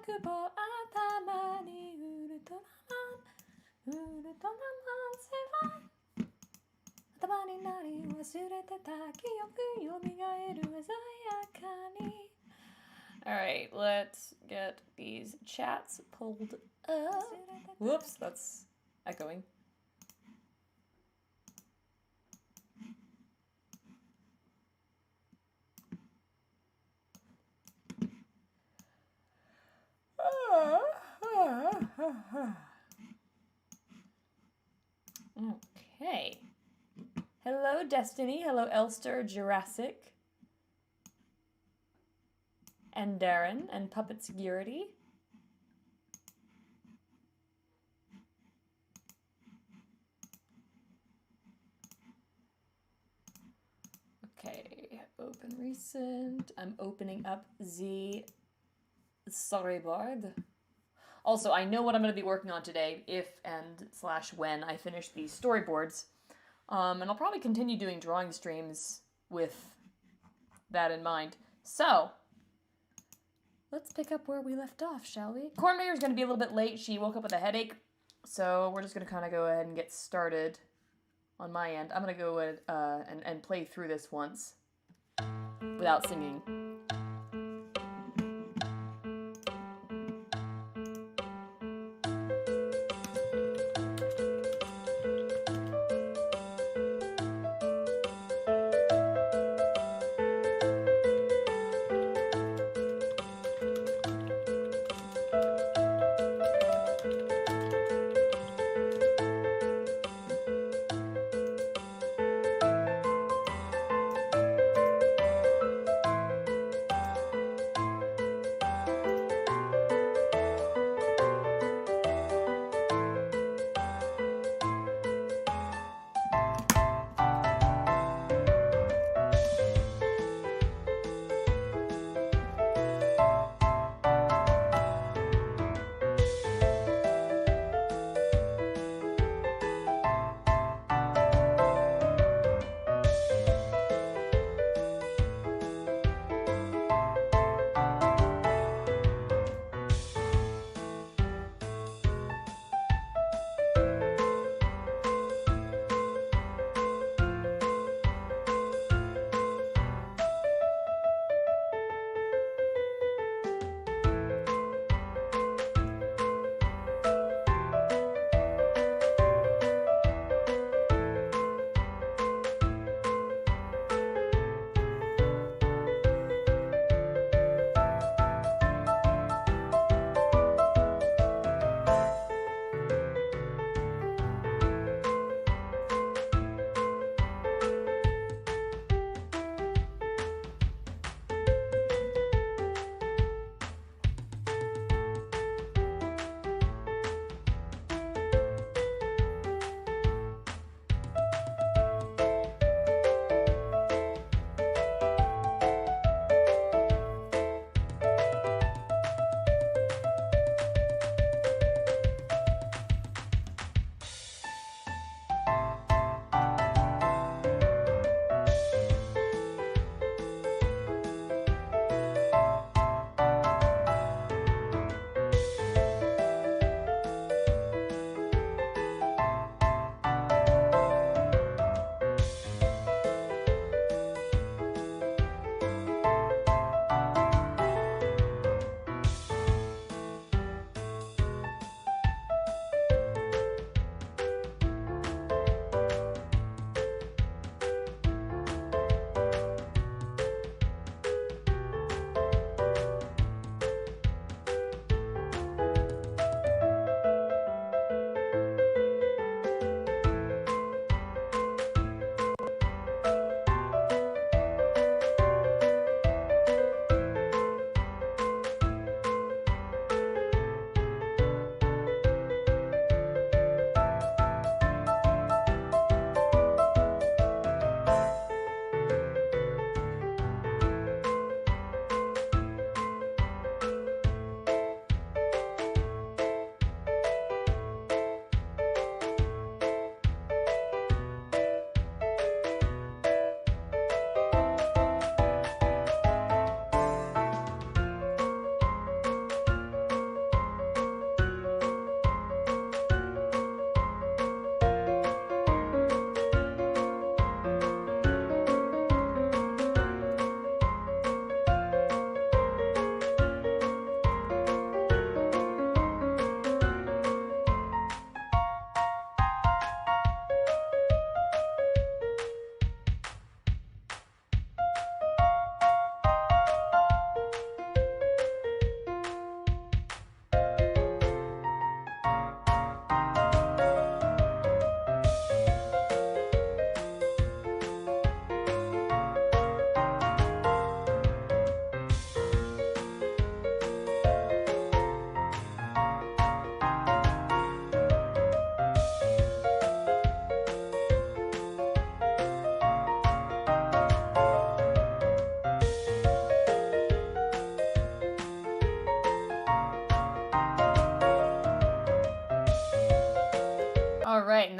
くぼ頭にウルトラマンセは頭になり忘れてた記憶よみがえる鮮やかに Alright, let's get these chats pulled up. Whoops, that's echoing. Okay. Hello, Destiny. Hello, Elster, Jurassic, and Darren, and Puppet Security. Okay, open recent. I'm opening up the storyboard. Also, I know what I'm going to be working on today if and / when I finish these storyboards. And I'll probably continue doing drawing streams with that in mind. So, let's pick up where we left off, shall we? Cornmaker's going to be a little bit late. She woke up with a headache. So we're just going to kind of go ahead and get started on my end. I'm going to go ahead and play through this once without singing.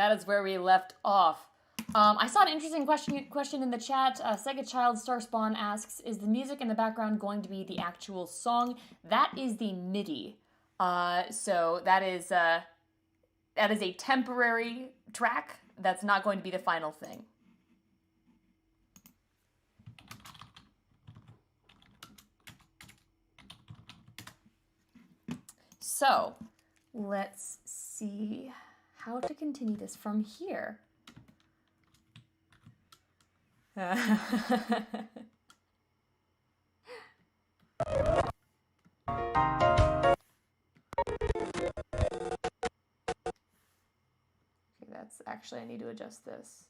that is where we left off. I saw an interesting question in the chat. Sega Child Starspawn asks, is the music in the background going to be the actual song? That is the MIDI. So that is a temporary track. That's not going to be the final thing. So, let's see how to continue this from here. Okay, that's actually, I need to adjust this.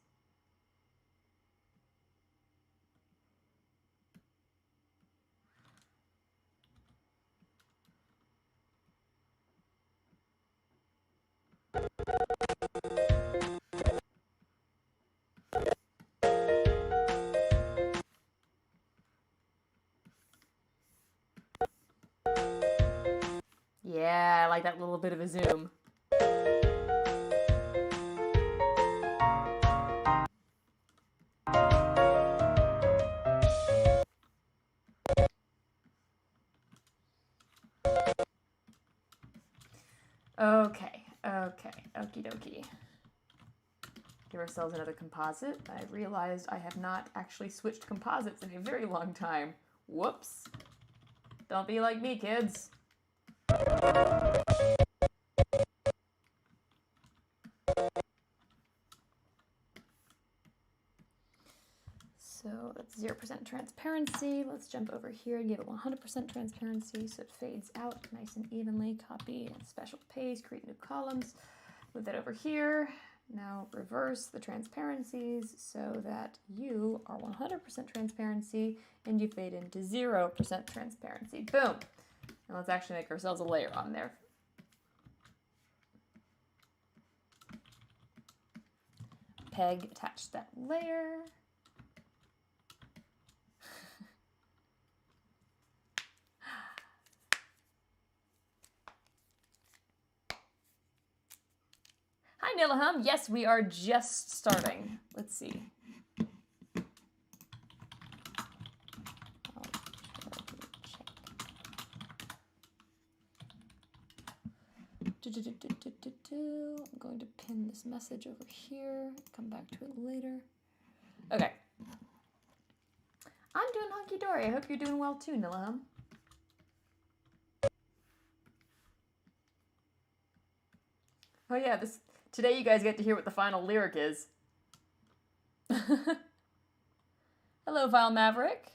Yeah, I like that little bit of a zoom. Okay, okie dokie. Give ourselves another composite. I realized I have not actually switched composites in a very long time. Whoops. Don't be like me, kids. So that's 0% transparency. Let's jump over here and give it 100% transparency so it fades out nice and evenly. Copy and special paste, create new columns. Move that over here. Now reverse the transparencies so that you are 100% transparency and you fade into 0% transparency. Boom. Now let's actually make ourselves a layer on there. Peg, attach that layer. Hi, Nilaham. Yes, we are just starting. Let's see. I'm going to pin this message over here. Come back to it later. Okay. I'm doing hunky-dory. I hope you're doing well too, Nilaham. Oh yeah, today you guys get to hear what the final lyric is. Hello, Vile Maverick.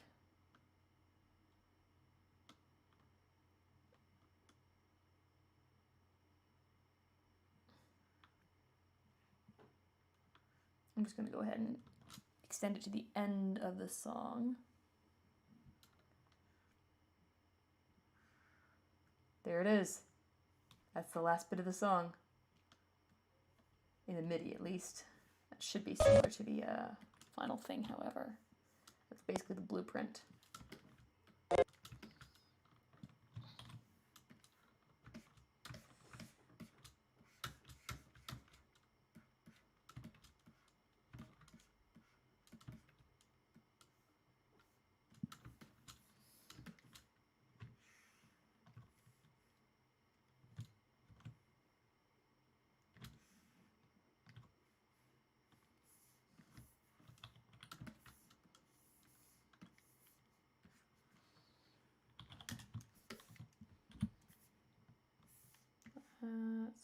I'm just going to go ahead and extend it to the end of the song. There it is. That's the last bit of the song. In the MIDI, at least. That should be similar to the final thing, however. That's basically the blueprint.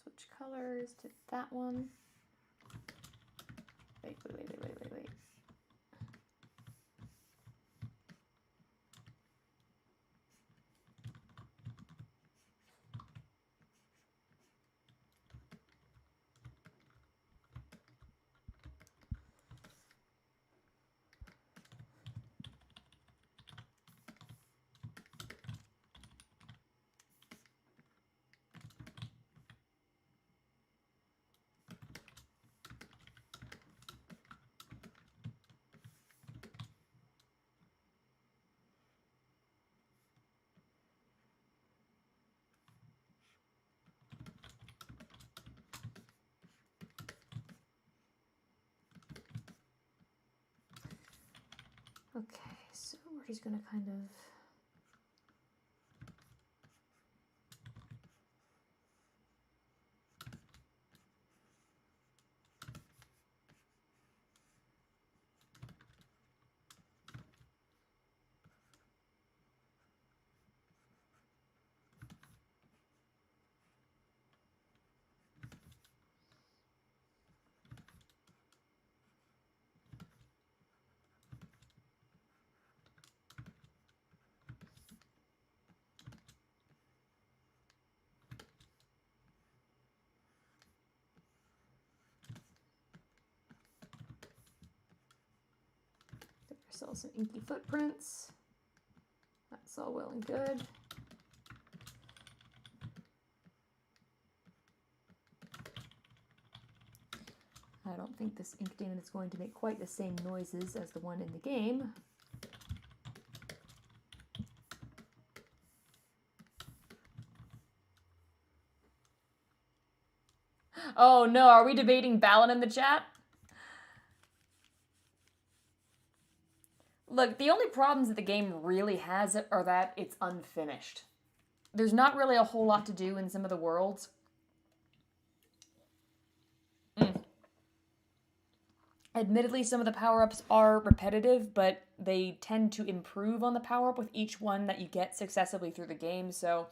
Switch colors to that one. Wait. So we're just going to kind of... ourselves some inky footprints. That's all well and good. I don't think this ink demon is going to make quite the same noises as the one in the game. Oh no, are we debating Balin in the chat? Look, the only problems that the game really has are that it's unfinished. There's not really a whole lot to do in some of the worlds. Admittedly, some of the power-ups are repetitive, but they tend to improve on the power-up with each one that you get successively through the game, so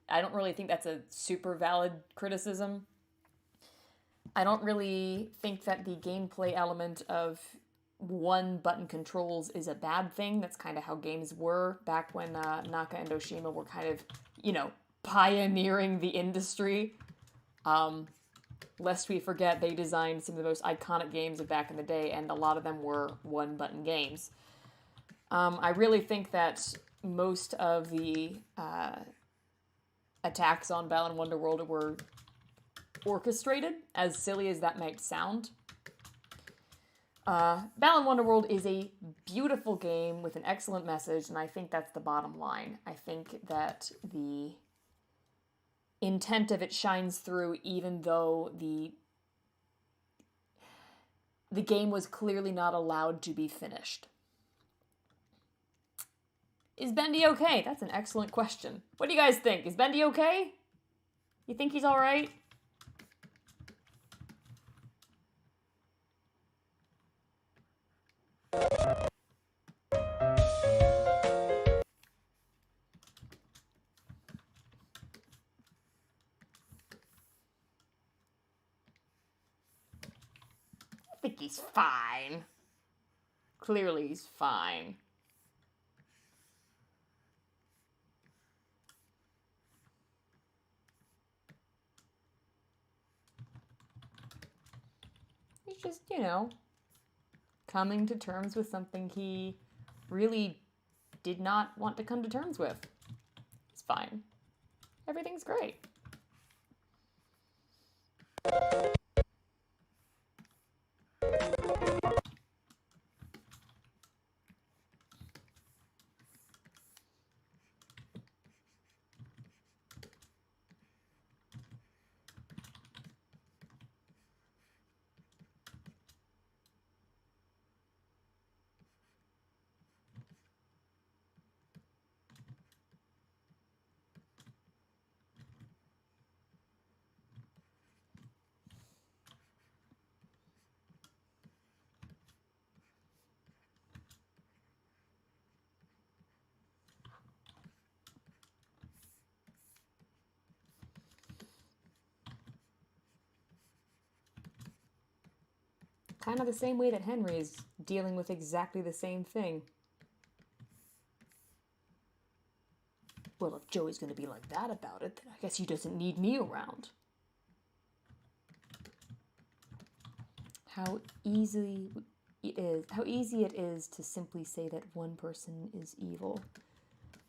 I don't really think that's a super valid criticism. I don't really think that the gameplay element of one-button controls is a bad thing. That's kind of how games were back when Naka and Oshima were kind of, you know, pioneering the industry. Lest we forget, they designed some of the most iconic games of back in the day, and a lot of them were one-button games. I really think that most of the attacks on Balan Wonderworld were orchestrated, as silly as that might sound. Balan Wonderworld is a beautiful game with an excellent message, and I think that's the bottom line. I think that the intent of it shines through, even though the game was clearly not allowed to be finished. Is Bendy okay? That's an excellent question. What do you guys think? Is Bendy okay? You think he's alright? I think he's fine. Clearly he's fine. He's just, you know, coming to terms with something he really did not want to come to terms with. It's fine. Everything's great. Kind of the same way that Henry is dealing with exactly the same thing. Well, if Joey's going to be like that about it, then I guess he doesn't need me around. How easy it is to simply say that one person is evil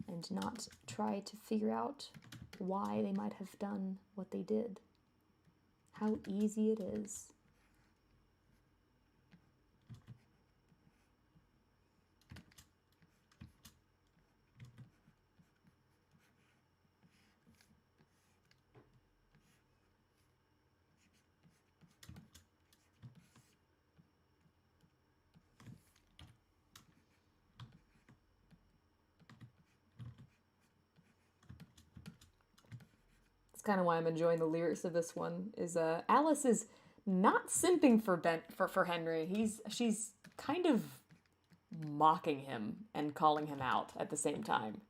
and not try to figure out why they might have done what they did. How easy it is. kind of why I'm enjoying the lyrics of this one. Is Alice is not simping for Henry. She's kind of mocking him and calling him out at the same time.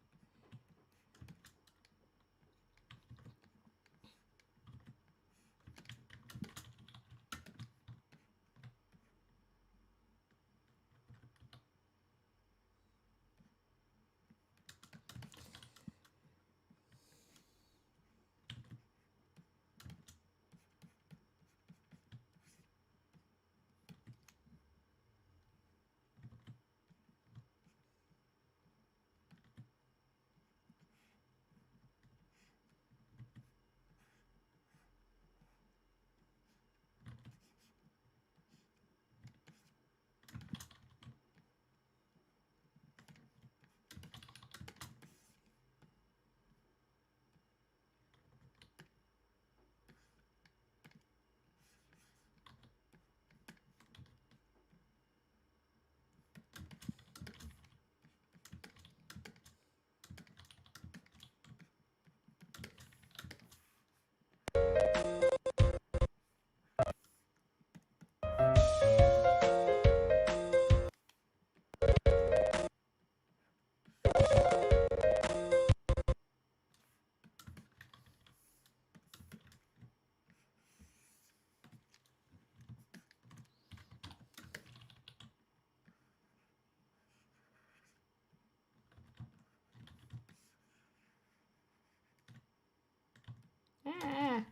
Ah.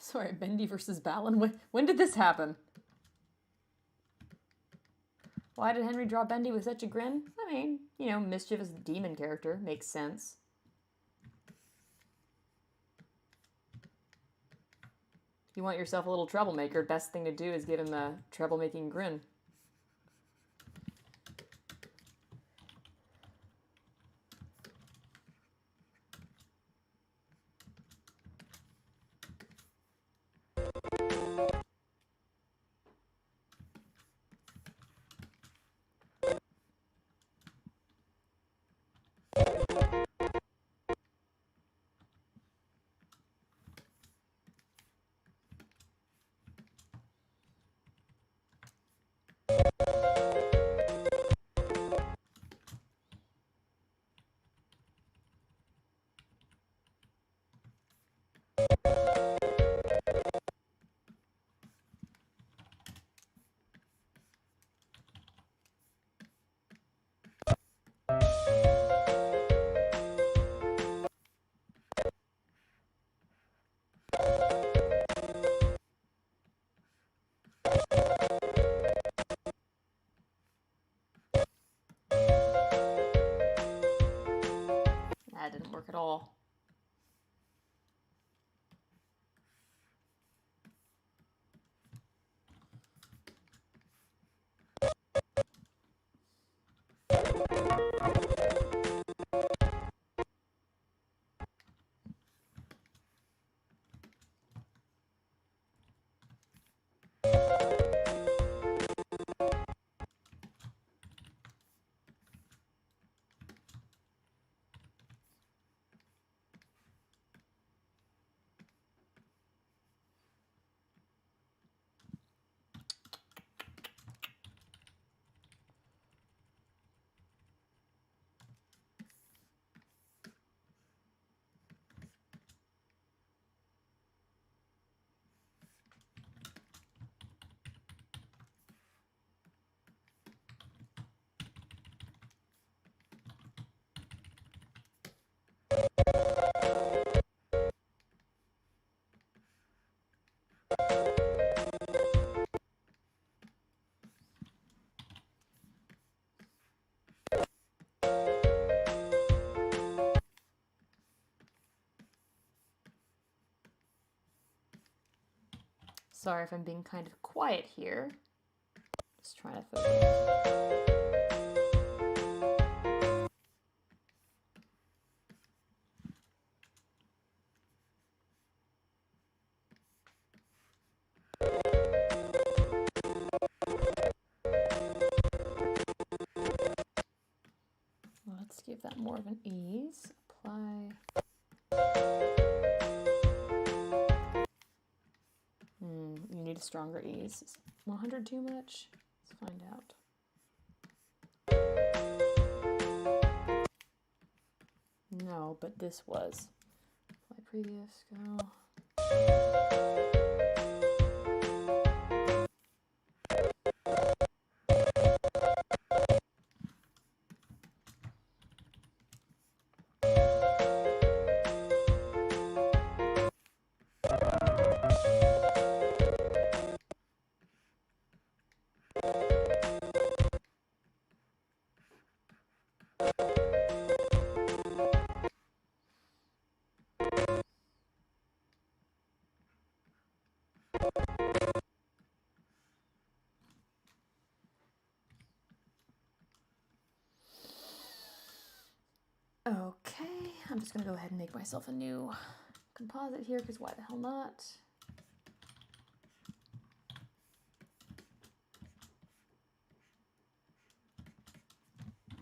Sorry, Bendy versus Balin. When did this happen? Why did Henry draw Bendy with such a grin? I mean, you know, mischievous demon character. Makes sense. If you want yourself a little troublemaker, best thing to do is give him a troublemaking grin. That didn't work at all. Sorry if I'm being kind of quiet here. Just trying to focus. Let's give that more of an ease. Apply. You need a stronger ease. Is 100 too much? Let's find out. No, but this was. Apply previous, go. Okay, I'm just gonna go ahead and make myself a new composite here, because why the hell not?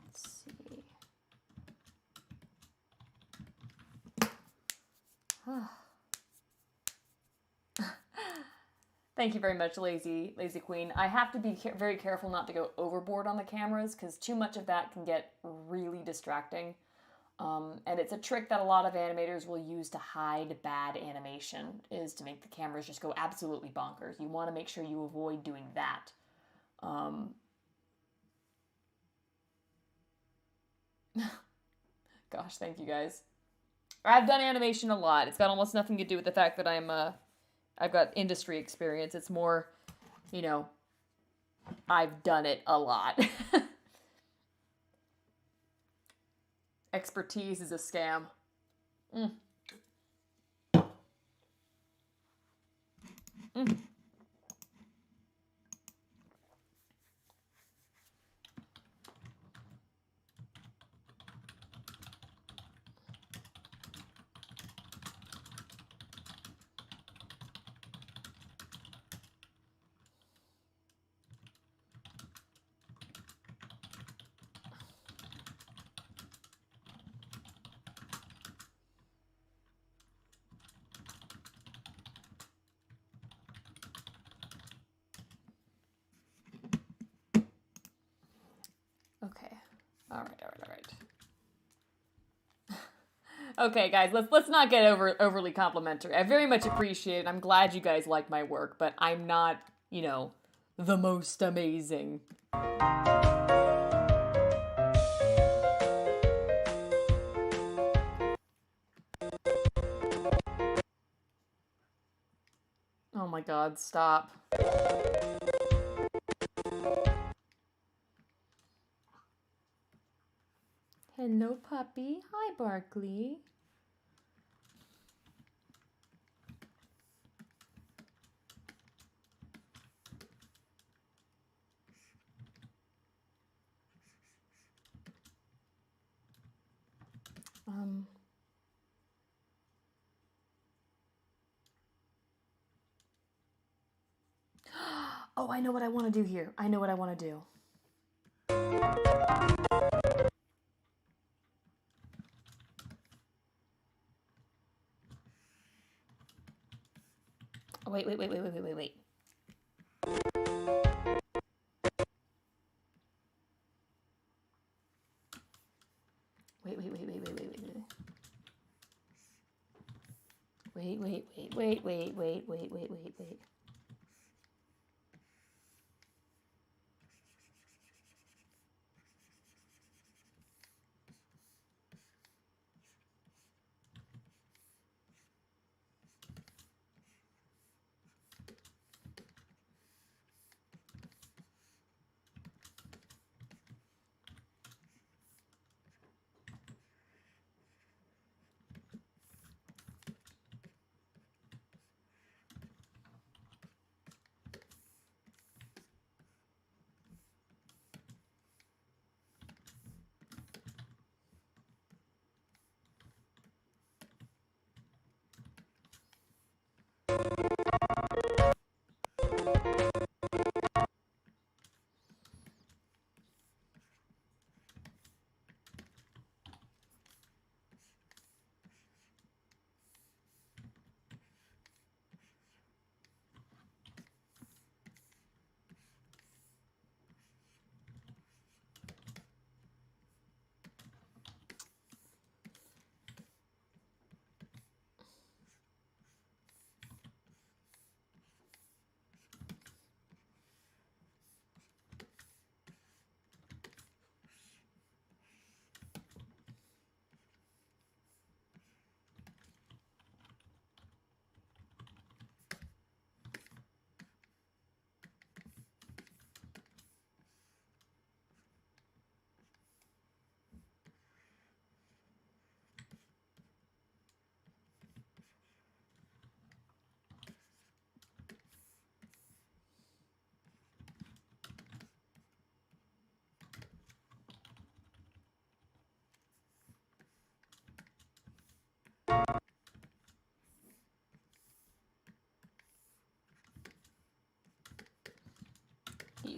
Let's see. Thank you very much, Lazy Queen. I have to be very careful not to go overboard on the cameras, because too much of that can get really distracting. And it's a trick that a lot of animators will use to hide bad animation, is to make the cameras just go absolutely bonkers. You want to make sure you avoid doing that. Gosh, thank you guys. I've done animation a lot. It's got almost nothing to do with the fact that I've got industry experience. It's more, you know, I've done it a lot. Expertise is a scam. Okay. All right. Okay, guys, let's not get overly complimentary. I very much appreciate it. I'm glad you guys like my work, but I'm not, you know, the most amazing. Oh my God, stop. Hello, puppy. Hi, Barkley. Oh, I know what I want to do here. I know what I want to do. Oh, wait. Wait.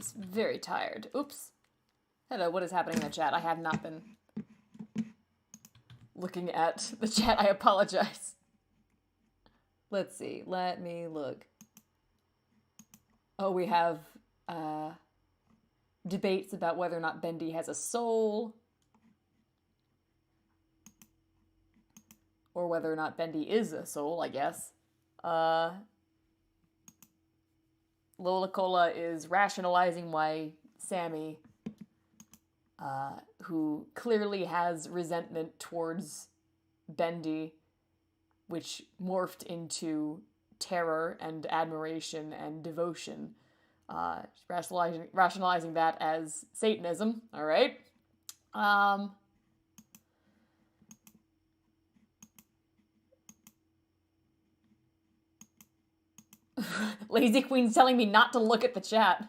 He's very tired. Oops. Hello, what is happening in the chat? I have not been looking at the chat. I apologize. Let's see. Let me look. Oh, we have debates about whether or not Bendy has a soul. Or whether or not Bendy is a soul, I guess. Lola Cola is rationalizing why Sammy, who clearly has resentment towards Bendy, which morphed into terror and admiration and devotion, rationalizing that as Satanism, all right? Lazy Queen's telling me not to look at the chat.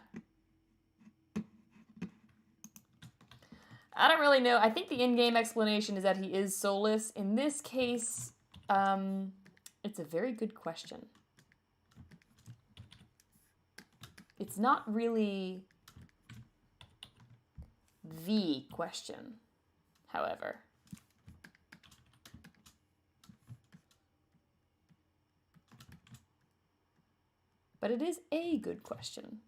I don't really know. I think the in-game explanation is that he is soulless. In this case, it's a very good question. It's not really the question, however. But it is a good question.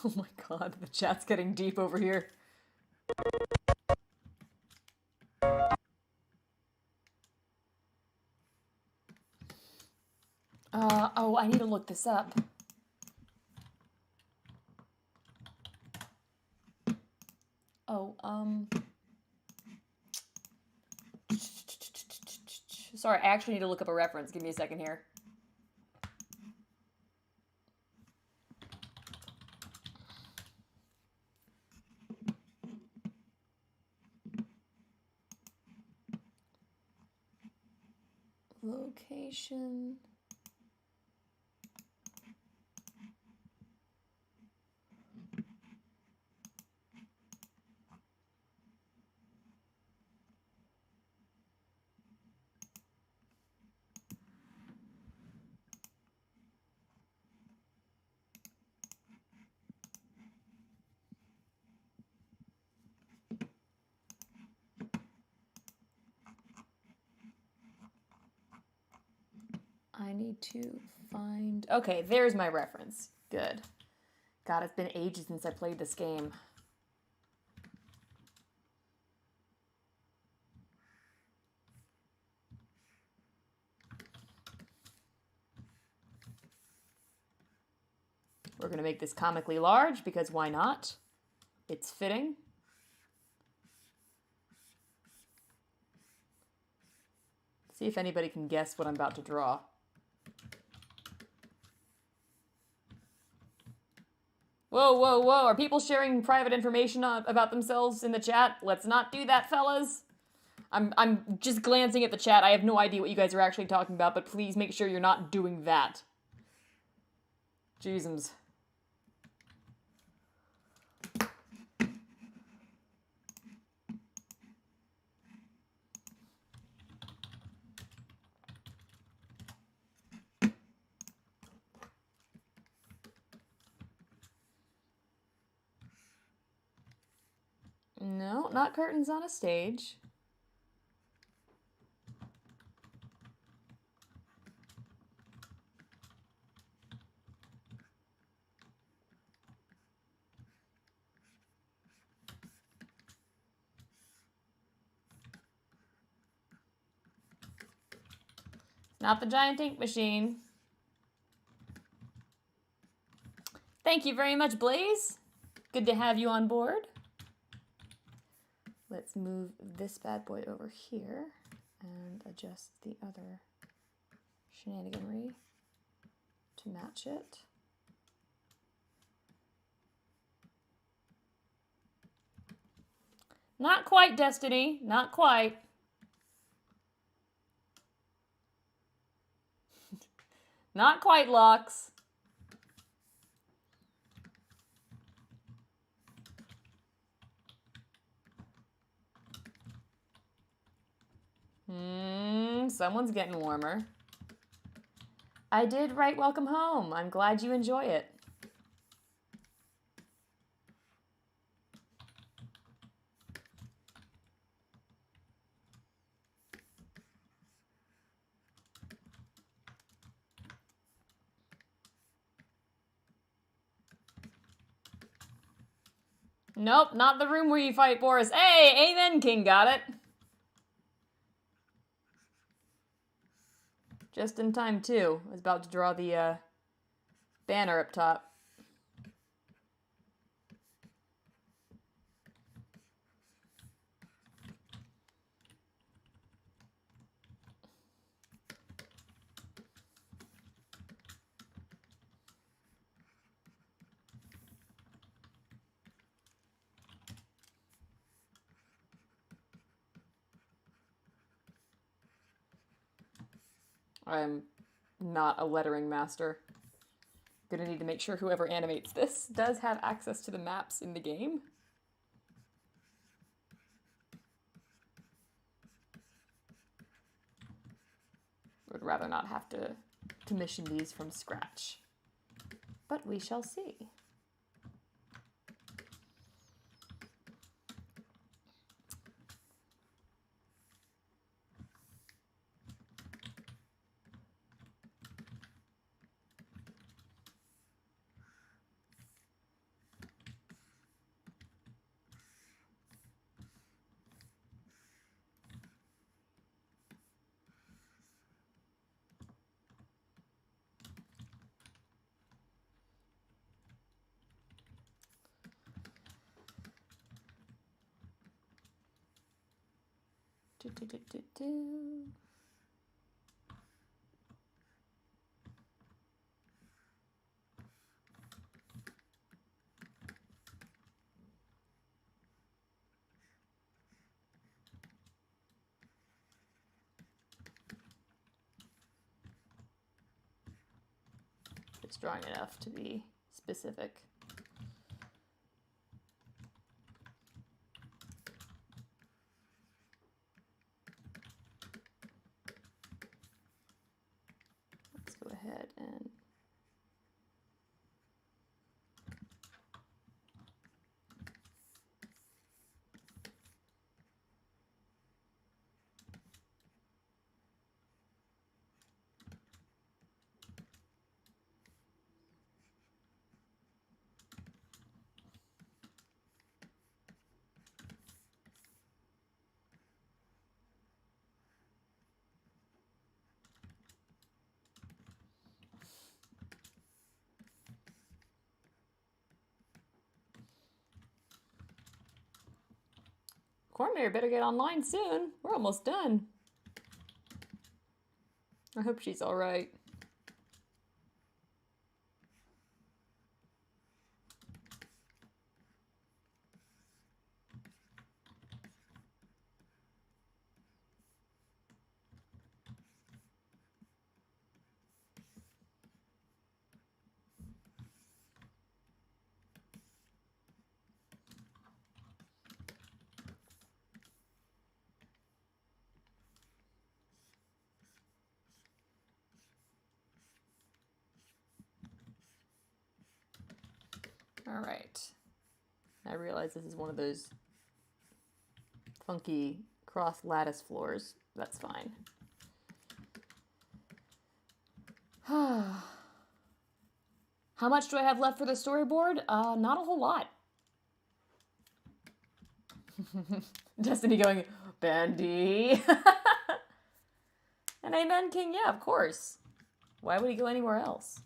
Oh my god, the chat's getting deep over here. Oh, I need to look this up. Oh, sorry, I actually need to look up a reference. Give me a second here. Location. I need to find... Okay, there's my reference. Good. God, it's been ages since I played this game. We're going to make this comically large, because why not? It's fitting. See if anybody can guess what I'm about to draw. Whoa, whoa, whoa. Are people sharing private information about themselves in the chat? Let's not do that, fellas. I'm just glancing at the chat. I have no idea what you guys are actually talking about, but please make sure you're not doing that. Jeezums. No, not curtains on a stage. Not the giant ink machine. Thank you very much, Blaze. Good to have you on board. Let's move this bad boy over here and adjust the other shenaniganry to match it. Not quite, Destiny. Not quite. Not quite, Lux. Someone's getting warmer. I did write welcome home. I'm glad you enjoy it. Nope, not the room where you fight Boris. Hey, Amen King got it. Just in time, too. I was about to draw the banner up top. I'm not a lettering master. Gonna need to make sure whoever animates this does have access to the maps in the game. Would rather not have to commission these from scratch. But we shall see. It's drawing enough to be specific. Let's go ahead and Cormier better get online soon. We're almost done. I hope she's all right. All right. I realize this is one of those funky cross lattice floors. That's fine. How much do I have left for the storyboard? Not a whole lot. Destiny going, Bandy. And An Amen King, yeah, of course. Why would he go anywhere else?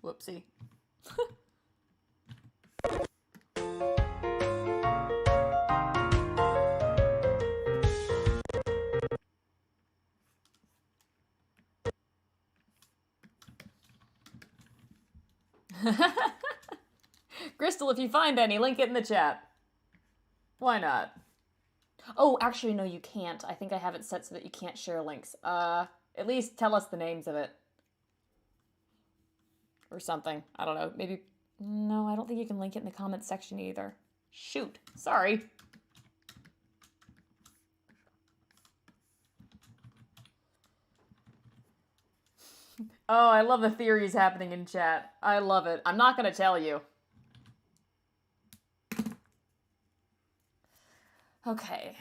Whoopsie. Crystal, if you find any, link it in the chat. Why not? Oh, actually, no, you can't. I think I have it set so that you can't share links. At least tell us the names of it. Or something. I don't know. Maybe... No, I don't think you can link it in the comments section either. Shoot. Sorry. Oh, I love the theories happening in chat. I love it. I'm not gonna tell you. Okay.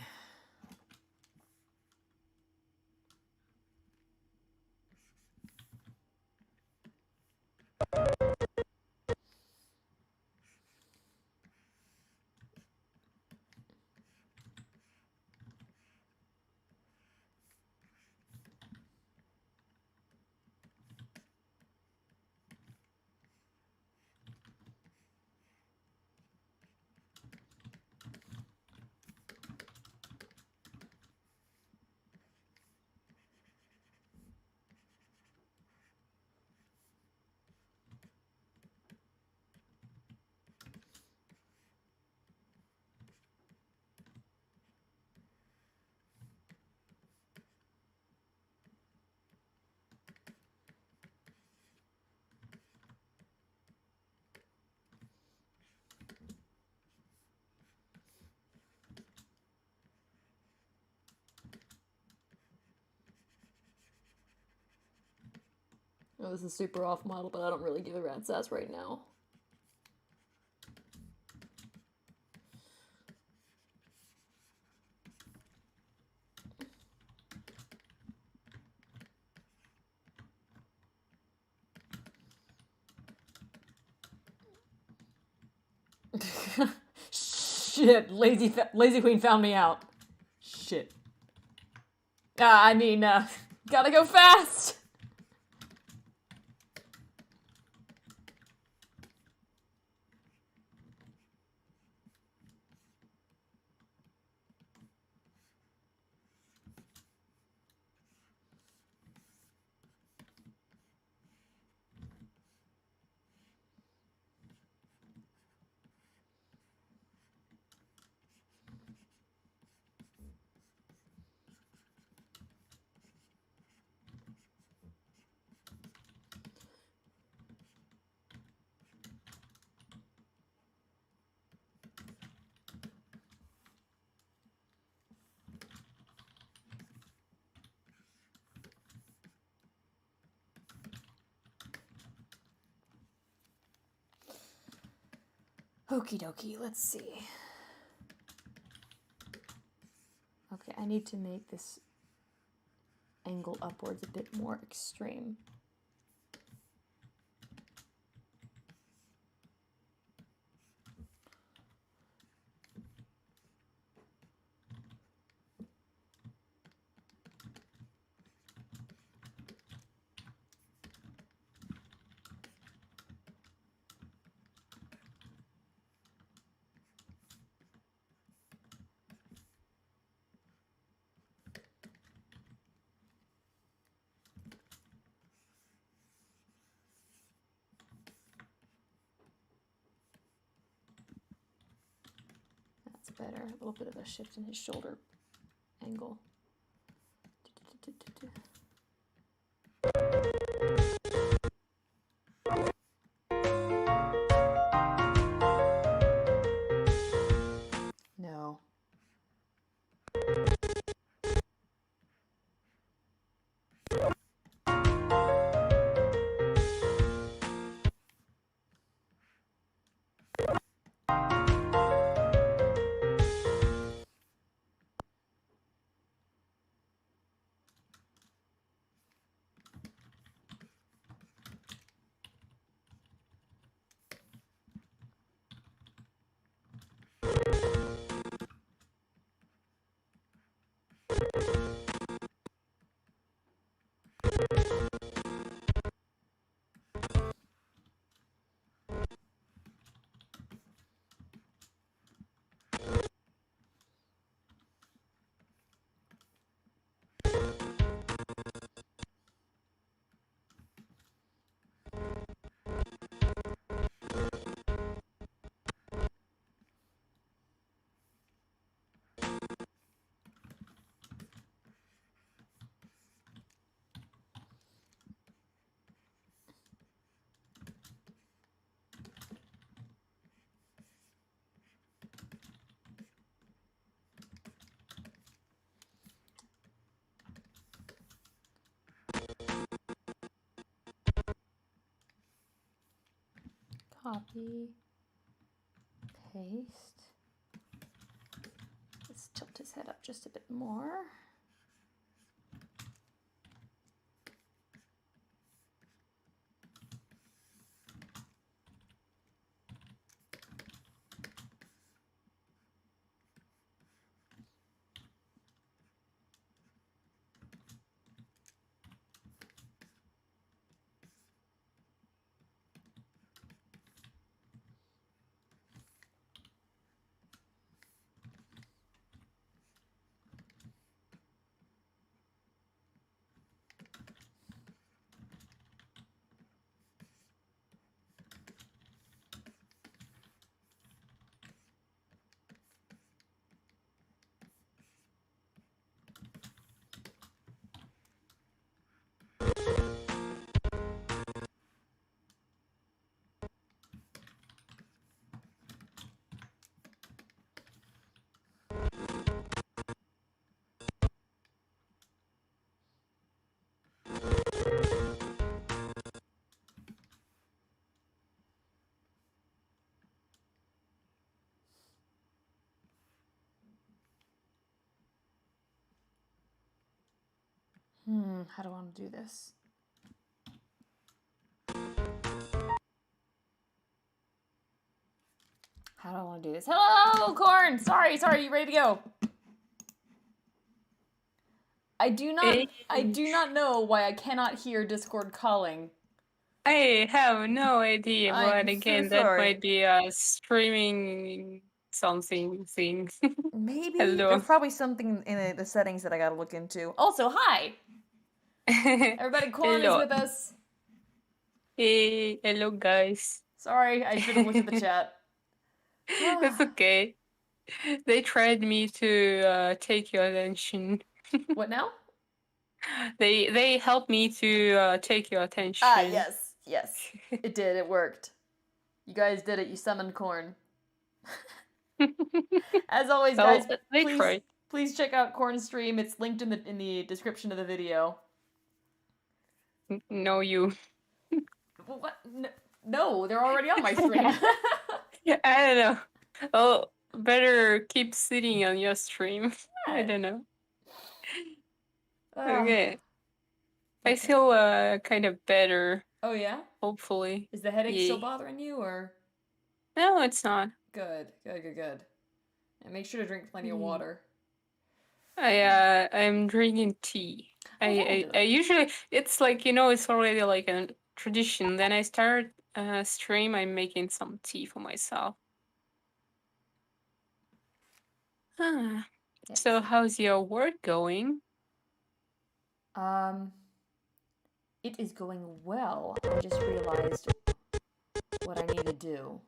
Oh, this is super off model, but I don't really give a rat's ass right now. Shit, Lazy Queen found me out. Shit. I mean, gotta go fast! Okie dokie, let's see. Okay, I need to make this angle upwards a bit more extreme. Better, a little bit of a shift in his shoulder angle. Copy. Paste. Let's tilt his head up just a bit more. How do I want to do this? How do I want to do this? Hello, Corn! Sorry, you ready to go? I do not know why I cannot hear Discord calling. I have no idea, I'm but again, so that sorry. might be a streaming something thing. Maybe. Hello. There's probably something in the settings that I gotta look into. Also, hi! Everybody, Corn is with us. Hey, hello guys. Sorry, I should have looked at the chat. That's okay. They tried me to take your attention. What now? They helped me to take your attention. Ah, yes. It did, it worked. You guys did it, you summoned Corn. As always, guys, please check out Corn's stream. It's linked in the description of the video. No, you. What? No, they're already on my stream. I don't know. Oh, better keep sitting on your stream. I don't know. Okay. I feel kind of better. Oh yeah? Hopefully. Is the headache still bothering you, or? No, it's not. Good. And make sure to drink plenty of water. I'm drinking tea. I usually, it's like, it's already like a tradition. Then I start stream, I'm making some tea for myself. Yes. So how's your work going? It is going well. I just realized what I need to do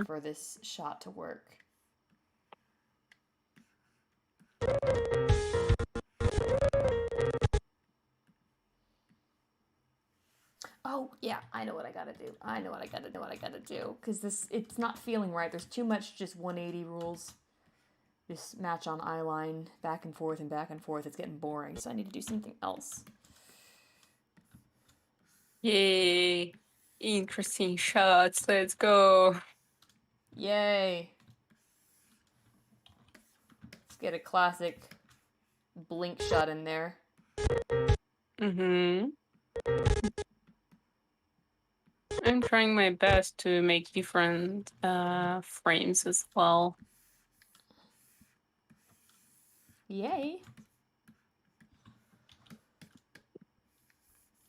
for this shot to work. Oh, yeah, I know what I gotta do. Because it's not feeling right. There's too much just 180 rules. Just match on eyeline, back and forth. It's getting boring, so I need to do something else. Yay. Interesting shots. Let's go. Yay. Let's get a classic blink shot in there. I'm trying my best to make different frames as well. Yay.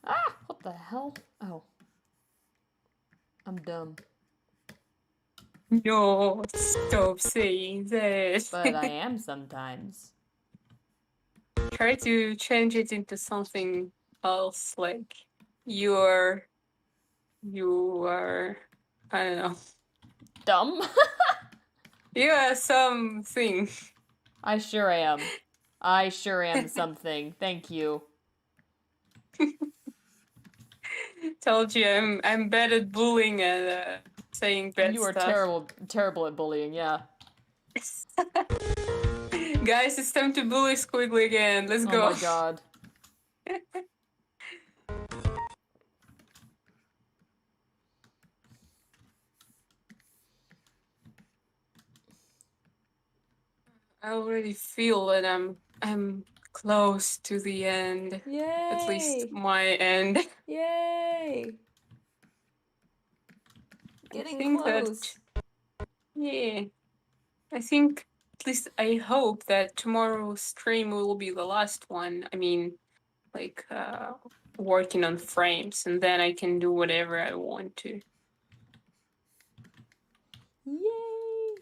Ah, what the hell? Oh. I'm dumb. No, stop saying that. But I am sometimes. Try to change it into something else, like you are, I don't know. Dumb? You are something. I sure am. I sure am something. Thank you. Told you I'm bad at bullying and saying bad stuff. You are terrible at bullying, yeah. Guys, it's time to bully Squiggly again. Let's go. Oh my god. I already feel that I'm close to the end. At least Yay! my end. Yay! I Getting think that close. yeah. I think at least I hope that tomorrow's stream will be the last one. I mean, like working on frames, and then I can do whatever I want to. Yay!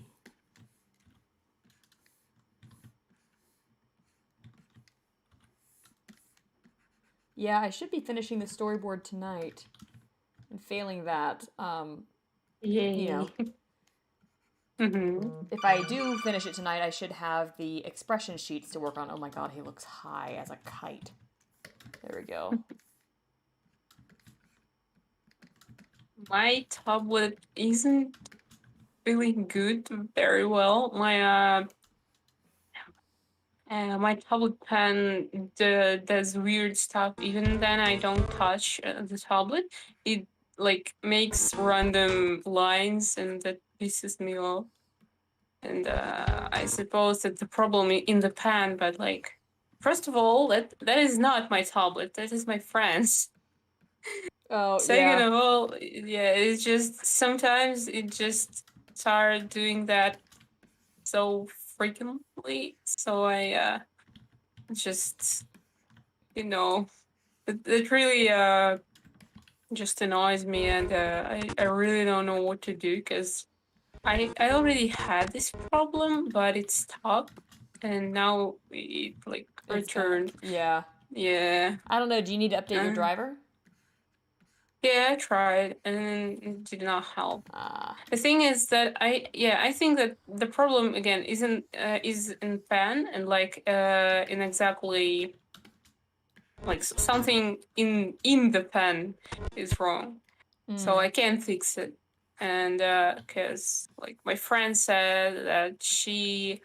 Yeah, I should be finishing the storyboard tonight. And failing that, Yay. you know, Mm-hmm. if I do finish it tonight, I should have the expression sheets to work on. Oh my god, he looks high as a kite. There we go. My tablet isn't feeling good very well. My tablet pen does weird stuff. Even then, I don't touch the tablet. It like makes random lines, and that pisses me off. And I suppose that the problem in the pen. But like, first of all, that is not my tablet. That is my friend's. Oh, Second yeah. of all, yeah, it's just sometimes it just started doing that so frequently. So I just it really just annoys me, and I really don't know what to do because I already had this problem, but it stopped, and now it like It's back. returned. Yeah. Yeah. I don't know. Do you need to update your driver? Yeah, I tried, and it did not help. Ah. The thing is that I think that the problem again is in pen and like in exactly like something in the pen is wrong, so I can't fix it. And because like my friend said that she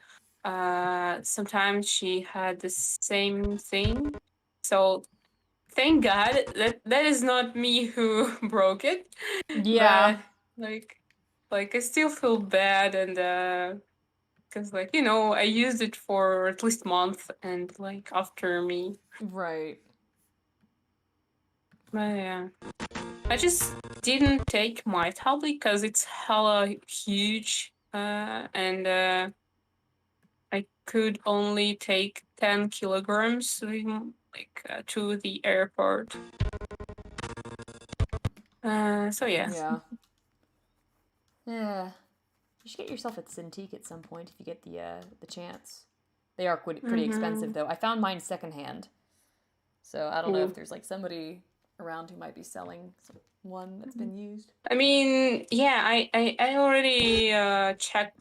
sometimes she had the same thing, so thank god that is not me who broke it. Yeah. But like I still feel bad, and because like I used it for at least a month, and like after me. Right. But yeah, I just didn't take my tablet because it's hella huge, and I could only take 10 kilograms to the airport. So yeah. Yeah. Yeah. You should get yourself a Cintiq at some point if you get the chance. They are pretty expensive Mm-hmm. though. I found mine secondhand, so I don't know if Cool. there's like somebody around who might be selling one that's been used. I mean, yeah, I already checked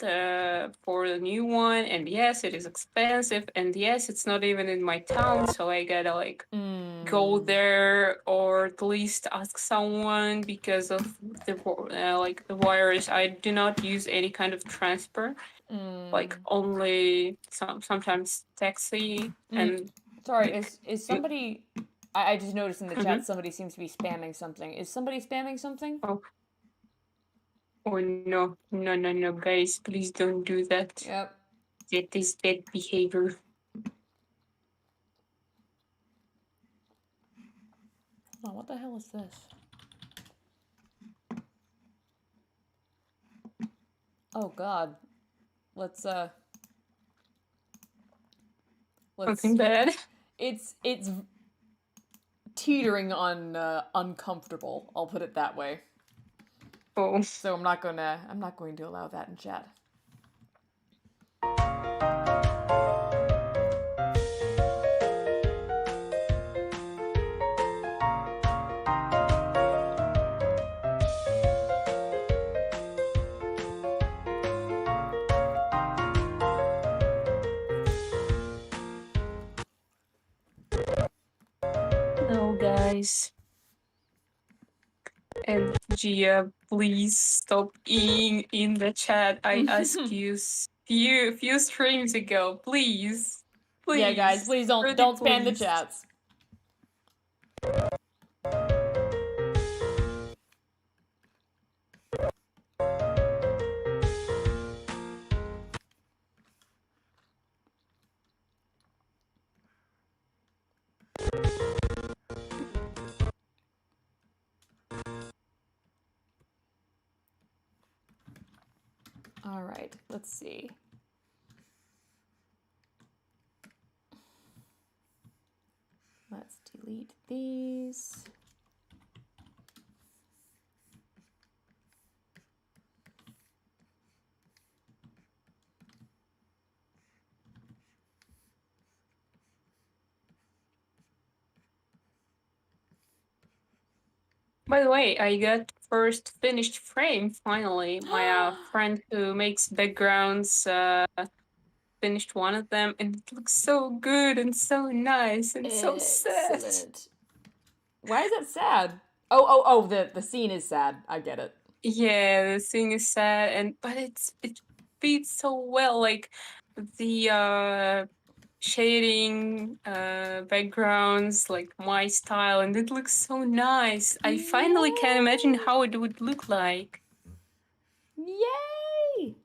for the new one, and yes, it is expensive, and yes, it's not even in my town, so I gotta like go there or at least ask someone because of the virus. I do not use any kind of transport, like only sometimes taxi and. Sorry, Like, is somebody? I just noticed in the chat somebody seems to be spamming something. Is somebody spamming something? oh, oh no, no, no, no, guys, please don't do that. Yep. That is bad behavior. Oh, what the hell is this? Oh God. Let's Something bad. It's teetering on uncomfortable. I'll put it that way. Oh. So I'm not going to allow that in chat. No, guys. And Gia, please stop eating in the chat. I asked you few streams ago. Please. Please. Yeah, guys, please don't Pretty spam the please. chats. All right, let's see. Let's delete these. By the way, I got first finished frame finally. My friend who makes backgrounds finished one of them, and it looks so good and so nice and so sad. Excellent. Why is that sad? Oh, the scene is sad. I get it. Yeah, the thing is sad, but it fits so well, like the shading, backgrounds, like my style, and it looks so nice. I finally can imagine how it would look like. Yay!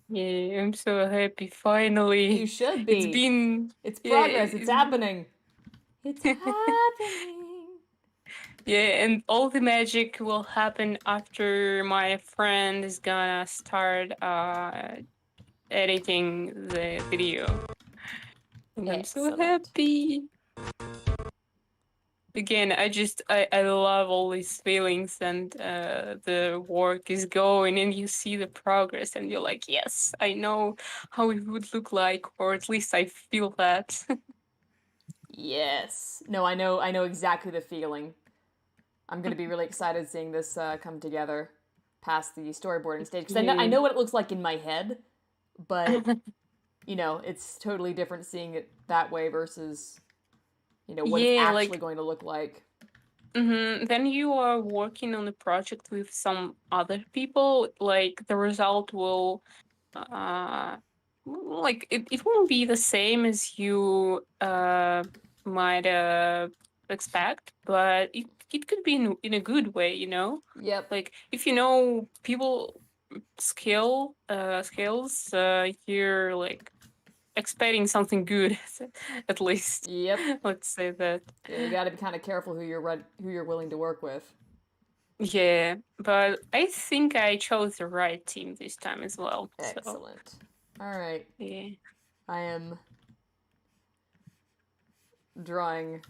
Yeah, I'm so happy. Finally, You should be. It's progress. It's happening. It's happening. Yeah, and all the magic will happen after my friend is gonna start editing the video. And I'm so happy. Again, I love all these feelings, and the work is going, and you see the progress, and you're like, yes, I know how it would look like, or at least I feel that. Yes. No, I know exactly the feeling. I'm gonna be really excited seeing this come together past the storyboarding stage, because I know what it looks like in my head, but you know, it's totally different seeing it that way versus, you know, what it's actually going to look like. Then you are working on a project with some other people, like the result will like it won't be the same as you might expect, but it could be in a good way, you know. Yep. Like if you know people skills, you're like expecting something good, at least. Yep. Let's say that. Yeah, you got to be kind of careful who you're willing to work with. Yeah, but I think I chose the right team this time as well. Excellent. So. All right. Yeah. I am drawing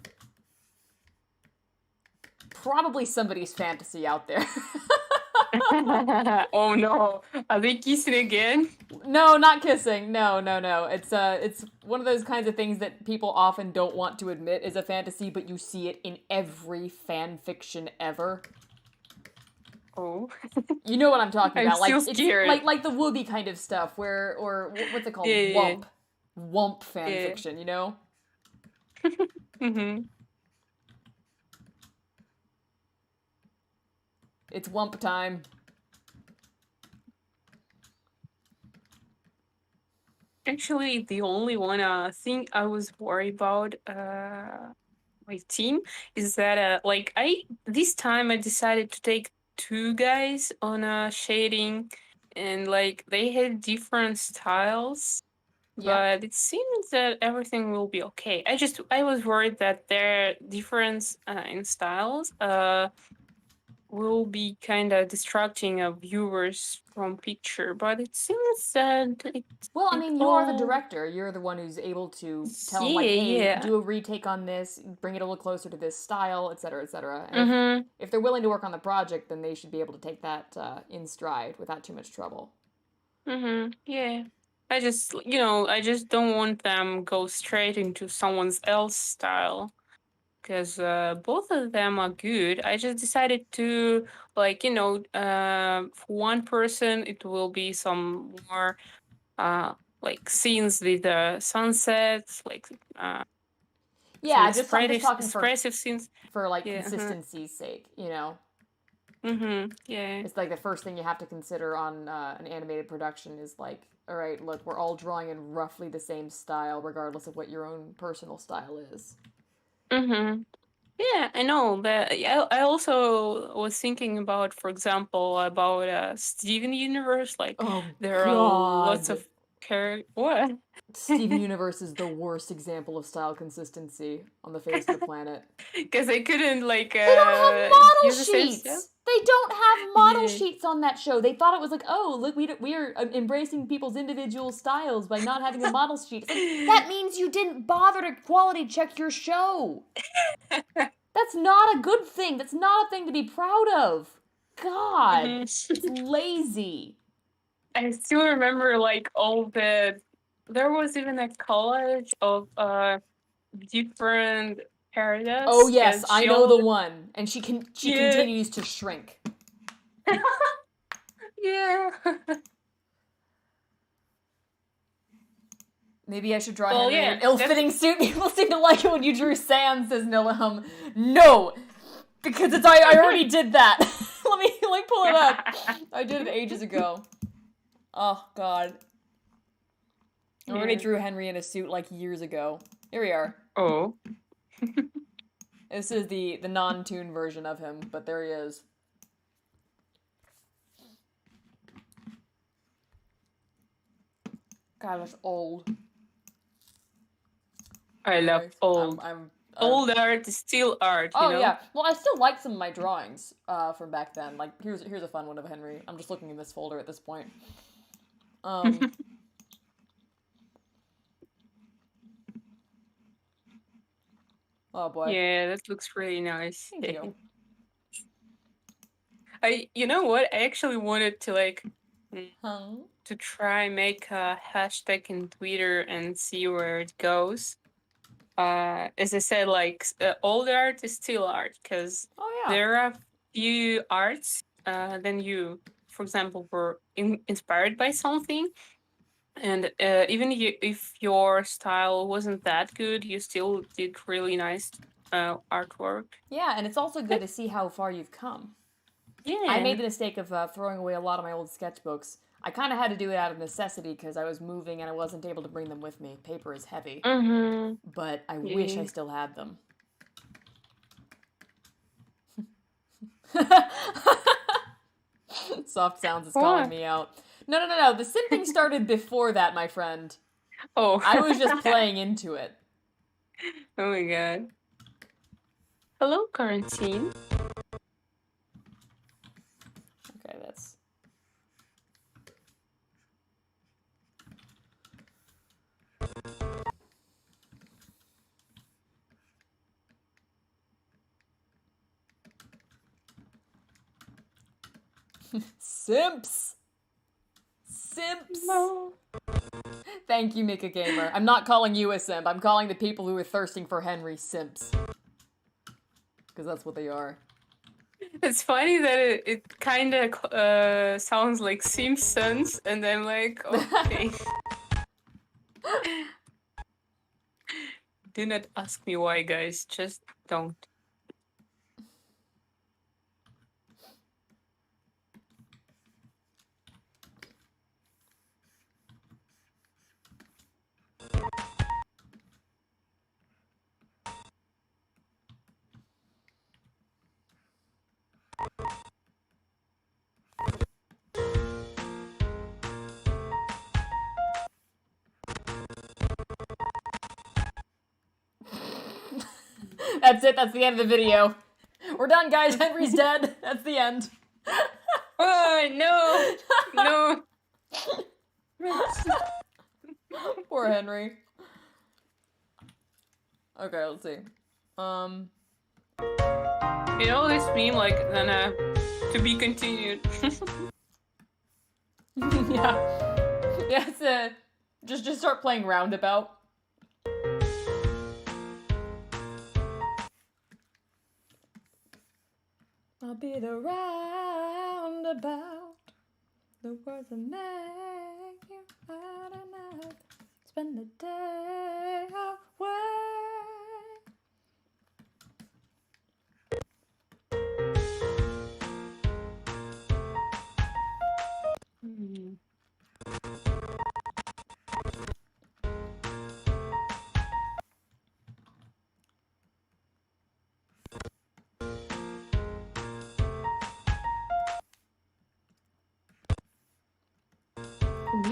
probably somebody's fantasy out there. Oh no, are they kissing again? No, not kissing. No. It's one of those kinds of things that people often don't want to admit is a fantasy, but you see it in every fan fiction ever. Oh. You know what I'm talking about. I'm still scared. It's like the Whoopi kind of stuff or what's it called? Yeah. Wump fan fiction, you know? Mm-hmm. It's Wump time. Actually, the only one thing I was worried about my team is that like this time I decided to take two guys on shading, and like they had different styles. But it seems that everything will be okay. I was worried that their difference in styles will be kind of distracting of viewers from picture, but it seems that well, I mean, you are the director. You're the one who's able to tell them, like, hey, do a retake on this, bring it a little closer to this style, etc., etc. And if they're willing to work on the project, then they should be able to take that in stride without too much trouble. Yeah. I just don't want them go straight into someone else's style, because both of them are good. I just decided to, like, for one person it will be some more like scenes with the sunsets, like yeah, I'm just talking expressive scenes for like consistency's sake, you know. Yeah. It's like the first thing you have to consider on an animated production is like, all right, look, we're all drawing in roughly the same style, regardless of what your own personal style is. Yeah, I know, but I also was thinking about, for example, about Steven Universe. Like, there are lots of What? Steven Universe is the worst example of style consistency on the face of the planet. Because they couldn't like. They don't have model use the same sheets. stuff? They don't have model Yeah. sheets on that show. They thought it was like, oh, look, we are embracing people's individual styles by not having a model sheet. It's like, that means you didn't bother to quality check your show. That's not a good thing. That's not a thing to be proud of. God, it's lazy. I still remember like all the. There was even a college of different hairstyles. Oh yes, 'cause I she know the always- one, and she Yeah. continues to shrink. Yeah. Maybe I should draw Well, Henry in yeah, an ill-fitting suit. People seem to like it when you drew Sans, says Nilahum. No! Because I already did that. let me pull it up. I did it ages ago. Oh, God. I already drew Henry in a suit like years ago. Here we are. Oh. This is the non-Toon version of him, but there he is. God, that's old. I love old. Old art is still art, you know? Yeah. Well, I still like some of my drawings from back then. Like, here's a fun one of Henry. I'm just looking in this folder at this point. Oh boy. Yeah, that looks really nice. Thank you. You know what? I actually wanted to like Huh? to try make a hashtag in Twitter and see where it goes. As I said, like old art is still art because there are few arts then you, for example, were inspired by something, and even if your style wasn't that good, you still did really nice artwork. Yeah, and it's also good to see how far you've come. Yeah. I made the mistake of throwing away a lot of my old sketchbooks. I kind of had to do it out of necessity because I was moving and I wasn't able to bring them with me. Paper is heavy. But I wish I still had them. Soft Sounds is calling me out. No. The simping started before that, my friend. Oh. I was just playing into it. Oh my god. Hello, Quarantine. Okay, that's... Simps! No. Thank you, Mika Gamer. I'm not calling you a simp. I'm calling the people who are thirsting for Henry simps. Because that's what they are. It's funny that it kind of sounds like Simpsons, and I'm like, okay. Do not ask me why, guys. Just don't. That's it. That's the end of the video. We're done, guys. Henry's dead. That's the end. Oh, no. No. Poor Henry. Okay, let's see. You know this meme, like, then, to be continued. Yeah. Yeah, it's just start playing Roundabout. I'll be the roundabout, the words that make you out and out, spend the day away.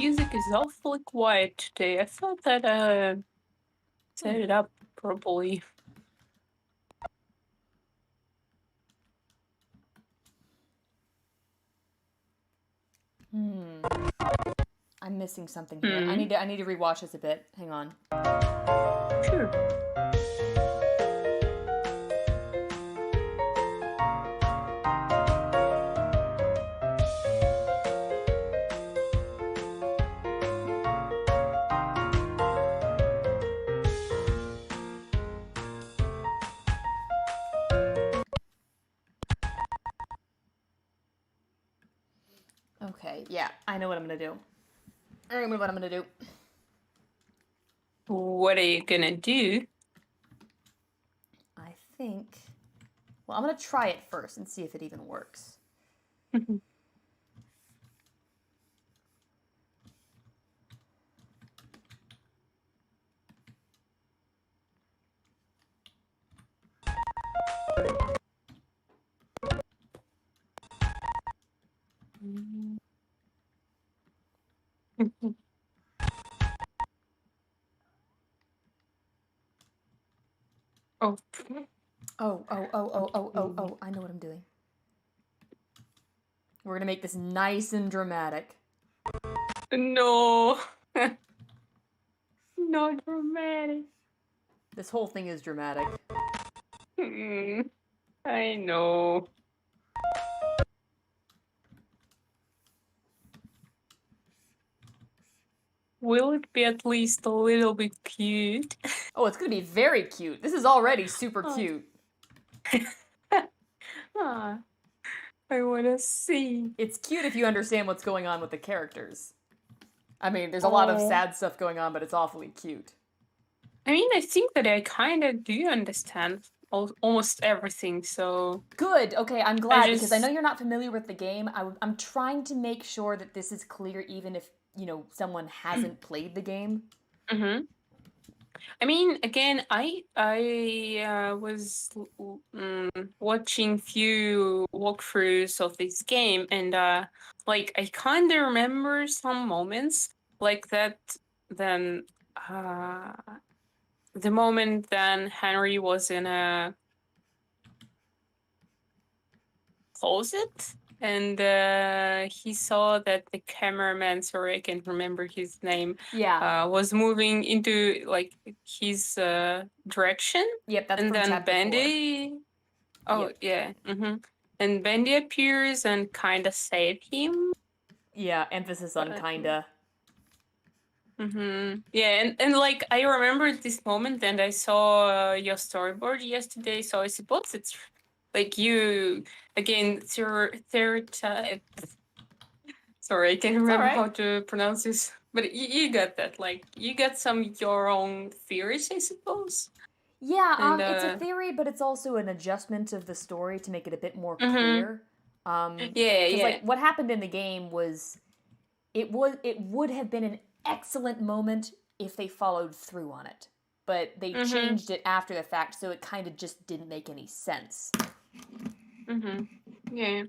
music is awfully quiet today. I thought that set it up properly. I'm missing something here. I need to rewatch this a bit. Hang on. Sure. Okay, yeah, I know what I'm gonna do. I remember what I'm gonna do. What are you gonna do? I think. Well, I'm gonna try it first and see if it even works. Oh. Oh, I know what I'm doing. We're gonna make this nice and dramatic. No. Not dramatic. This whole thing is dramatic. I know. Will it be at least a little bit cute? Oh, it's gonna be very cute. This is already super cute. I wanna see. It's cute if you understand what's going on with the characters. I mean, there's a lot of sad stuff going on, but it's awfully cute. I mean, I think that I kind of do understand almost everything, so... Good, okay, I'm glad, because I know you're not familiar with the game. I'm trying to make sure that this is clear even if, you know, someone hasn't played the game. Mm-hmm. I mean, again, I was watching few walkthroughs of this game, and like I kind of remember some moments like that. Then the moment then Henry was in a closet, and he saw that the cameraman, sorry, I can't remember his name, was moving into like his direction. Yep, that's and from then chapter Bendy. 4. Oh, yeah. Mm-hmm. And Bendy appears and kind of save him. Yeah, emphasis on kinda. Mm-hmm. Yeah, and like I remembered this moment, and I saw your storyboard yesterday, so I suppose it's like you again third sorry, I can't remember how to pronounce this, but you got that. Like you got some your own theories, I suppose. Yeah, and, it's a theory, but it's also an adjustment of the story to make it a bit more clear. Yeah. Like what happened in the game was, it would have been an excellent moment if they followed through on it, but they changed it after the fact, so it kind of just didn't make any sense. Yeah.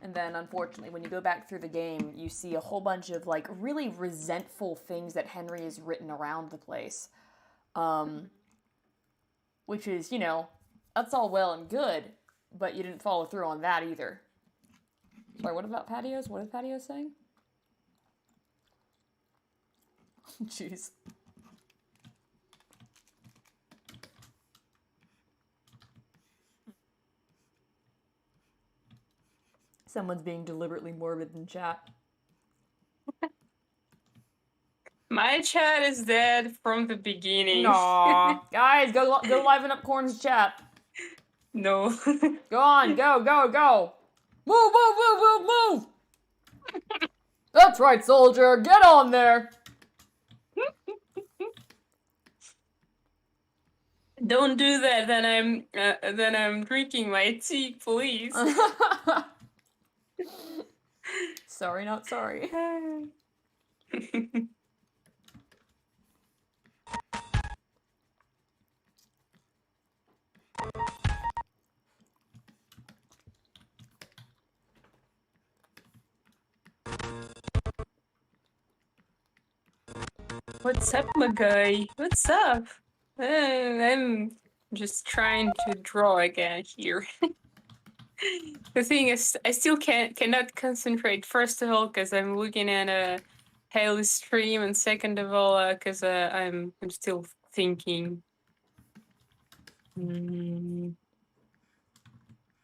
And then, unfortunately, when you go back through the game, you see a whole bunch of, like, really resentful things that Henry has written around the place. Which is, you know, that's all well and good, but you didn't follow through on that either. Sorry, what about patios? What is patios saying? Jeez. Someone's being deliberately morbid in chat. My chat is dead from the beginning. Aww. Guys, go liven up Corn's chat. No. Go on, go. Move. That's right, soldier. Get on there. Don't do that. Then I'm drinking my tea, please. Sorry, not sorry. What's up, my guy? What's up? I'm just trying to draw again here. The thing is, I still cannot concentrate. First of all, because I'm looking at a Haley stream, and second of all, because I'm still thinking.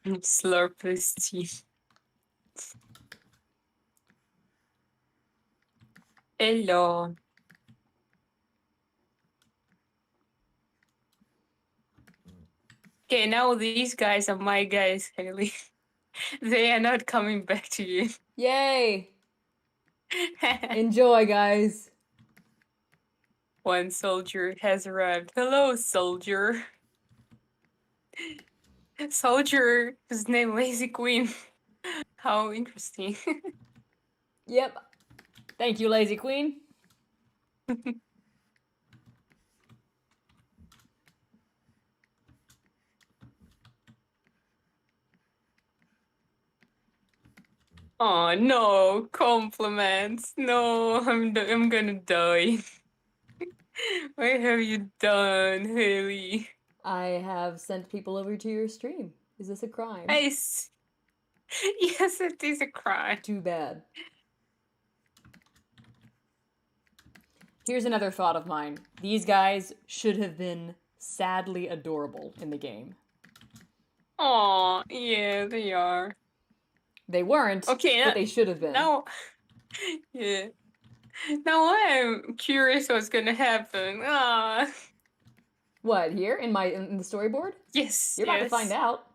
Slurp this tea. Hello. Okay, now these guys are my guys, Haley. They are not coming back to you. Yay! Enjoy, guys. One soldier has arrived. Hello, soldier. Soldier, his name Lazy Queen. How interesting. Yep. Thank you, Lazy Queen. Oh no, compliments. No, I'm gonna die. What have you done, Haley? I have sent people over to your stream. Is this a crime? Yes, it is a crime. Too bad. Here's another thought of mine. These guys should have been sadly adorable in the game. Aw, yeah, they are. They weren't, okay, but they should have been. Now, yeah. Now I'm curious what's gonna happen. Ah. What, here? In the storyboard? Yes, You're about to find out.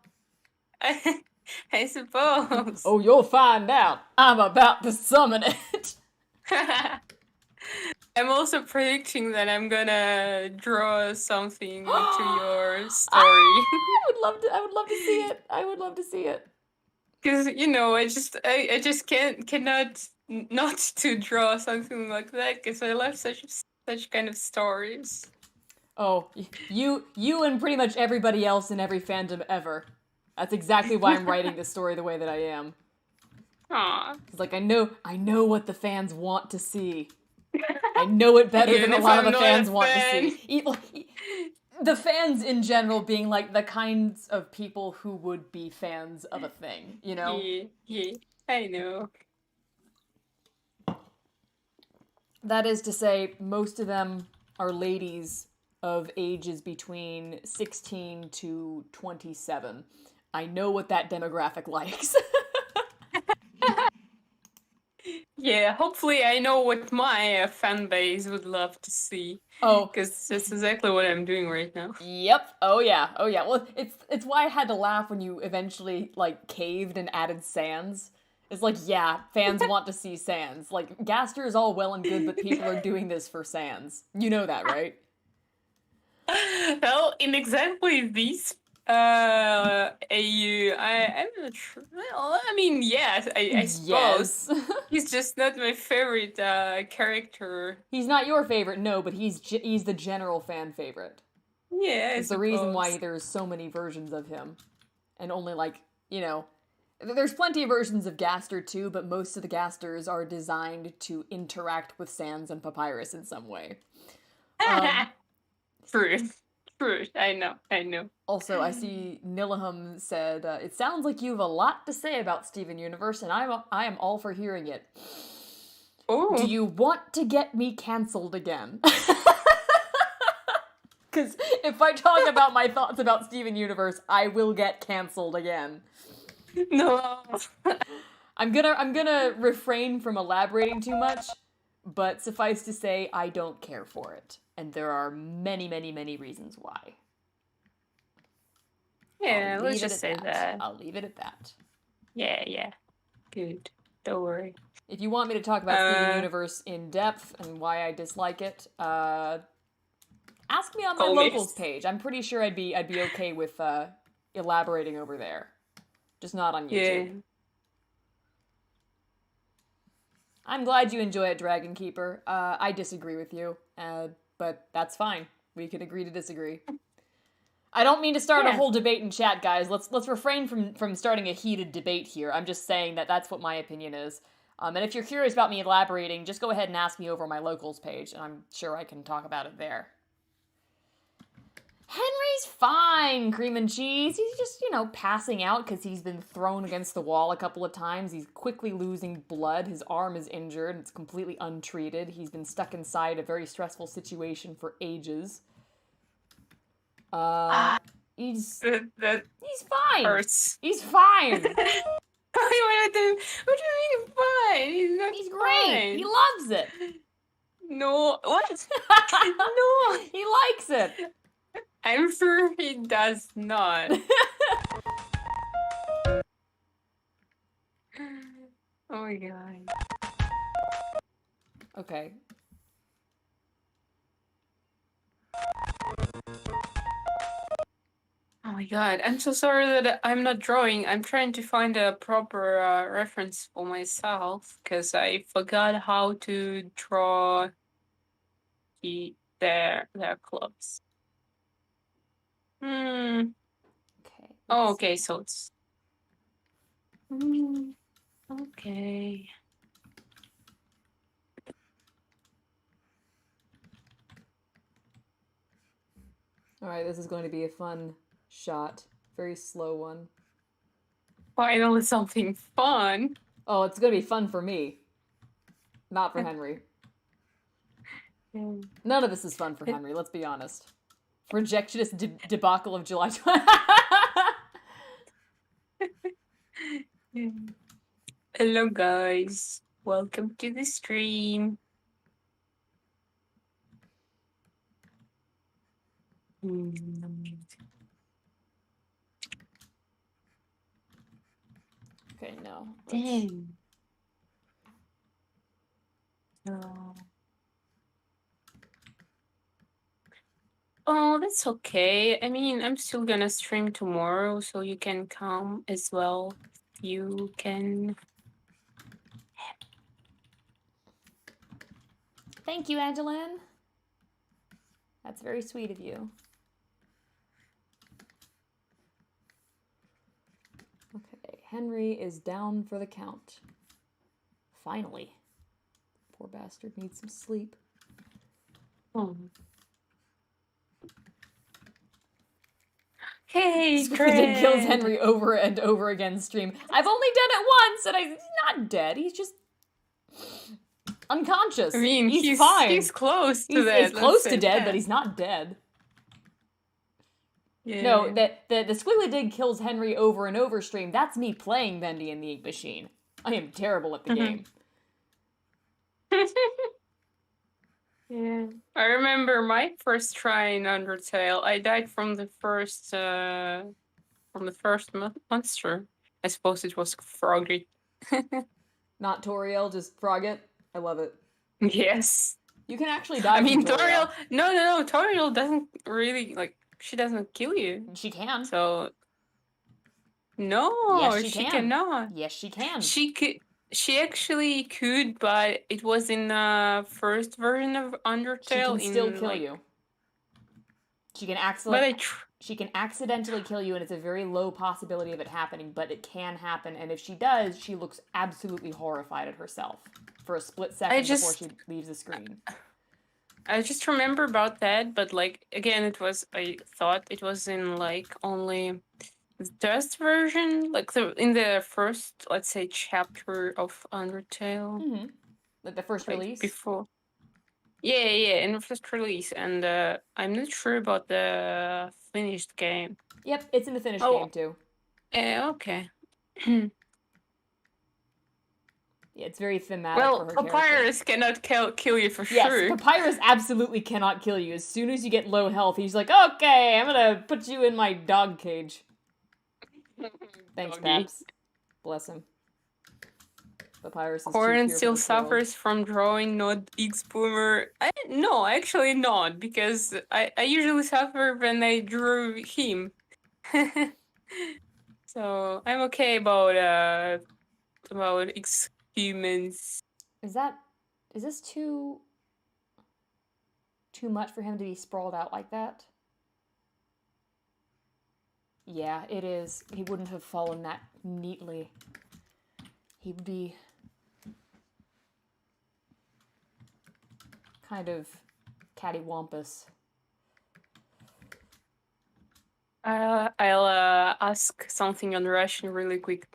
I suppose. Oh, you'll find out. I'm about to summon it. I'm also predicting that I'm gonna draw something to your story. I would love to see it. I would love to see it. Because I just cannot not to draw something like that because I love such kind of stories. Oh, you and pretty much everybody else in every fandom ever. That's exactly why I'm writing this story the way that I am. Aww. It's like I know what the fans want to see. I know it better than a lot of the fans want to see. The fans in general being like the kinds of people who would be fans of a thing, you know? Yeah, I know. That is to say, most of them are ladies of ages between 16 to 27. I know what that demographic likes. Yeah, hopefully I know what my fan base would love to see. Oh, because that's exactly what I'm doing right now. Yep. Oh yeah. Well, it's why I had to laugh when you eventually like caved and added Sans. It's like, yeah, fans want to see Sans. Like, Gaster is all well and good, but people are doing this for Sans. You know that, right? Well, in exactly this AU, I'm not sure. Well, I mean, yes, I suppose. Yes. He's just not my favorite character. He's not your favorite, no, but he's the general fan favorite. Yeah, it's the reason why there's so many versions of him. And only, like, you know, there's plenty of versions of Gaster too, but most of the Gasters are designed to interact with Sans and Papyrus in some way. True. I know. Also, I see Nilahum said, it sounds like you have a lot to say about Steven Universe, and I am all for hearing it. Ooh. Do you want to get me cancelled again? Because if I talk about my thoughts about Steven Universe, I will get cancelled again. No. I'm gonna refrain from elaborating too much, but suffice to say, I don't care for it. And there are many, many, many reasons why. Yeah, let's just say that. I'll leave it at that. Yeah. Good. Don't worry. If you want me to talk about Steven Universe in depth and why I dislike it, ask me on my locals page. I'm pretty sure I'd be okay with elaborating over there. Just not on YouTube. Yeah. I'm glad you enjoy it, Dragon Keeper. I disagree with you, but that's fine. We can agree to disagree. I don't mean to start a whole debate in chat, guys. Let's refrain from starting a heated debate here. I'm just saying that that's what my opinion is. And if you're curious about me elaborating, just go ahead and ask me over my locals page, and I'm sure I can talk about it there. Henry's fine, cream and cheese. He's just, passing out because he's been thrown against the wall a couple of times. He's quickly losing blood. His arm is injured. It's completely untreated. He's been stuck inside a very stressful situation for ages. He's fine. Hurts. He's fine. What do you mean fine? He's great. Fine. He loves it. No, what? No. He likes it. I'm sure he does not. Oh my god. Okay. Oh my god, I'm so sorry that I'm not drawing. I'm trying to find a proper reference for myself because I forgot how to draw their clubs. Okay. Oh, okay, so it's... okay. Alright, this is going to be a fun shot. Very slow one. Finally something fun. Oh, it's going to be fun for me. Not for Henry. None of this is fun for Henry, let's be honest. Projectionist debacle of July 20. Hello guys, welcome to the stream. Okay, no. Dang. No. Oh, that's okay. I mean, I'm still gonna stream tomorrow, so you can come as well. You can. Thank you, Angeline. That's very sweet of you. Okay, Henry is down for the count. Finally. Poor bastard needs some sleep. Oh. Hey, Squid kills Henry over and over again stream. I've only done it once, and he's not dead. He's just unconscious. I mean, he's fine. He's close to dead. He's close to dead, but he's not dead. Yeah. No, the Squiggly Dig kills Henry over and over stream. That's me playing Bendy and the Ink Machine. I am terrible at the game. Yeah, I remember my first try in Undertale. I died from the first monster. I suppose it was Froggy. Not Toriel, just Frogget. I love it. Yes. You can actually die. I mean, from Toriel. No. Toriel doesn't really she doesn't kill you. She can. So. No, yes, she cannot. Yes, she can. She could. She actually could, but it was in the first version of Undertale. She can still kill you. She can accidentally kill you, and it's a very low possibility of it happening, but it can happen. And if she does, she looks absolutely horrified at herself for a split second before she leaves the screen. I just remember about that, but again, I thought it was in only the test version, in the first, let's say, chapter of Undertale. Mm-hmm. Like the first release? Before. Yeah, in the first release. And I'm not sure about the finished game. Yep, it's in the finished game too. Okay. Yeah, it's very thematic for her Papyrus cannot kill you for sure. Yes, Papyrus absolutely cannot kill you. As soon as you get low health, he's like, okay, I'm gonna put you in my dog cage. Thanks, Paps. Bless him. Papyrus is Corin still suffers from drawing, not X-Boomer. No, actually not, because I usually suffer when I drew him. So I'm okay about X-Humans. Is this too much for him to be sprawled out like that? Yeah, it is. He wouldn't have fallen that neatly. He'd be kind of cattywampus. I'll ask something on Russian really quick.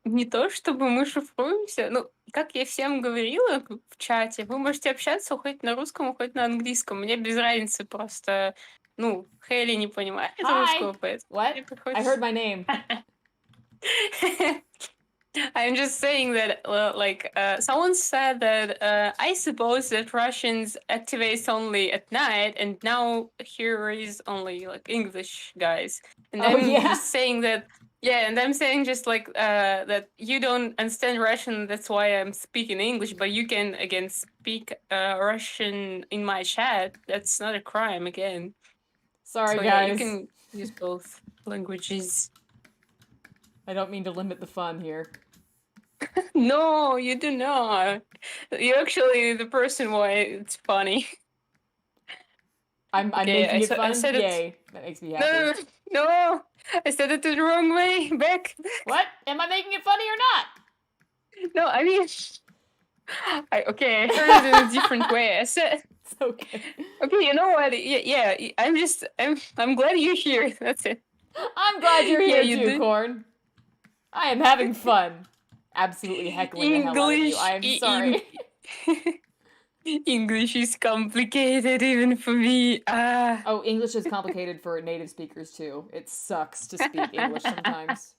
Не то чтобы мы шифруемся, ну, как я всем говорила в чате, вы можете общаться хоть на русском, хоть на английском. Мне без разницы просто, ну, Хейли не понимает русского, поэтому... What? I heard my name. I'm just saying that, someone said that I suppose that Russians activate only at night, and now here is only like English guys, and I'm just saying that. Yeah, and I'm saying just like that you don't understand Russian. That's why I'm speaking English, but you can again speak Russian in my chat. That's not a crime again. Sorry, so, guys. Yeah, you can use both languages. I don't mean to limit the fun here. No, you do not. You're actually the person why it's funny. I'm making it fun? Yay. That makes me happy. No! I said it the wrong way. Back. What? Am I making it funny or not? No, I mean... I heard it in a different way. I said... It's okay. Okay, you know what? Yeah, I'm glad you're here. That's it. I'm glad you're here too, Corn. I am having fun. Absolutely heckling the hell out of you. I am sorry. English is complicated even for me. Oh, English is complicated for native speakers too. It sucks to speak English sometimes.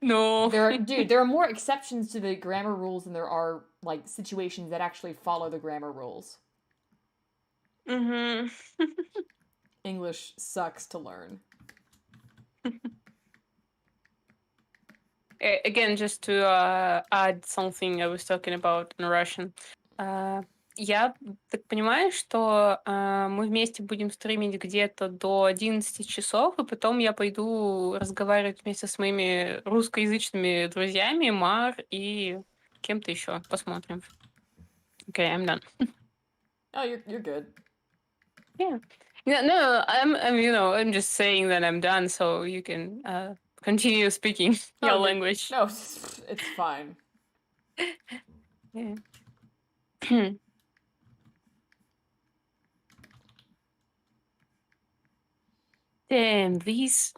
No. There are more exceptions to the grammar rules than there are like situations that actually follow the grammar rules. Mm-hmm. English sucks to learn. Again, just to add something I was talking about in Russian. Я так понимаю, что мы вместе будем стримить где-то до 11 часов, и потом я пойду разговаривать вместе с моими русскоязычными друзьями, Мар и кем-то еще. Посмотрим. Okay, I'm done. Oh, you're good. Yeah. No, I'm just saying that I'm done, so you can continue speaking your language. No, it's fine. Yeah. Damn, these...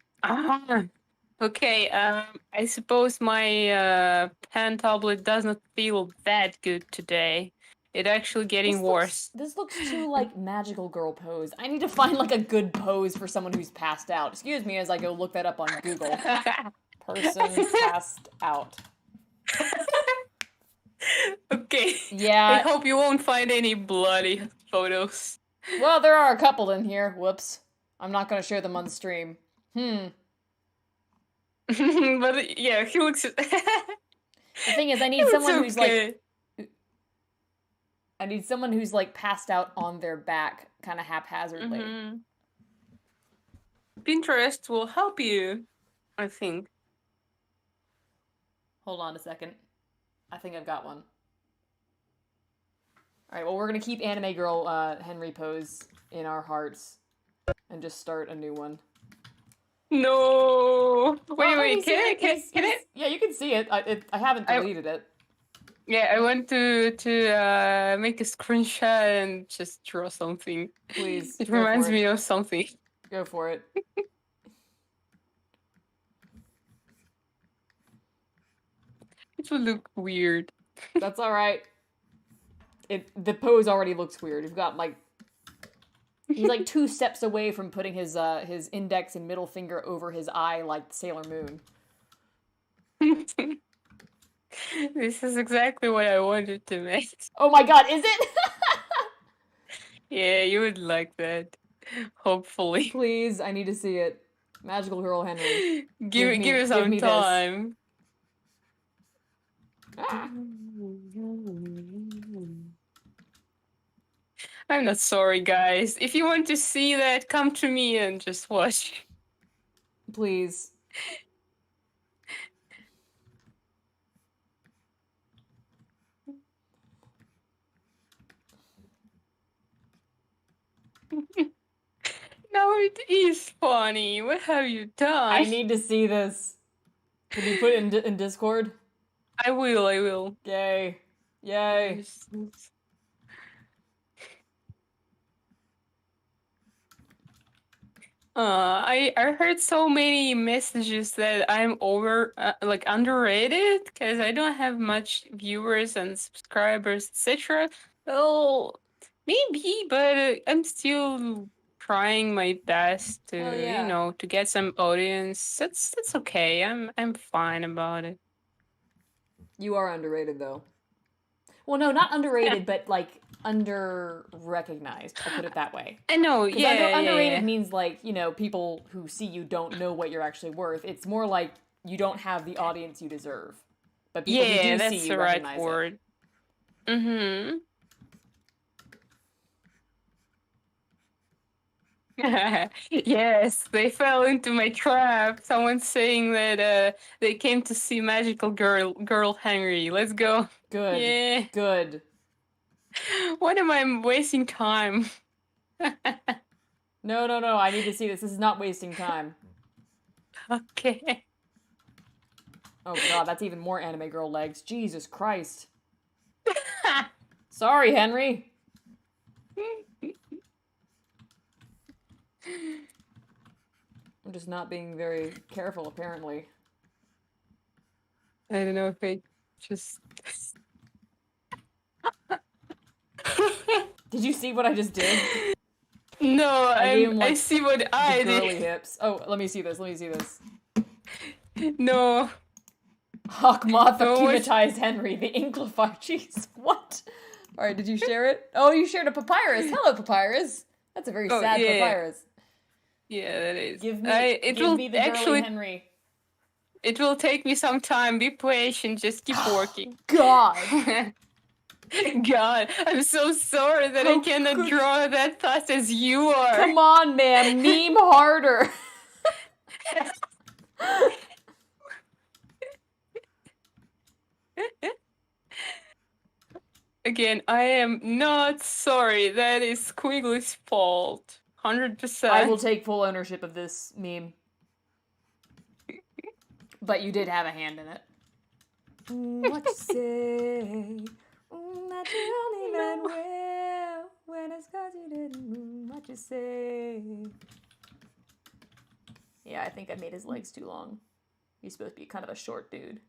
Okay, I suppose my pen tablet does not feel that good today. It's actually getting worse. This looks too, like, magical girl pose. I need to find, like, a good pose for someone who's passed out. Excuse me as I go look that up on Google. Person passed out. Okay. Yeah. I hope you won't find any bloody photos. Well, there are a couple in here. Whoops. I'm not gonna share them on the stream. But yeah, he looks... The thing is, I need someone who's, like... I need someone who's, like, passed out on their back, kind of haphazardly. Mm-hmm. Pinterest will help you, I think. Hold on a second. I think I've got one. Alright, well, we're gonna keep Anime Girl Henry pose in our hearts and just start a new one. No! Wait, can I? Yeah, you can see it. I haven't deleted it. Yeah, I want to make a screenshot and just draw something. Please. It reminds me of something. Go for it. It would look weird. That's alright. The pose already looks weird. You've got, like... He's, like, 2 steps away from putting his index and middle finger over his eye like Sailor Moon. This is exactly what I wanted to make. Oh my god, is it? Yeah, you would like that. Hopefully. Please, I need to see it. Magical Girl Henry. Give me some time. Ah. I'm not sorry, guys. If you want to see that, come to me and just watch. Please. No, it is funny. What have you done? I need to see this. Can you put it in Discord? I will. Yay. Yay. I heard so many messages that I'm like underrated because I don't have much viewers and subscribers, etc. Well, maybe, but I'm still trying my best Hell to, yeah. to get some audience. That's okay. I'm fine about it. You are underrated, though. Well, no, not underrated, but like under-recognized. I'll put it that way. I know, Because yeah, underrated yeah. means like, people who see you don't know what you're actually worth. It's more like you don't have the audience you deserve. But people who Yeah, do see that's you the right recognize it. word. Mm-hmm. Yes, they fell into my trap. Someone's saying that they came to see magical girl Henry. Let's go. Good. Yeah. Good. What am I wasting time? No, no, no. I need to see this. This is not wasting time. Okay. Oh god, that's even more anime girl legs. Jesus Christ. Sorry, Henry. I'm just not being very careful, apparently. I don't know if I just. Did you see what I just did? No, I gave him, I like, see what the I girly did. hips. Oh, let me see this. Let me see this. No. Hawkmoth No, acclimatized Henry, the Inklify cheese. What? Alright, did you share it? Oh, you shared a papyrus. Hello, papyrus. That's a very sad yeah. papyrus. Yeah, that is. Give me the girly Henry. It will take me some time. Be patient. Just keep working. God. God, I'm so sorry that I cannot draw that fast as you are. Come on, man. Meme harder. Again, I am not sorry. That is Squiggly's fault. 100%. I will take full ownership of this meme. But you did have a hand in it. What you say? That you only meant well when it's cause you didn't. What you say? Yeah, I think I made his legs too long. He's supposed to be kind of a short dude.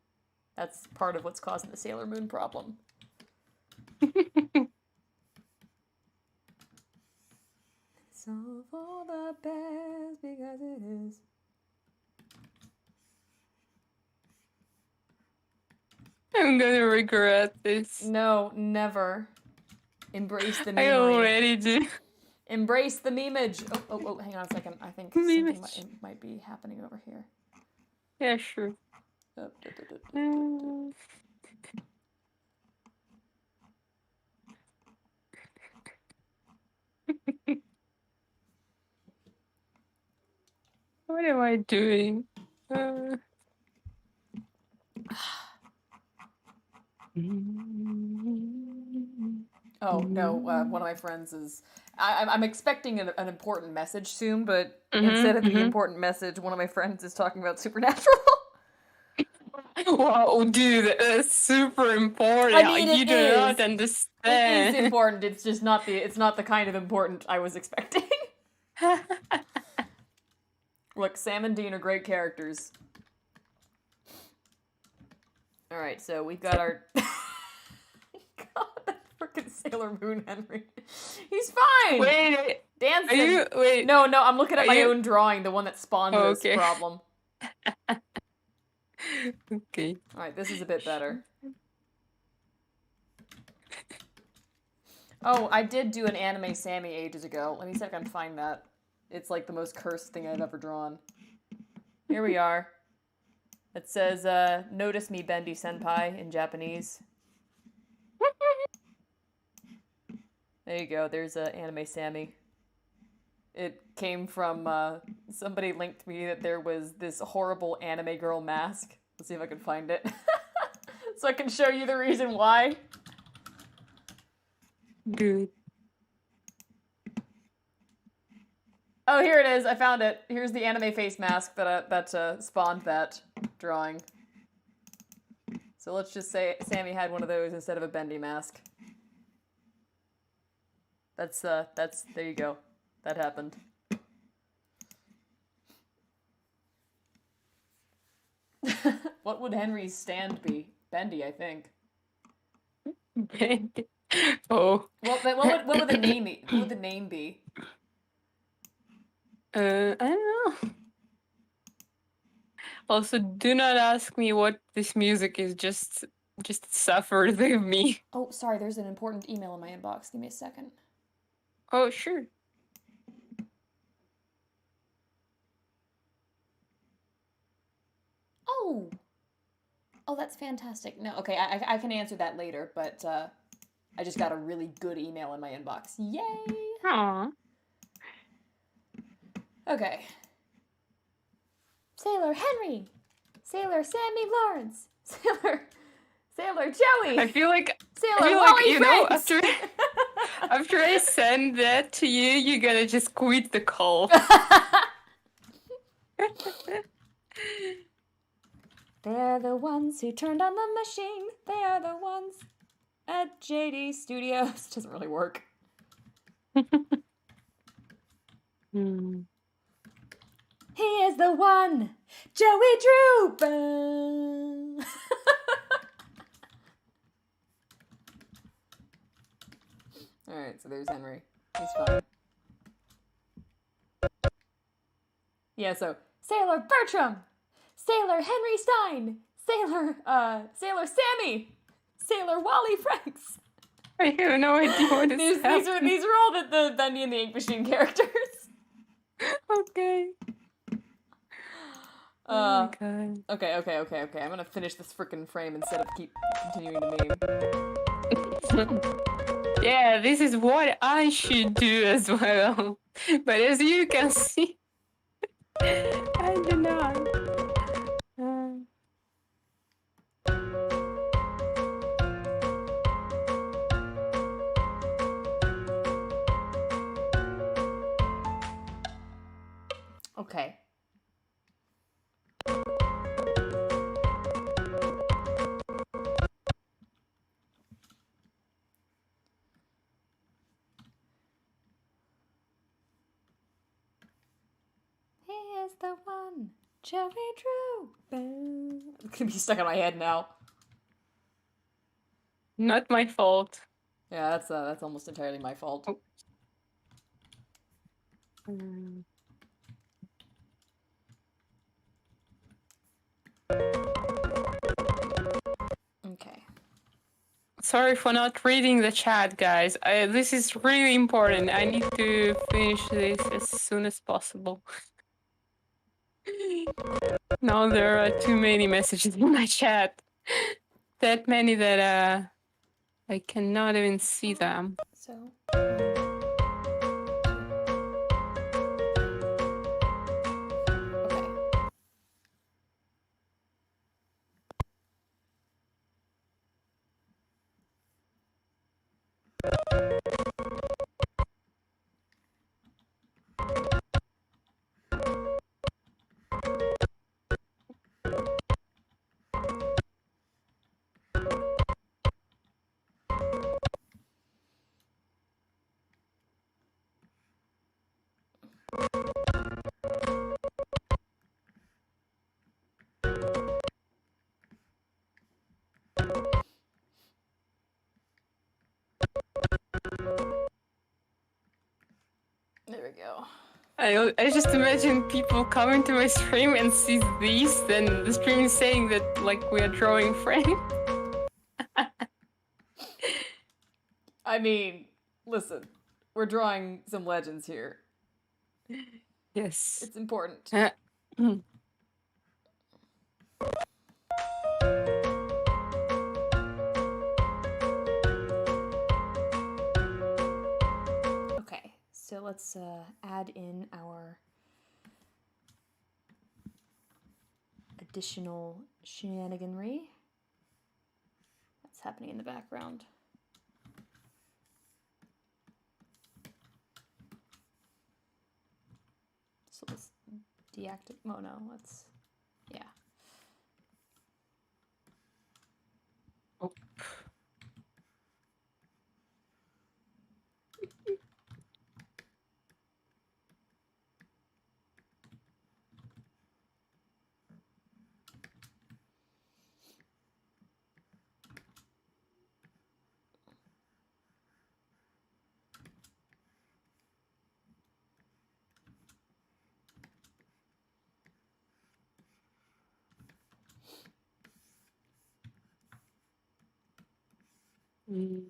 That's part of what's causing the Sailor Moon problem. It's all for the best because it is. I'm gonna regret this. No, never. Embrace the memery. I already do. Embrace the memeage. Oh, hang on a second. I think something might be happening over here. Yeah, sure. What am I doing? Oh, no, one of my friends is... I'm expecting an important message soon, but instead of the important message, one of my friends is talking about Supernatural. Wow, dude, that's super important. I mean, you do not understand. It is important. It's just not the kind of important I was expecting. Look, Sam and Dean are great characters. Alright, so we've got our... God, that freaking Sailor Moon Henry. He's fine! Wait, dancing. Wait. No, I'm looking at my own drawing, the one that spawned this problem. Okay. Alright, this is a bit better. Oh, I did do an anime Sammy ages ago. Let me see if I can find that. It's like the most cursed thing I've ever drawn. Here we are. It says, notice me, Bendy Senpai, in Japanese. There you go, there's anime Sammy. It came from, somebody linked me that there was this horrible anime girl mask. Let's see if I can find it. So I can show you the reason why. Good. Oh, here it is. I found it. Here's the anime face mask that spawned that drawing. So let's just say Sammy had one of those instead of a bendy mask. That's there you go. That happened. What would Henry's stand be? Bendy, I think. Bendy. Oh. What would the name be? What would the name be? I don't know. Also, do not ask me what this music is. Just suffer with me. Oh, sorry. There's an important email in my inbox. Give me a second. Oh, sure. Oh, that's fantastic. No, okay, I can answer that later, but I just got a really good email in my inbox. Yay! Aww. Okay. Sailor Henry! Sailor Sammy Lawrence! Sailor Joey! I feel like Sailor Wally Franks! after I send that to you, you're gonna just quit the call. They're the ones who turned on the machine. They are the ones at JD Studios. Doesn't really work. He is the one, Joey Drew. Alright, so there's Henry. He's fine. Yeah, so Sailor Bertram, Sailor Henry Stein, Sailor Sammy, Sailor Wally Franks. I have no idea what is happening. These are all the Bendy and the Ink Machine characters. Okay. Oh my god. Okay. I'm gonna finish this frickin' frame instead of keep continuing to meme. Yeah, this is what I should do as well. But as you can see, I do not. Okay. He is the one, Joey Drew. It's gonna be stuck in my head now. Not my fault. Yeah, that's almost entirely my fault. Oh. Okay. Sorry for not reading the chat, guys. This is really important. I need to finish this as soon as possible. Now there are too many messages in my chat. That many that I cannot even see them. So. There we go. I just imagine people coming to my stream and see these, then the stream is saying that like we are drawing frames. I mean, listen, we're drawing some legends here. Yes. It's important. Okay, so let's add in our additional shenaniganry that's happening in the background. So let's deactivate. Oh no, let's, yeah. Mm.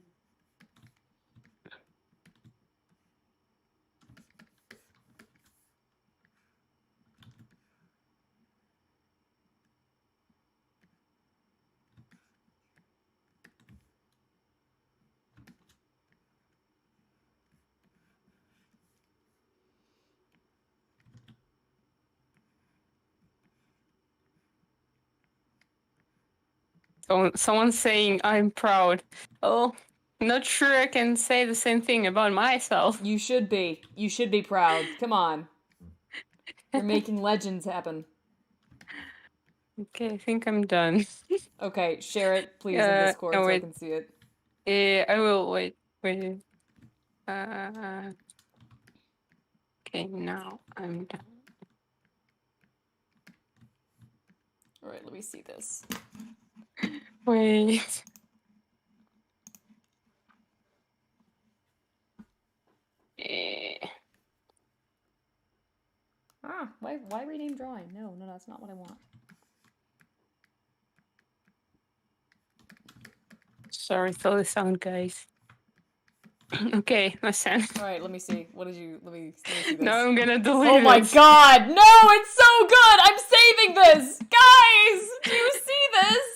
Someone's saying I'm proud. Oh, not sure I can say the same thing about myself. You should be. You should be proud. Come on. You're making legends happen. Okay, I think I'm done. Okay, share it, please, in Discord no, so I wait. can see it. I will wait. Wait. Okay, now I'm done. Alright, let me see this. Wait. Why rename drawing? No, that's not what I want. Sorry for the sound, guys. Okay, listen. Alright, let me see. What did you... Let me see this. Now I'm gonna delete Oh my it. god! No, it's so good! I'm saving this! Guys! Do you see this?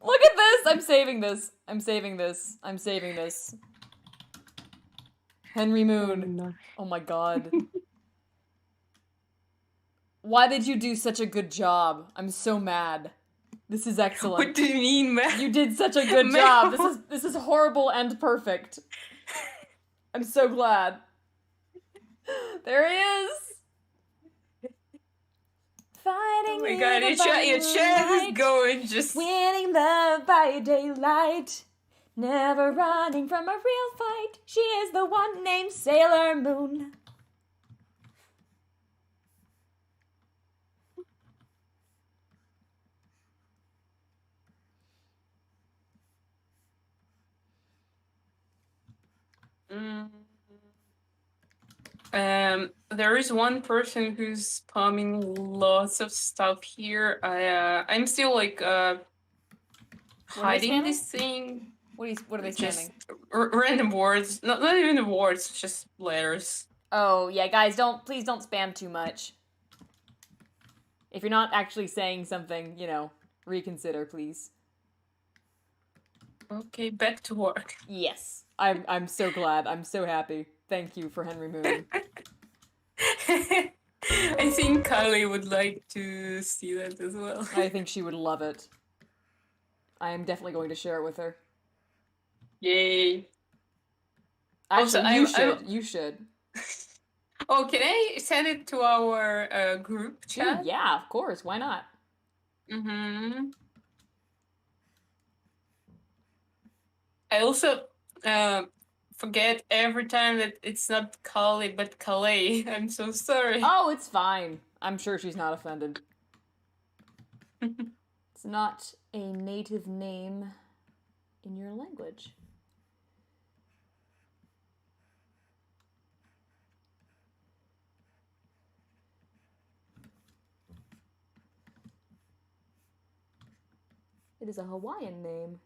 Look at this! I'm saving this. I'm saving this. I'm saving this. Henry Moon. No. Oh my god. Why did you do such a good job? I'm so mad. This is excellent. What do you mean, man? You did such a good job. This is horrible and perfect. I'm so glad. There he is. Fighting Oh my god, your chat is going just... Winning love by daylight. Never running from a real fight. She is the one named Sailor Moon. There is one person who's spamming lots of stuff here. I'm still like hiding this thing. What are they Just spamming? random words. Not even the words, just letters. Oh yeah, guys, please don't spam too much. If you're not actually saying something, you know, reconsider, please. Okay, back to work. Yes. I'm so glad. I'm so happy. Thank you for Henry Moon. I think Kylie would like to see that as well. I think she would love it. I am definitely going to share it with her. Yay. Actually, also, you should. Oh, can I send it to our group chat? Dude, yeah, of course. Why not? Mm-hmm. I also forget every time that it's not Kali but Calais. I'm so sorry. Oh, it's fine. I'm sure she's not offended. It's not a native name in your language. It is a Hawaiian name.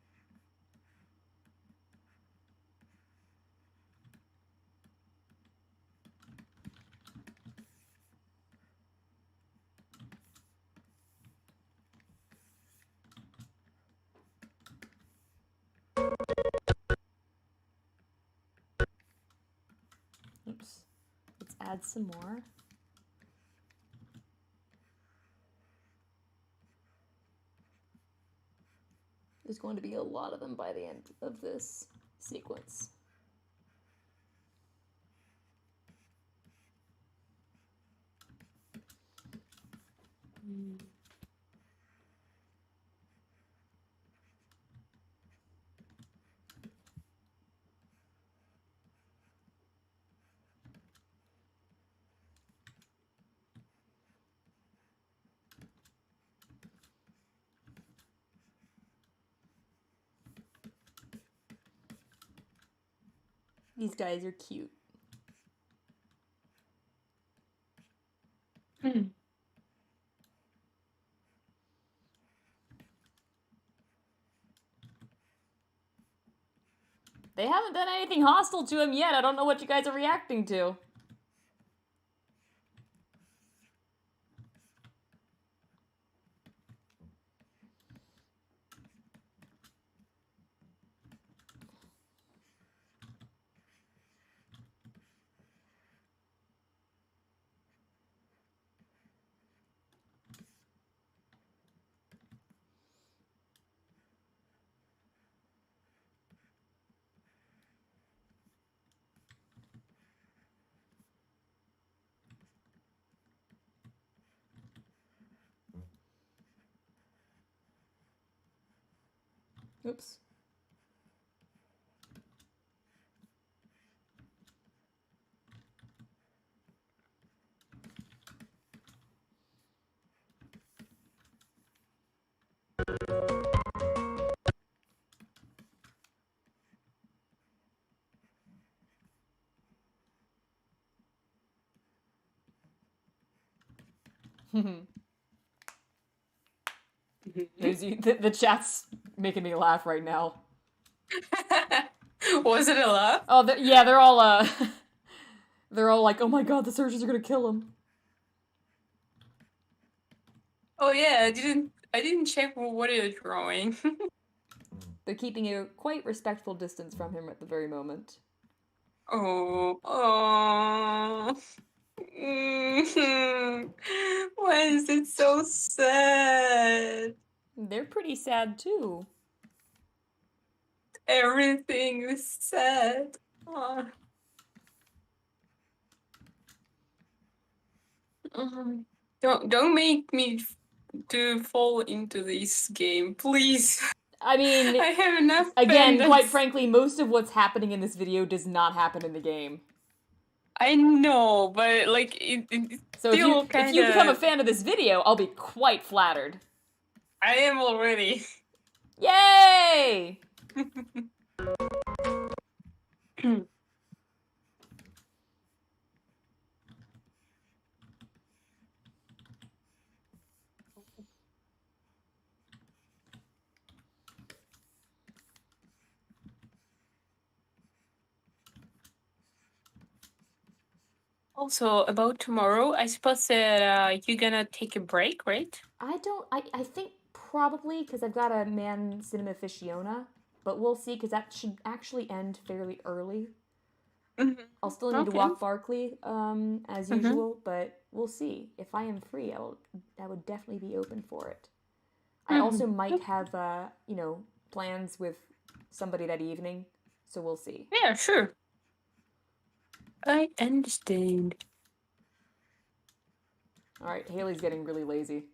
Oops. Let's add some more. There's going to be a lot of them by the end of this sequence. These guys are cute. They haven't done anything hostile to him yet. I don't know what you guys are reacting to. Oops. The chat's making me laugh right now. Was it a laugh? Oh, yeah, they're all they're all like, "Oh my god, the searchers are gonna kill him." Oh yeah, I didn't check what you're drawing. They're keeping a quite respectful distance from him at the very moment. Oh. Why is it so sad? They're pretty sad too. Everything is sad. Oh. Don't make me to fall into this game, please. I mean, I have enough. Again, quite frankly, most of what's happening in this video does not happen in the game. I know, but like it so if you become a fan of this video, I'll be quite flattered. I am already. Yay! Also, about tomorrow, I suppose that you're gonna take a break, right? I think probably, because I've got a Man Cinema Aficionado, but we'll see, because that should actually end fairly early. I'll still need to walk Barkley, as usual, but we'll see. If I am free, I would definitely be open for it. I also might have, plans with somebody that evening, so we'll see. Yeah, sure. I understand. Alright, Haley's getting really lazy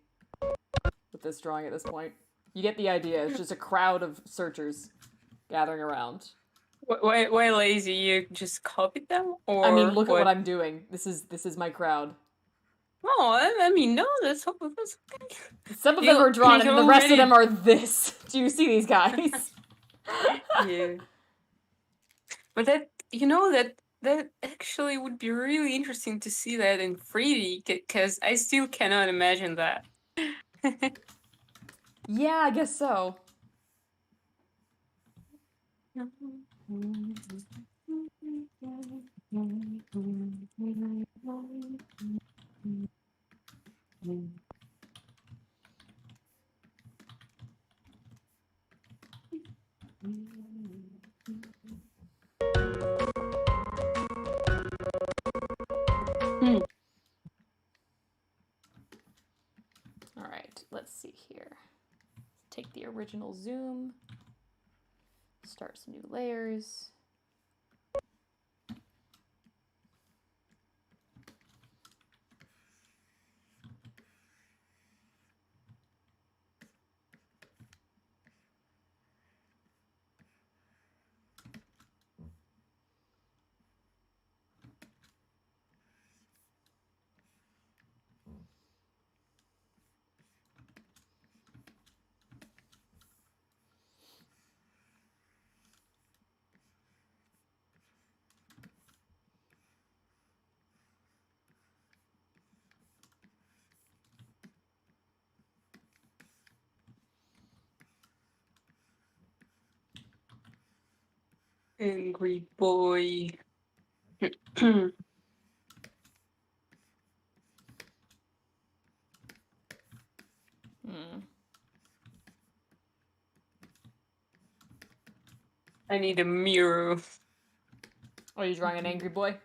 with this drawing at this point. You get the idea. It's just a crowd of searchers gathering around. Why lazy? You just copied them? Or I mean, look at what I'm doing. This is my crowd. Oh, I mean, no, that's okay. Some of them are drawn, and the rest of them are this. Do you see these guys? Yeah. But that actually would be really interesting to see that in 3D, because I still cannot imagine that. Yeah, I guess so. All right, let's see here. Take the original zoom, start some new layers. Angry boy. I need a mirror. Are you drawing an angry boy?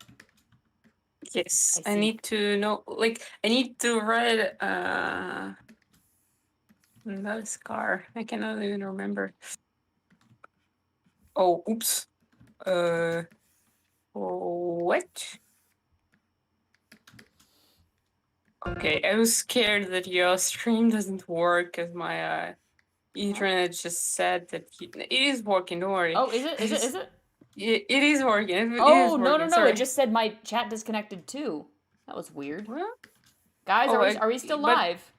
Yes, I I see. need to know. Like, I need to write. Not a scar. I cannot even remember. Oh, oops. What? Okay, I was scared that your stream doesn't work because my internet just said that it is working. Don't worry. Oh, is it? Is it? Is it? It is working. It Oh, is no, working. no, no. Sorry. It just said my chat disconnected too. That was weird. What? Guys, Oh, are we still but live?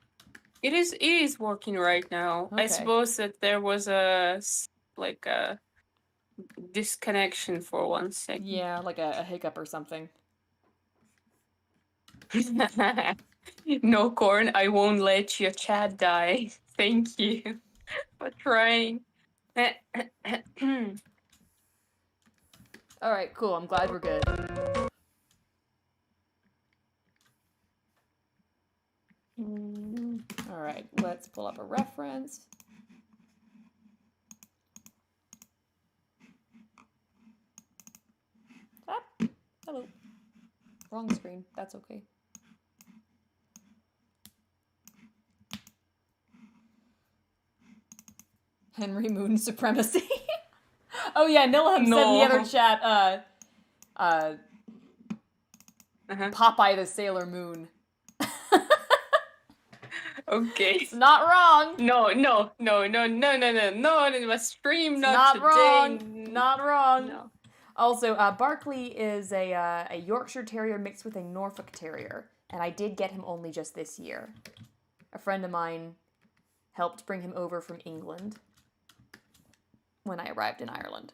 it is working right now. Okay. I suppose that there was a disconnection for 1 second. Yeah, like a hiccup or something. No, Corn, I won't let your chat die. Thank you for trying. Alright, cool. I'm glad we're good. Alright, let's pull up a reference. Ah, hello. Wrong screen. That's okay. Henry Moon supremacy. Oh yeah, Nilham said in the other chat, Popeye the Sailor Moon. Okay. It's not wrong. No, it was stream, It's not not today. wrong. Not wrong. No. Also, Barkley is a Yorkshire Terrier mixed with a Norfolk Terrier, and I did get him only just this year. A friend of mine helped bring him over from England when I arrived in Ireland.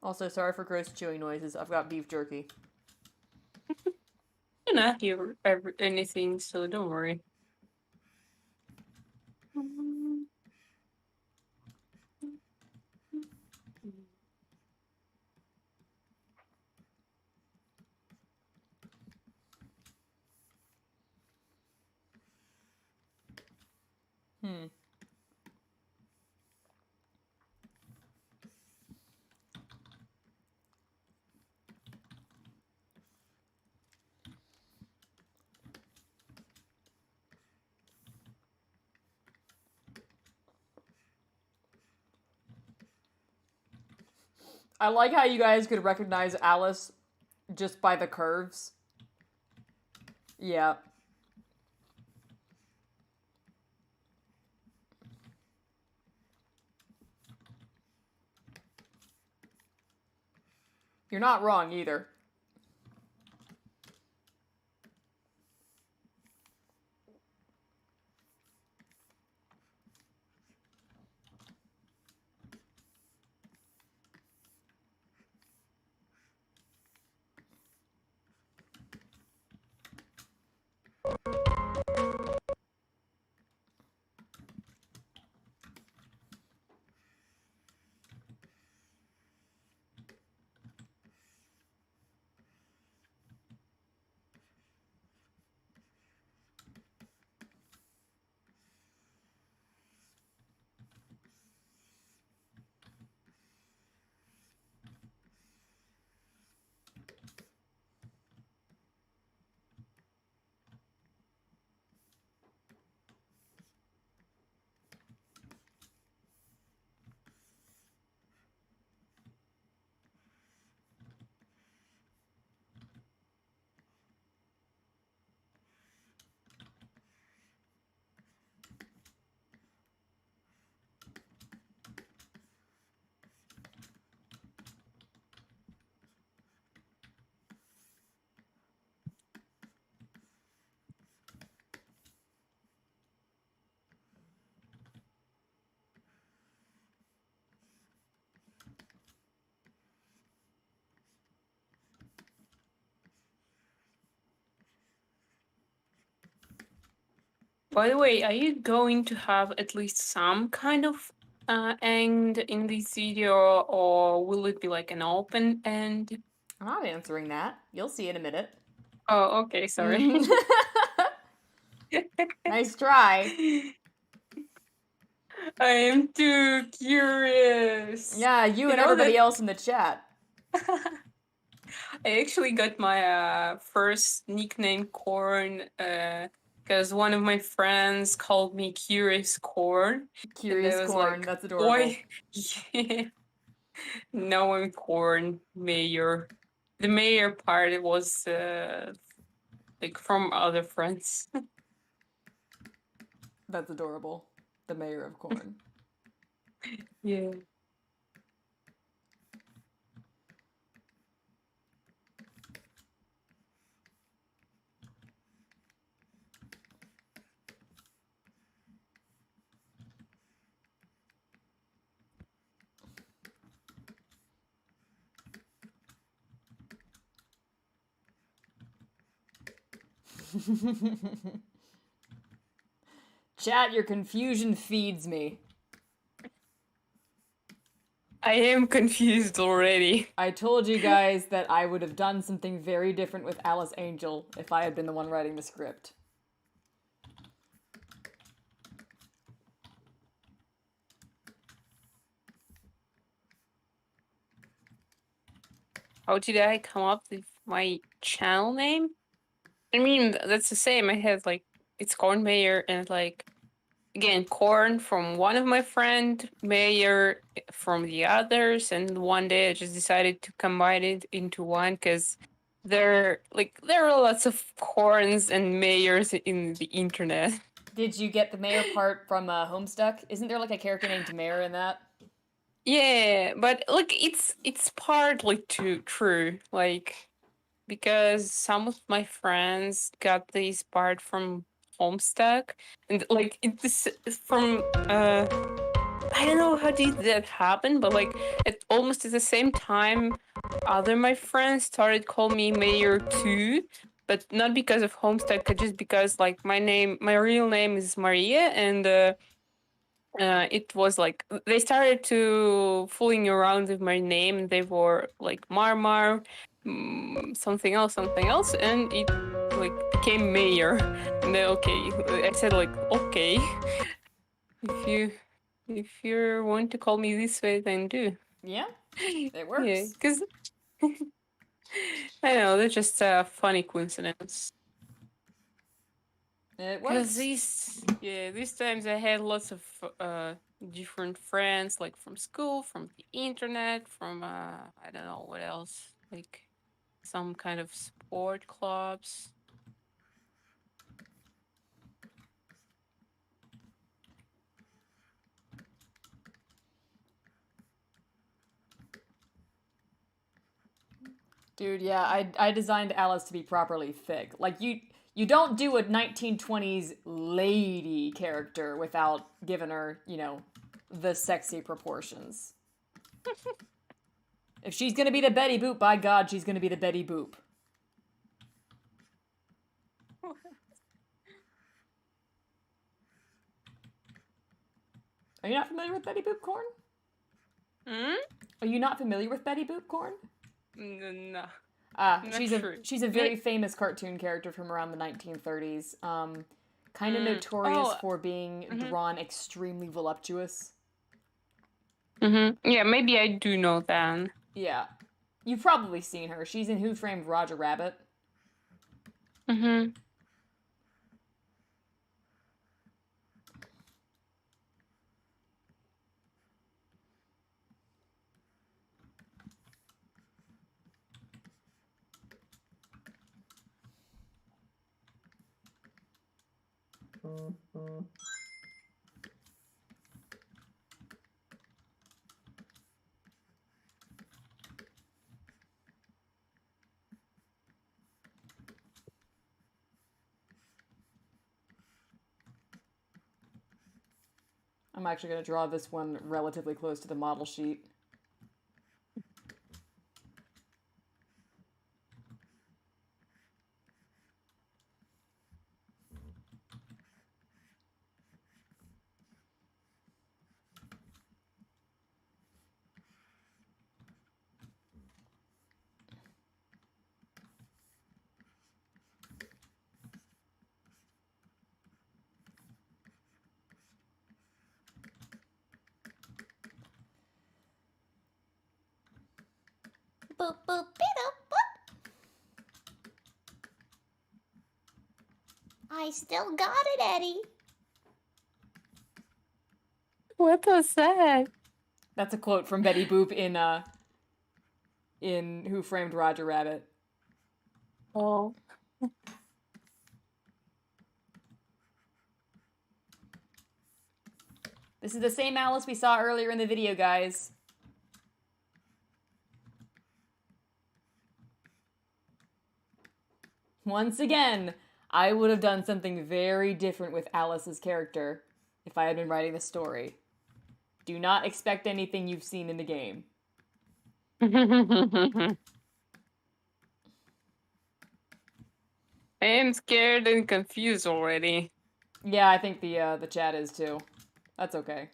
Also, sorry for gross chewing noises. I've got beef jerky. You're not hear anything, so don't worry. I like how you guys could recognize Alice just by the curves. Yeah. You're not wrong either. By the way, are you going to have at least some kind of end in this video, or will it be like an open end? I'm not answering that. You'll see in a minute. Oh, okay, sorry. Nice try. I am too curious. Yeah, you and everybody else in the chat. I actually got my first nickname Corn because one of my friends called me Curious Corn. Curious Corn, like, that's adorable. Yeah. Now I'm Corn Mayor. The mayor part was like from other friends. That's adorable. The mayor of Corn. Yeah. Chat, your confusion feeds me. I am confused already. I told you guys that I would have done something very different with Alice Angel if I had been the one writing the script. How did I come up with my channel name? I mean, that's the same. I had like, it's Corn Mayor and like, again, Corn from one of my friend, Mayor from the others, and one day I just decided to combine it into one because there are lots of Corns and Mayors in the internet. Did you get the mayor part from Homestuck? Isn't there like a character named Mayor in that? Yeah, but like it's partly true, like because some of my friends got this part from Homestuck, and like it's from I don't know how did that happen, but like at almost at the same time, other my friends started calling me Mayor too, but not because of Homestuck, but just because like my real name is Maria, and it was like they started to fooling around with my name. They were like Marmar, something else, and it like became Mayor. And then okay, I said like okay, if you want to call me this way, then do. Yeah, it works. Yeah, because I know that's just a funny coincidence. It Because works. these times I had lots of different friends, like from school, from the internet, from I don't know what else, like some kind of sport clubs. Dude, yeah, I designed Alice to be properly thick. Like you don't do a 1920s lady character without giving her, you know, the sexy proportions. If she's gonna be the Betty Boop, by God, she's gonna be the Betty Boop. Are you not familiar with Betty Boop Corn? Hmm? Are you not familiar with Betty Boop Corn? No. She's a very famous cartoon character from around the 1930s. Kind of notorious for being drawn extremely voluptuous. Yeah, maybe I do know that. Yeah. You've probably seen her. She's in Who Framed Roger Rabbit. I'm actually going to draw this one relatively close to the model sheet. Boop, boop, beep, boop. I still got it, Eddie. What was that? That's a quote from Betty Boop in Who Framed Roger Rabbit. Oh. This is the same Alice we saw earlier in the video, guys. Once again, I would have done something very different with Alice's character if I had been writing the story. Do not expect anything you've seen in the game. I am scared and confused already. Yeah, I think the chat is too. That's okay.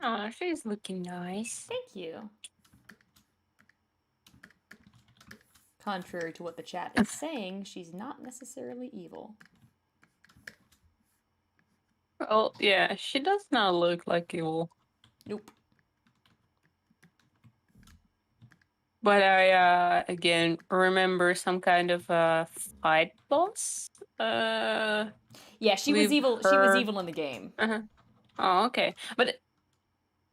Oh, she's looking nice. Thank you. Contrary to what the chat is saying, she's not necessarily evil. Oh, yeah, she does not look like evil. Nope. But I, again, remember some kind of fight boss. Yeah, she was with evil. She was evil in the game. Oh, okay. But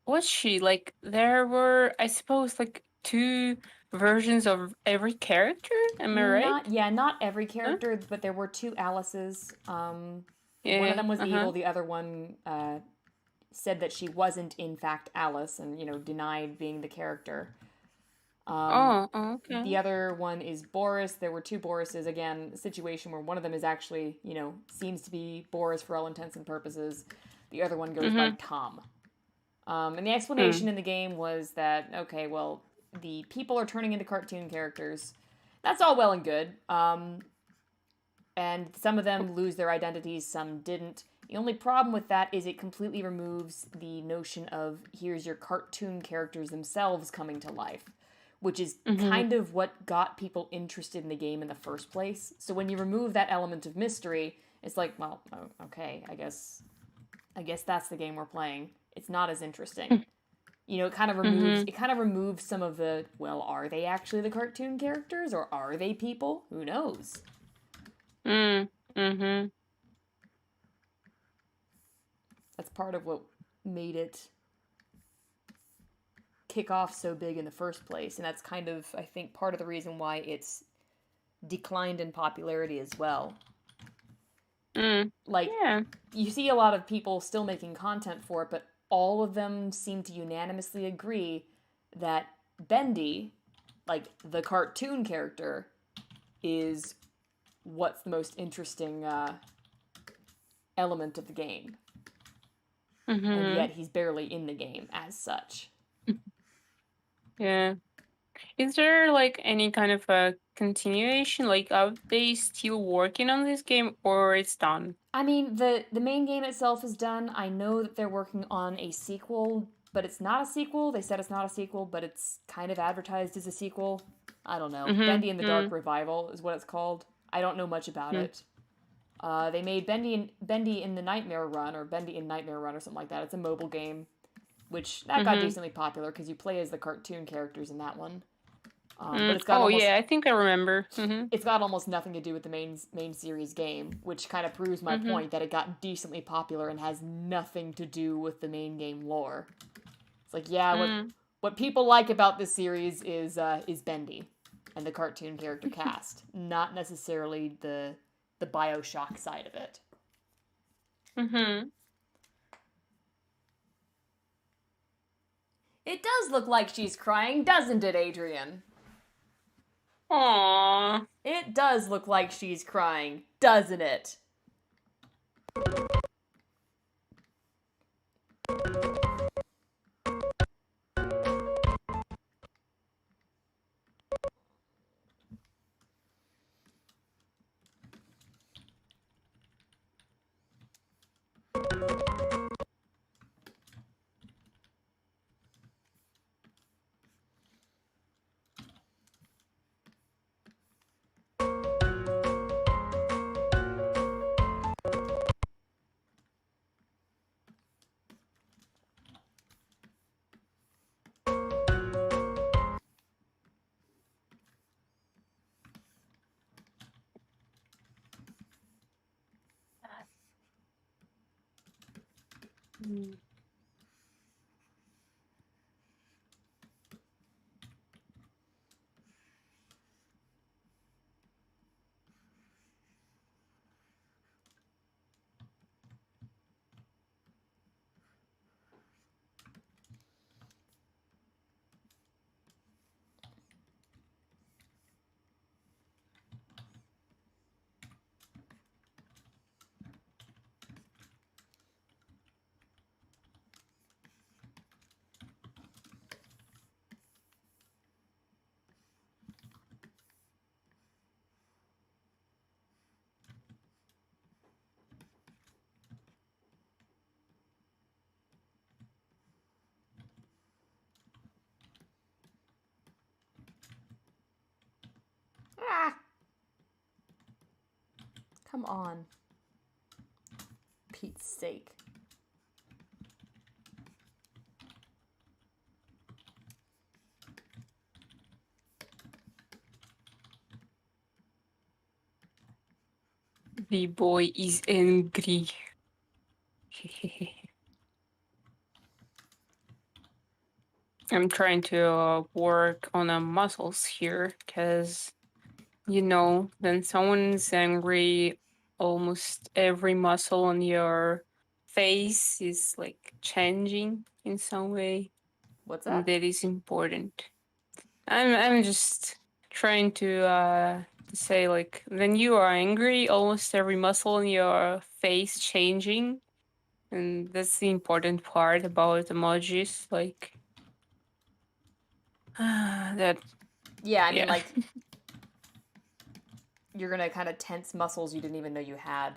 was she like? There were, I suppose, like 2 versions of every character. Am I right? Not every character, but there were 2 Alices. Yeah. One of them was evil. The other one said that she wasn't in fact Alice, and denied being the character. Okay. The other one is Boris. There were 2 Borises. Again, a situation where one of them is actually, seems to be Boris for all intents and purposes. The other one goes by Tom. And the explanation in the game was that, okay, well, the people are turning into cartoon characters. That's all well and good. And some of them lose their identities, some didn't. The only problem with that is it completely removes the notion of here's your cartoon characters themselves coming to life, which is kind of what got people interested in the game in the first place. So when you remove that element of mystery, it's like, well, okay, I guess that's the game we're playing. It's not as interesting. It kind of removes some of the, well, are they actually the cartoon characters or are they people? Who knows? That's part of what made it kick off so big in the first place, and that's kind of, I think, part of the reason why it's declined in popularity as well. You see a lot of people still making content for it, but all of them seem to unanimously agree that Bendy, like the cartoon character, is what's the most interesting element of the game. And yet he's barely in the game as such. Yeah. Is there like any kind of a continuation? Like, are they still working on this game or it's done? I mean, the main game itself is done. I know that they're working on a sequel, but it's not a sequel. They said it's not a sequel, but it's kind of advertised as a sequel. I don't know. Bendy and the Dark Revival is what it's called. I don't know much about it. They made Bendy in the Nightmare Run, or Bendy in Nightmare Run, or something like that. It's a mobile game, which that got decently popular because you play as the cartoon characters in that one. But it's got yeah, I think I remember. It's got almost nothing to do with the main series game, which kind of proves my point that it got decently popular and has nothing to do with the main game lore. It's like, yeah, what people like about this series is Bendy and the cartoon character cast, not necessarily the BioShock side of it. It does look like she's crying, doesn't it, Adrian? Aww. It does look like she's crying, doesn't it? Ah! Come on. Pete's sake. The boy is angry. I'm trying to work on muscles here because, when someone's angry, almost every muscle on your face is like changing in some way. What's And that? that is important. I'm just trying to say, like, when you are angry, almost every muscle in your face changing, and that's the important part about emojis. Like, that. Yeah, I mean, like, you're gonna kind of tense muscles you didn't even know you had.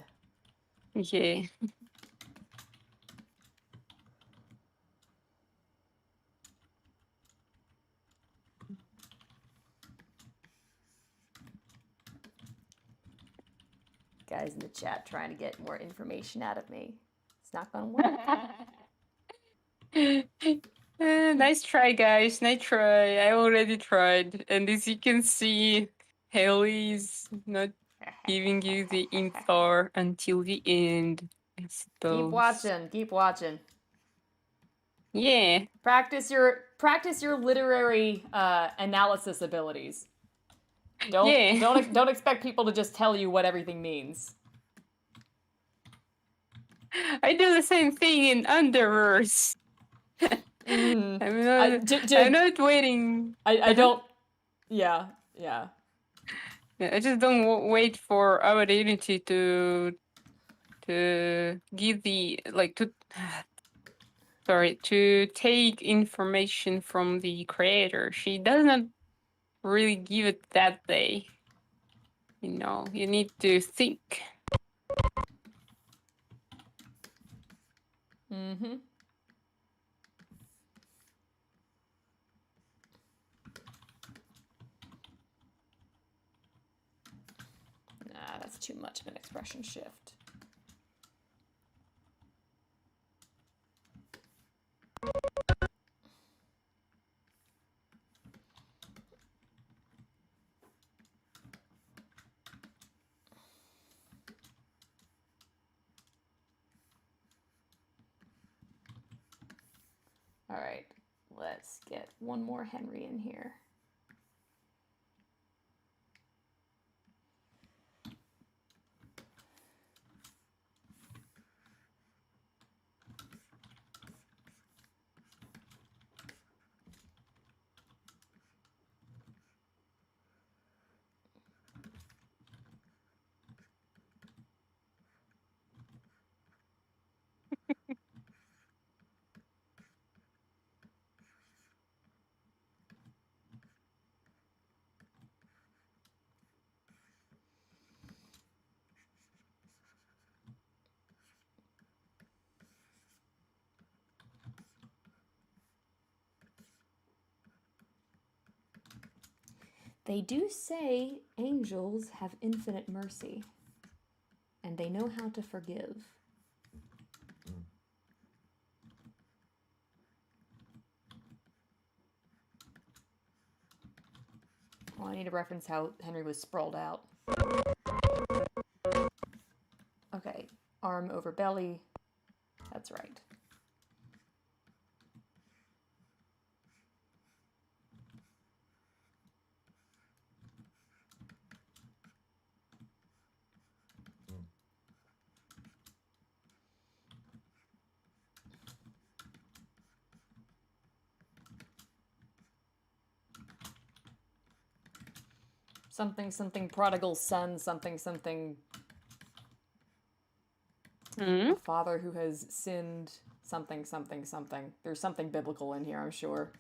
Yeah. Guys in the chat trying to get more information out of me. It's not gonna work. Nice try, guys. Nice try. I already tried. And as you can see, Haley's not giving you the info until the end, I suppose. Keep watching. Keep watching. Yeah. Practice your literary analysis abilities. Don't expect people to just tell you what everything means. I do the same thing in Underverse. I'm not waiting. I don't. Yeah. I just don't wait for our identity to give the to take information from the creator. She does not really give it that day. You need to think. Mm-hmm. Nah, That's too much of an expression shift. All right, let's get one more Henry in here. They do say angels have infinite mercy, and they know how to forgive. Well, I need to reference how Henry was sprawled out. Okay, arm over belly. That's right. Something, something, prodigal son, something, something. A father who has sinned, something, something, something. There's something biblical in here, I'm sure.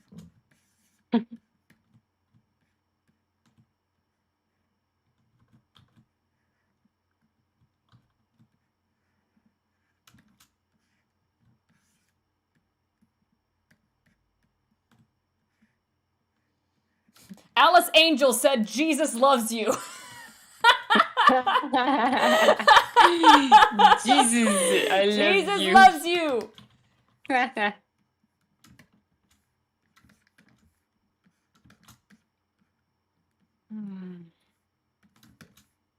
Alice Angel said Jesus loves you. Jesus, I love Jesus you. loves you.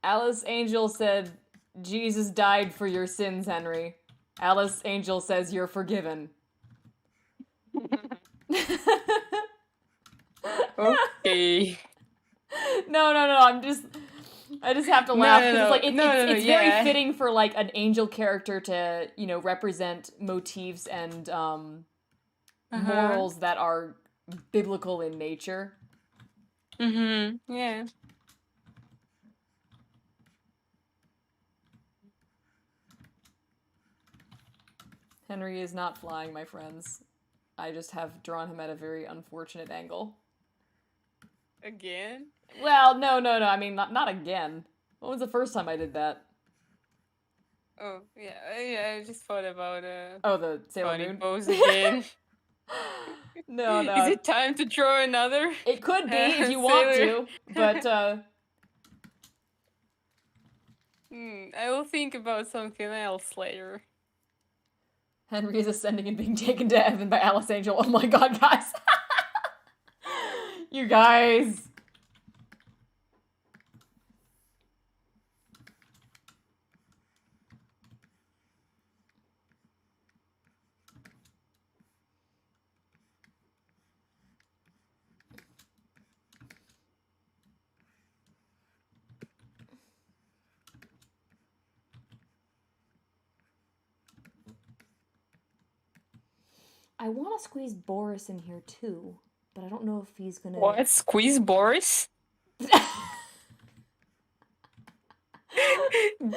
Alice Angel said Jesus died for your sins, Henry. Alice Angel says you're forgiven. Okay. No. I just have to laugh because it's like it's very yeah. fitting for like an angel character to, you know, represent motifs and morals that are biblical in nature. Yeah. Henry is not flying, my friends. I just have drawn him at a very unfortunate angle. Again? Well, no. I mean, not again. When was the first time I did that? Oh, yeah. I just thought about the Sailor funny Moon pose again. No. Is it time to draw another? It could be if you want to, but I will think about something else later. Henry is ascending and being taken to heaven by Alice Angel. Oh my god, guys. You guys. I want to squeeze Boris in here too, but I don't know if he's gonna... What? Squeeze Boris? Did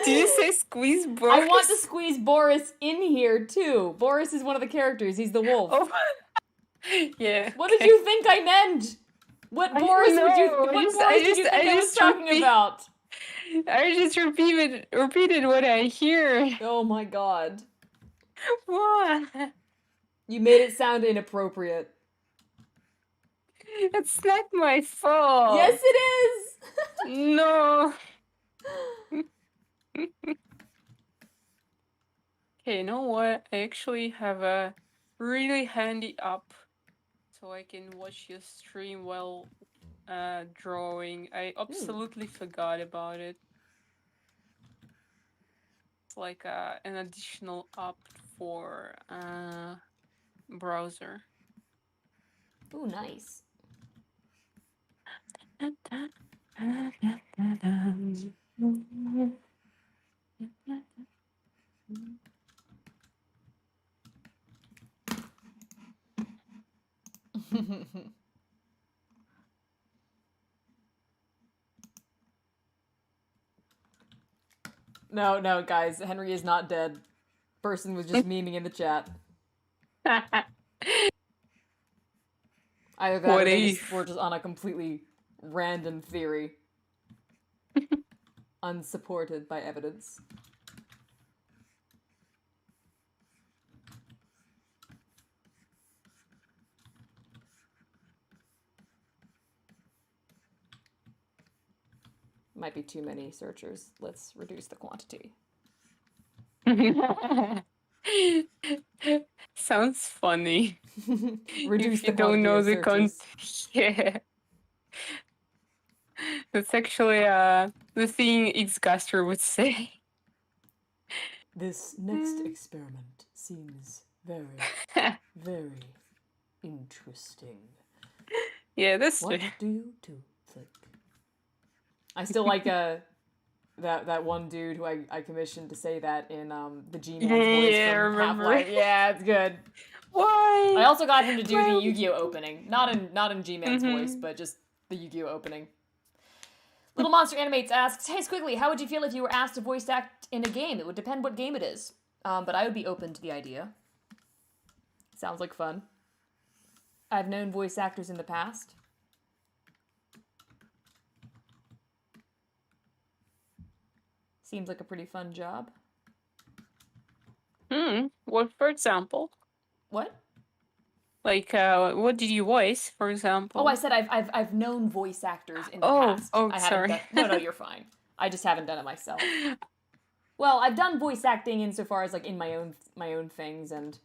you say squeeze Boris? I want to squeeze Boris in here too. Boris is one of the characters. He's the wolf. Oh. Yeah. What did you think I meant? What Boris would you? What Boris did you think I was talking about? I just repeated what I hear. Oh my god. What? You made it sound inappropriate. It's not my fault. Yes, it is. No. Hey, you know what? I actually have a really handy app so I can watch your stream while drawing. I absolutely forgot about it. It's like an additional app for browser. Ooh, nice. No, guys, Henry is not dead. Person was just memeing in the chat. Either that What or they if? were just on a completely random theory. Unsupported by evidence. Might be too many searchers. Let's reduce the quantity. Sounds funny. Reduce If the you don't quantity know of the searches. yeah. That's actually the thing Xcaster would say. This next experiment seems very, very interesting. Yeah, that's What true. do you do, Flick? I still like that one dude who I commissioned to say that in the G-Man's voice Yeah, I from remember. Half-Life. Yeah, it's good. Why? I also got him to do the Well- Yu-Gi-Oh opening, not in G-Man's voice, but just the Yu-Gi-Oh opening. Little Monster Animates asks, "Hey Squiggly, how would you feel if you were asked to voice act in a game? It would depend what game it is, but I would be open to the idea. Sounds like fun. I've known voice actors in the past. Seems like a pretty fun job. What, for example? What? Like, what did you voice, for example? Oh, I said I've known voice actors in the past. Oh, I haven't sorry. done. No, you're fine. I just haven't done it myself. Well, I've done voice acting insofar as like in my own things and,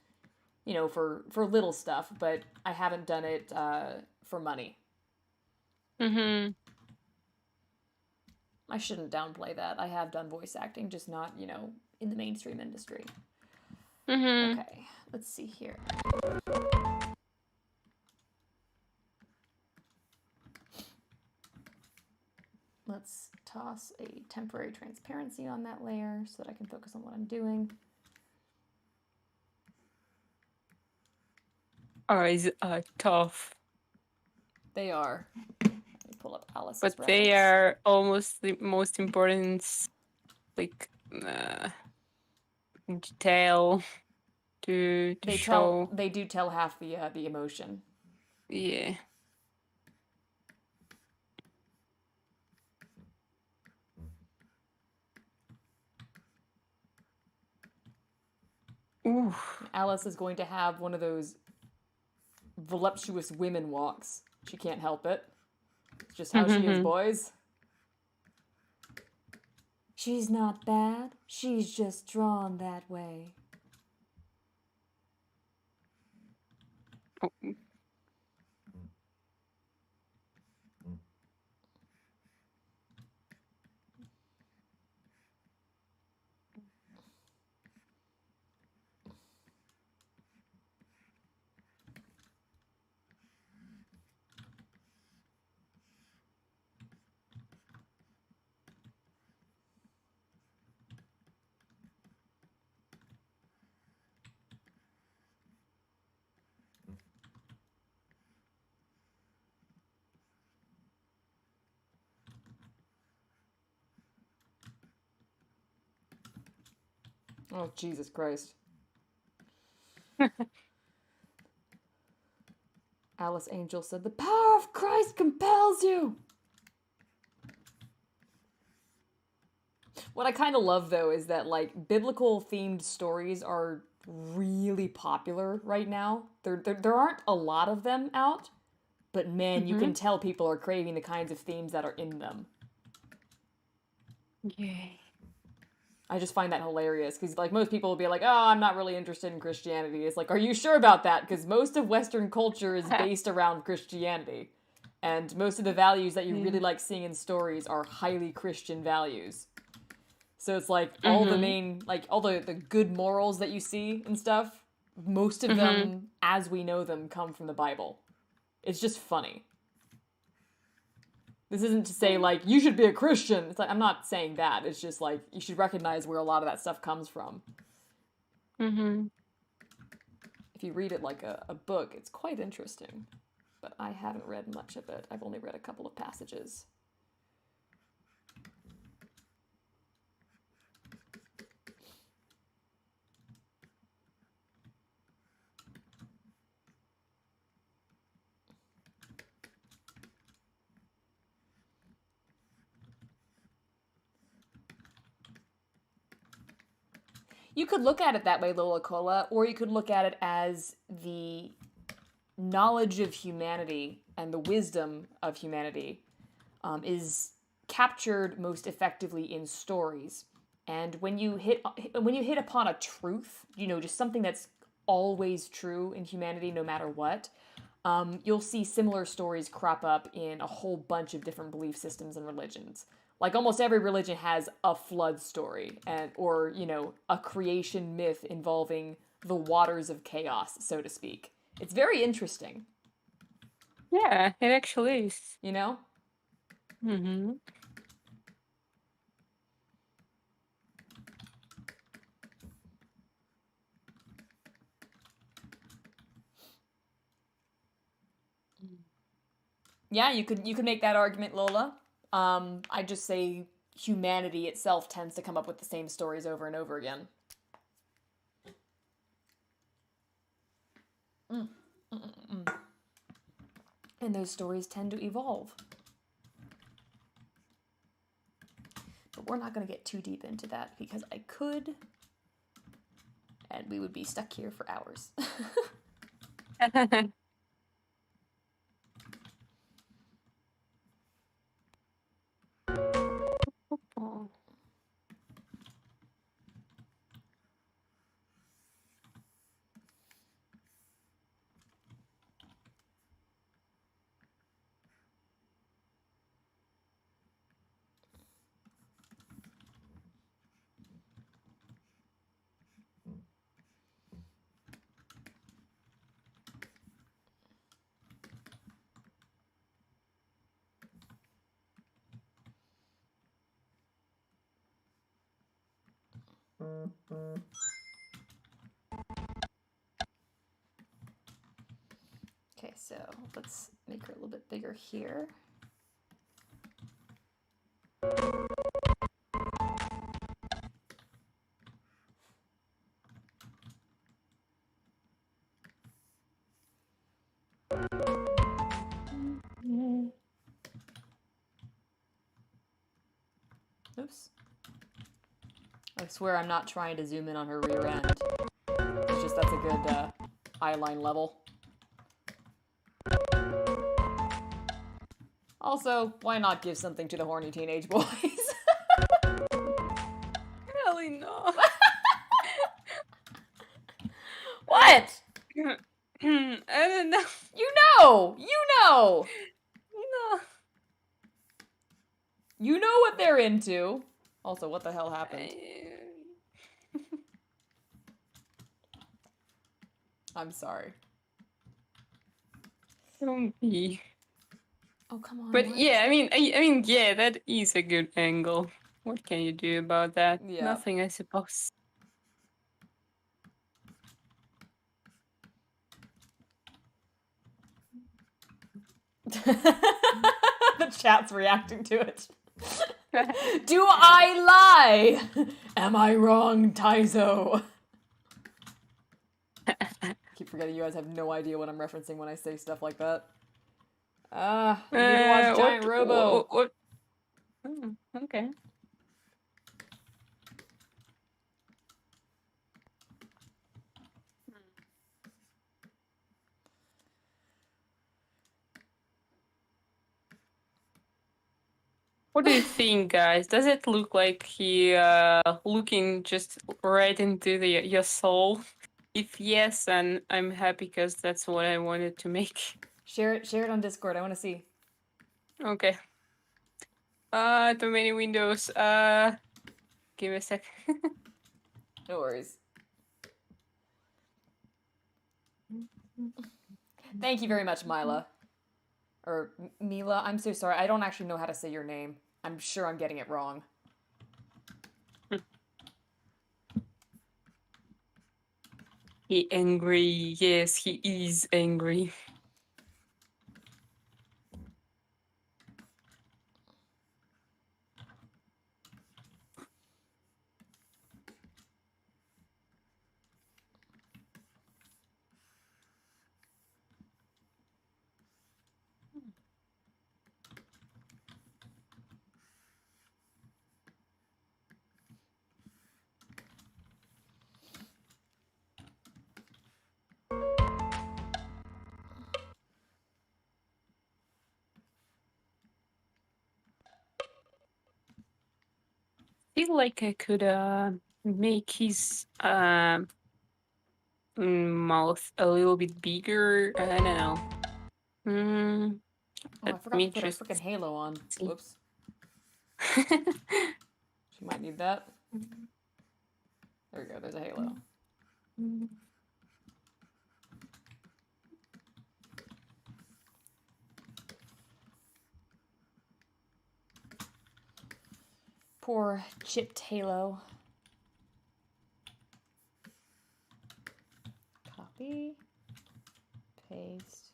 you know, for little stuff, but I haven't done it for money. I shouldn't downplay that. I have done voice acting, just not, you know, in the mainstream industry. Okay, let's see here. Let's toss a temporary transparency on that layer so that I can focus on what I'm doing. Eyes are tough. They are. Let me pull up Alice's But reference. they are almost the most important, like, detail to show. They do tell half the emotion. Yeah. Ooh. Alice is going to have one of those voluptuous women walks. She can't help it. It's just how she is, boys. She's not bad. She's just drawn that way. Oh. Oh, Jesus Christ. Alice Angel said, "The power of Christ compels you." What I kind of love, though, is that, like, biblical-themed stories are really popular right now. There aren't a lot of them out, but man, you can tell people are craving the kinds of themes that are in them. Yay. I just find that hilarious because, like, most people will be like, "Oh, I'm not really interested in Christianity." It's like, are you sure about that? Because most of Western culture is based around Christianity, and most of the values that you really like seeing in stories are highly Christian values. So it's like all the main, like all the good morals that you see and stuff. Most of them, as we know them, come from the Bible. It's just funny. This isn't to say, like, you should be a Christian. It's like, I'm not saying that. It's just, like, you should recognize where a lot of that stuff comes from. Mm-hmm. If you read it like a book, it's quite interesting. But I haven't read much of it. I've only read a couple of passages. You could look at it that way, Lola Cola, or you could look at it as the knowledge of humanity and the wisdom of humanity is captured most effectively in stories. And when you hit upon a truth, you know, just something that's always true in humanity, no matter what, you'll see similar stories crop up in a whole bunch of different belief systems and religions. Like almost every religion has a flood story, or you know, a creation myth involving the waters of chaos, so to speak. It's very interesting. Yeah, it actually is. You know? Mm-hmm. Yeah, you could make that argument, Lola. I just say humanity itself tends to come up with the same stories over and over again. And those stories tend to evolve. But we're not going to get too deep into that because I could, and we would be stuck here for hours. Oh. Okay, so let's make her a little bit bigger here. Oops. I swear I'm not trying to zoom in on her rear end. It's just that's a good eyeline level. Also, why not give something to the horny teenage boys? Really no. What? I don't know. You know! You know! No. You know what they're into. Also, what the hell happened? I'm sorry. Don't be. Oh, come on. But yeah, I mean, yeah, that is a good angle. What can you do about that? Yeah. Nothing, I suppose. The chat's reacting to it. Do I lie? Am I wrong, Taizo? I keep forgetting you guys have no idea what I'm referencing when I say stuff like that. I need to watch Giant Robo. What? Oh, okay. What do you think, guys? Does it look like he looking just right into your soul? If yes, then I'm happy because that's what I wanted to make. Share it on Discord. I want to see. Okay. Too many windows. Give me a sec. No worries. Thank you very much, Mila. Or Mila. I'm so sorry. I don't actually know how to say your name. I'm sure I'm getting it wrong. He angry. Yes, he is angry. Feel like I could make his mouth a little bit bigger. I don't know. Oh, I Let forgot me to put a just freaking halo on. see. Whoops. She might need that. There we go. There's a halo. Poor chipped halo. Copy. Paste.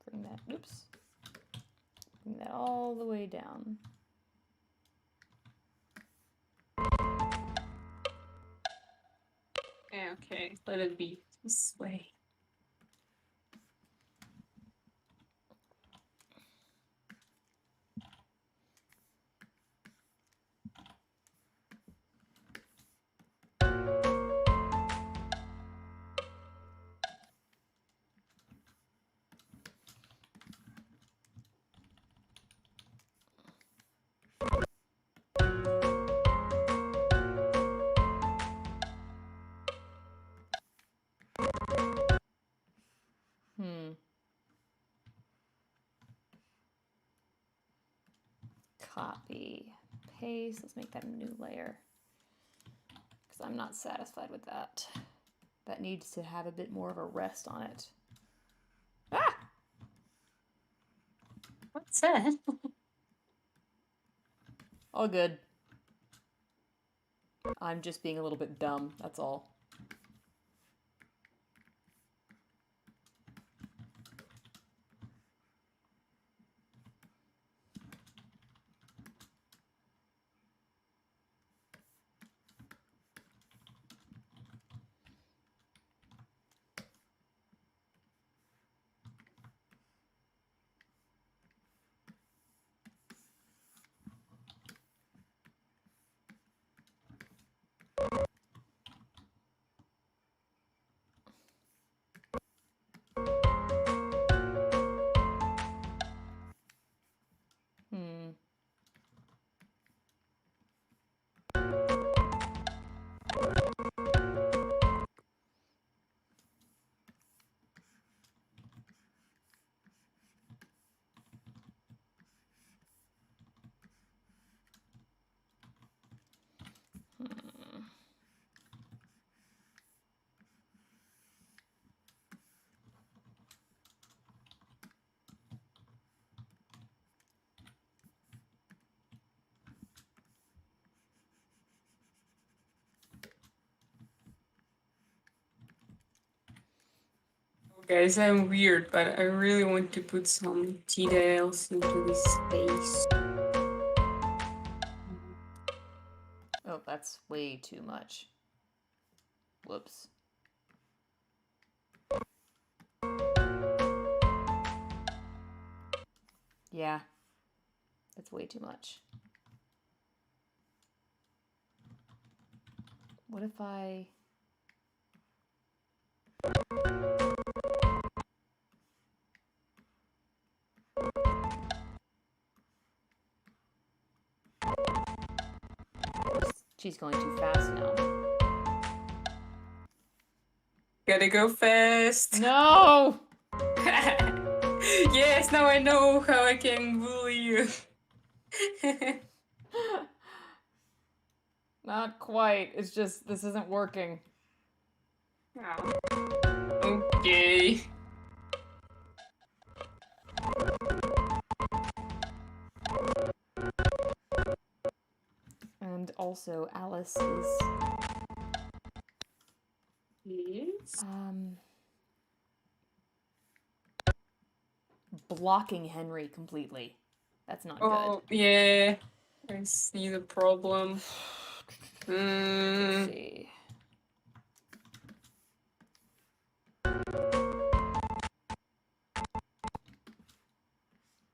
Bring that. Oops. Bring that all the way down. Okay, let it be this way. Copy. Paste. Let's make that a new layer. Because I'm not satisfied with that. That needs to have a bit more of a rest on it. Ah! What's that? All good. I'm just being a little bit dumb, that's all. Guys, I'm weird, but I really want to put some details into this space. Oh, that's way too much. Whoops. Yeah. That's way too much. What if I... She's going too fast now. Gotta go fast. No! Yes, now I know how I can bully you. Not quite. It's just, this isn't working. Oh. Okay. And also, Alice is... Yes. blocking Henry completely. That's not Oh, yeah. I see the problem. Let's see.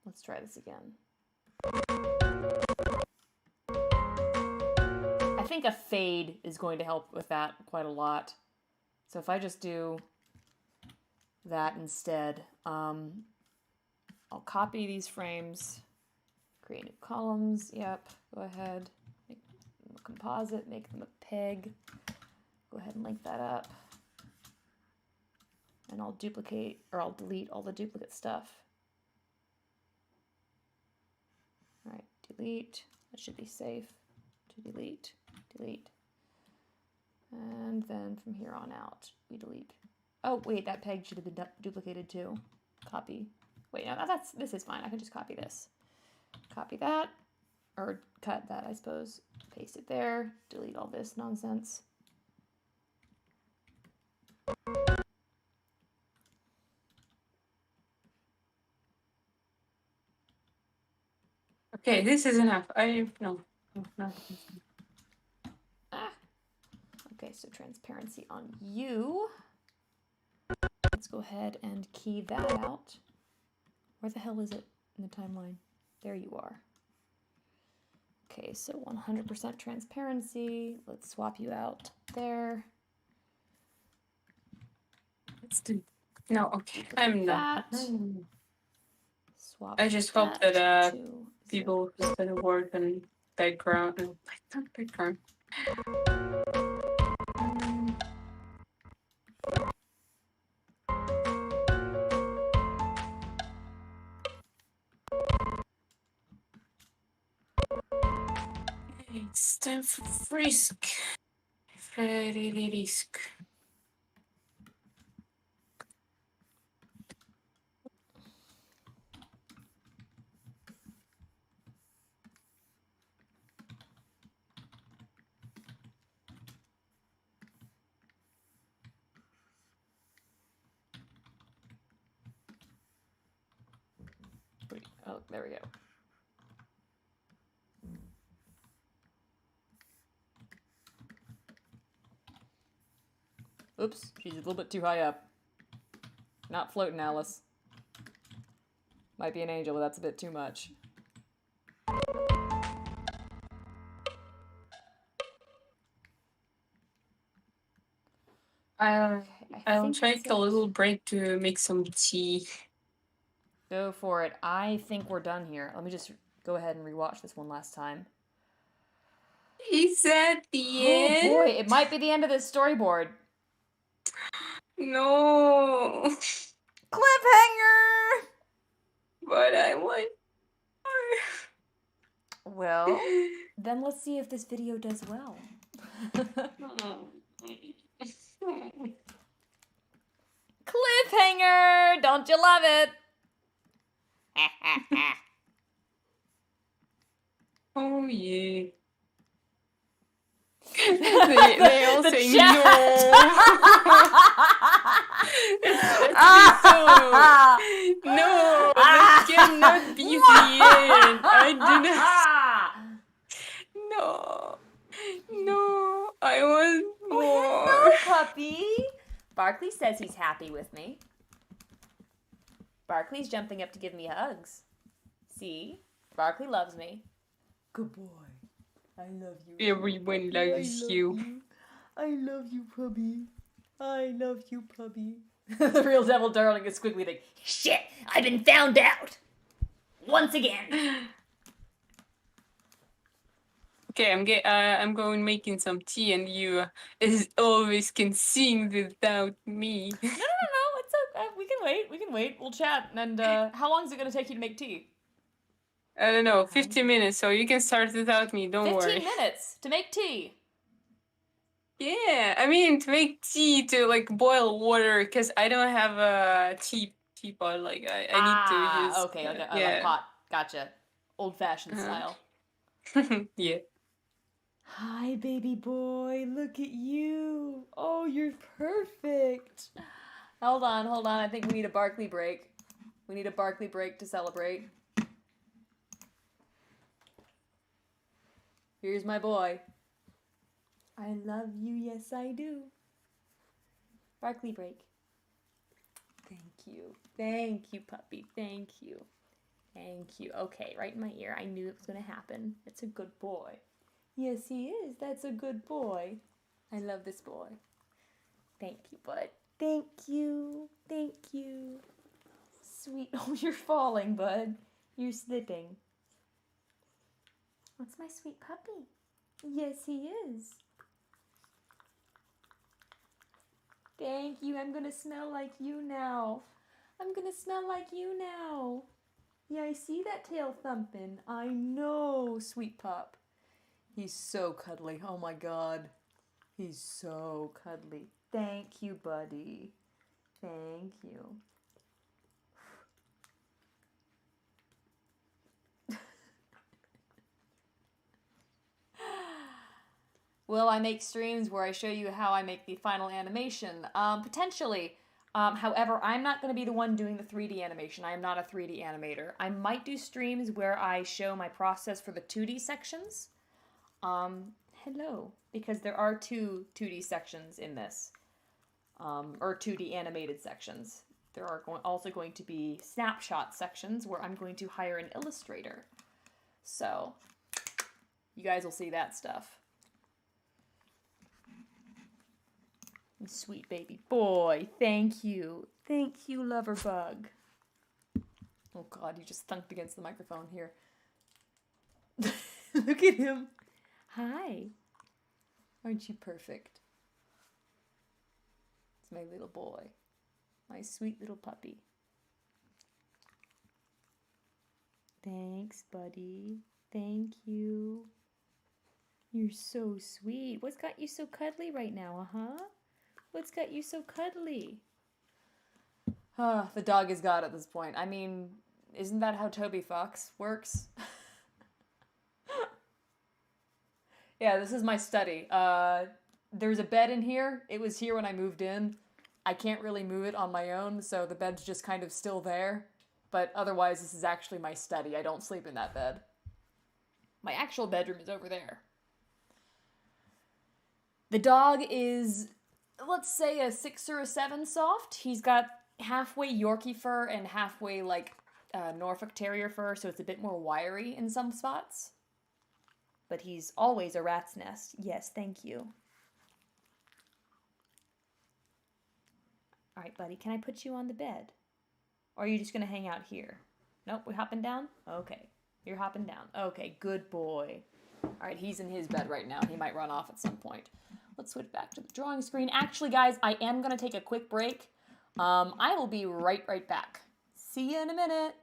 Let's try this again. I think a fade is going to help with that quite a lot. So if I just do that instead, I'll copy these frames, create new columns. Yep, go ahead, make them a composite, make them a peg. Go ahead and link that up. And I'll duplicate, or I'll delete all the duplicate stuff. All right, delete. That should be safe. To delete, delete. And then from here on out, we delete. Oh, wait, that peg should have been duplicated too. Copy. Wait, no, this is fine. I can just copy this. Copy that, or cut that, I suppose. Paste it there, delete all this nonsense. Okay, this is enough. No. Okay, so transparency on you. Let's go ahead and key that out. Where the hell is it in the timeline? There you are. Okay, so 100% transparency. Let's swap you out there. Let's do. No, okay. I'm not. Swap. I just hope that to people who study work and background. No, not background. It's time for frisk. Frisk. Oh, there we go. Oops, she's a little bit too high up. Not floating, Alice. Might be an angel, but that's a bit too much. I'll take a little break to make some tea. Go for it. I think we're done here. Let me just go ahead and rewatch this one last time. Is that the end? Oh boy, it might be the end of this storyboard. No. Cliffhanger! But I want more. Well, then let's see if this video does well. Cliffhanger! Don't you love it? Oh yeah. they all The say chat. no. No, that cannot be the end. I do not. No, I want more. Well, hello, puppy. Barkley says he's happy with me. Barkley's jumping up to give me hugs. See? Barkley loves me. Good boy. I love you. Everyone loves you. I love you, puppy. I love you, puppy. The real devil darling is squiggly thing. Shit! I've been found out! Once again. Okay, I'm going making some tea, and you, as always, can sing without me. No, it's okay. We can wait. We can wait. We'll chat. And how long is it gonna take you to make tea? I don't know, 15 minutes, so you can start without me. Don't 15 worry. minutes to make tea. Yeah, I mean to make tea, to like boil water, because I don't have a teapot. Like I need to use. Okay. Like Yeah. pot. Gotcha. Old-fashioned Uh-huh. style. Yeah. Hi, baby boy. Look at you. Oh, you're perfect. Hold on. I think we need a Barkley break. We need a Barkley break to celebrate. Here's my boy. I love you, yes I do. Barkley break. Thank you, puppy. Thank you. Okay, right in my ear. I knew it was going to happen. It's a good boy. Yes, he is. That's a good boy. I love this boy. Thank you, bud. Thank you. Sweet. Oh, you're falling, bud. You're slipping. That's my sweet puppy. Yes, he is. Thank you. I'm gonna smell like you now. Yeah, I see that tail thumping. I know, sweet pup. He's so cuddly. Oh my god. He's so cuddly. Thank you, buddy. Thank you. Will I make streams where I show you how I make the final animation? Potentially. However, I'm not going to be the one doing the 3D animation. I am not a 3D animator. I might do streams where I show my process for the 2D sections. Hello. Because there are two 2D sections in this. Or 2D animated sections. There are also going to be snapshot sections where I'm going to hire an illustrator. So, you guys will see that stuff. Sweet baby boy, thank you. Thank you, lover bug. Oh god, you just thunked against the microphone here. Look at him. Hi. Aren't you perfect? It's my little boy. My sweet little puppy. Thanks, buddy. Thank you. You're so sweet. What's got you so cuddly right now, huh? What's got you so cuddly? The dog is God at this point. I mean, isn't that how Toby Fox works? Yeah, this is my study. There's a bed in here. It was here when I moved in. I can't really move it on my own, so the bed's just kind of still there. But otherwise, this is actually my study. I don't sleep in that bed. My actual bedroom is over there. The dog is, let's say, a 6 or a 7 soft. He's got halfway Yorkie fur and halfway, like, Norfolk Terrier fur, so it's a bit more wiry in some spots. But he's always a rat's nest. Yes, thank you. All right, buddy, can I put you on the bed? Or are you just going to hang out here? Nope, we're hopping down? Okay, you're hopping down. Okay, good boy. All right, he's in his bed right now. He might run off at some point. Let's switch back to the drawing screen. Actually, guys, I am going to take a quick break. I will be right back. See you in a minute.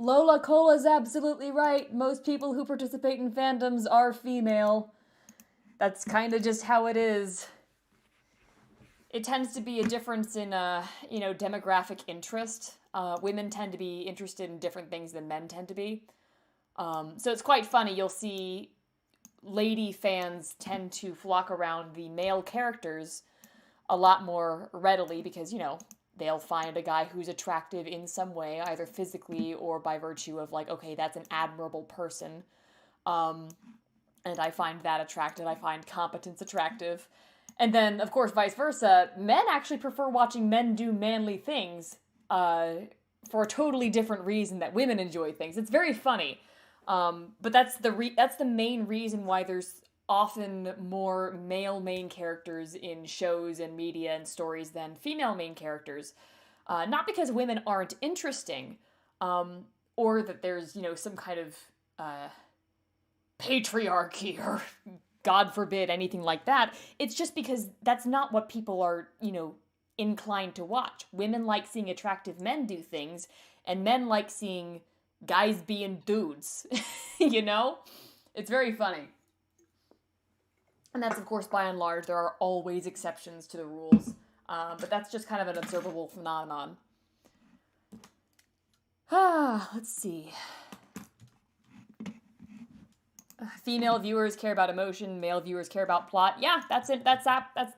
Lola Cola's absolutely right. Most people who participate in fandoms are female. That's kind of just how it is. It tends to be a difference in, demographic interest. Women tend to be interested in different things than men tend to be. So it's quite funny. You'll see lady fans tend to flock around the male characters a lot more readily because, they'll find a guy who's attractive in some way, either physically or by virtue of like, okay, that's an admirable person. And I find that attractive. I find competence attractive. And then, of course, vice versa, men actually prefer watching men do manly things for a totally different reason that women enjoy things. It's very funny. But that's the main reason why there's often more male main characters in shows and media and stories than female main characters. Not because women aren't interesting, or that there's, some kind of patriarchy or, God forbid, anything like that. It's just because that's not what people are, inclined to watch. Women like seeing attractive men do things, and men like seeing guys being dudes. It's very funny. And that's, of course, by and large, there are always exceptions to the rules. But that's just kind of an observable phenomenon. Let's see. Female viewers care about emotion, male viewers care about plot. Yeah, that's it. That's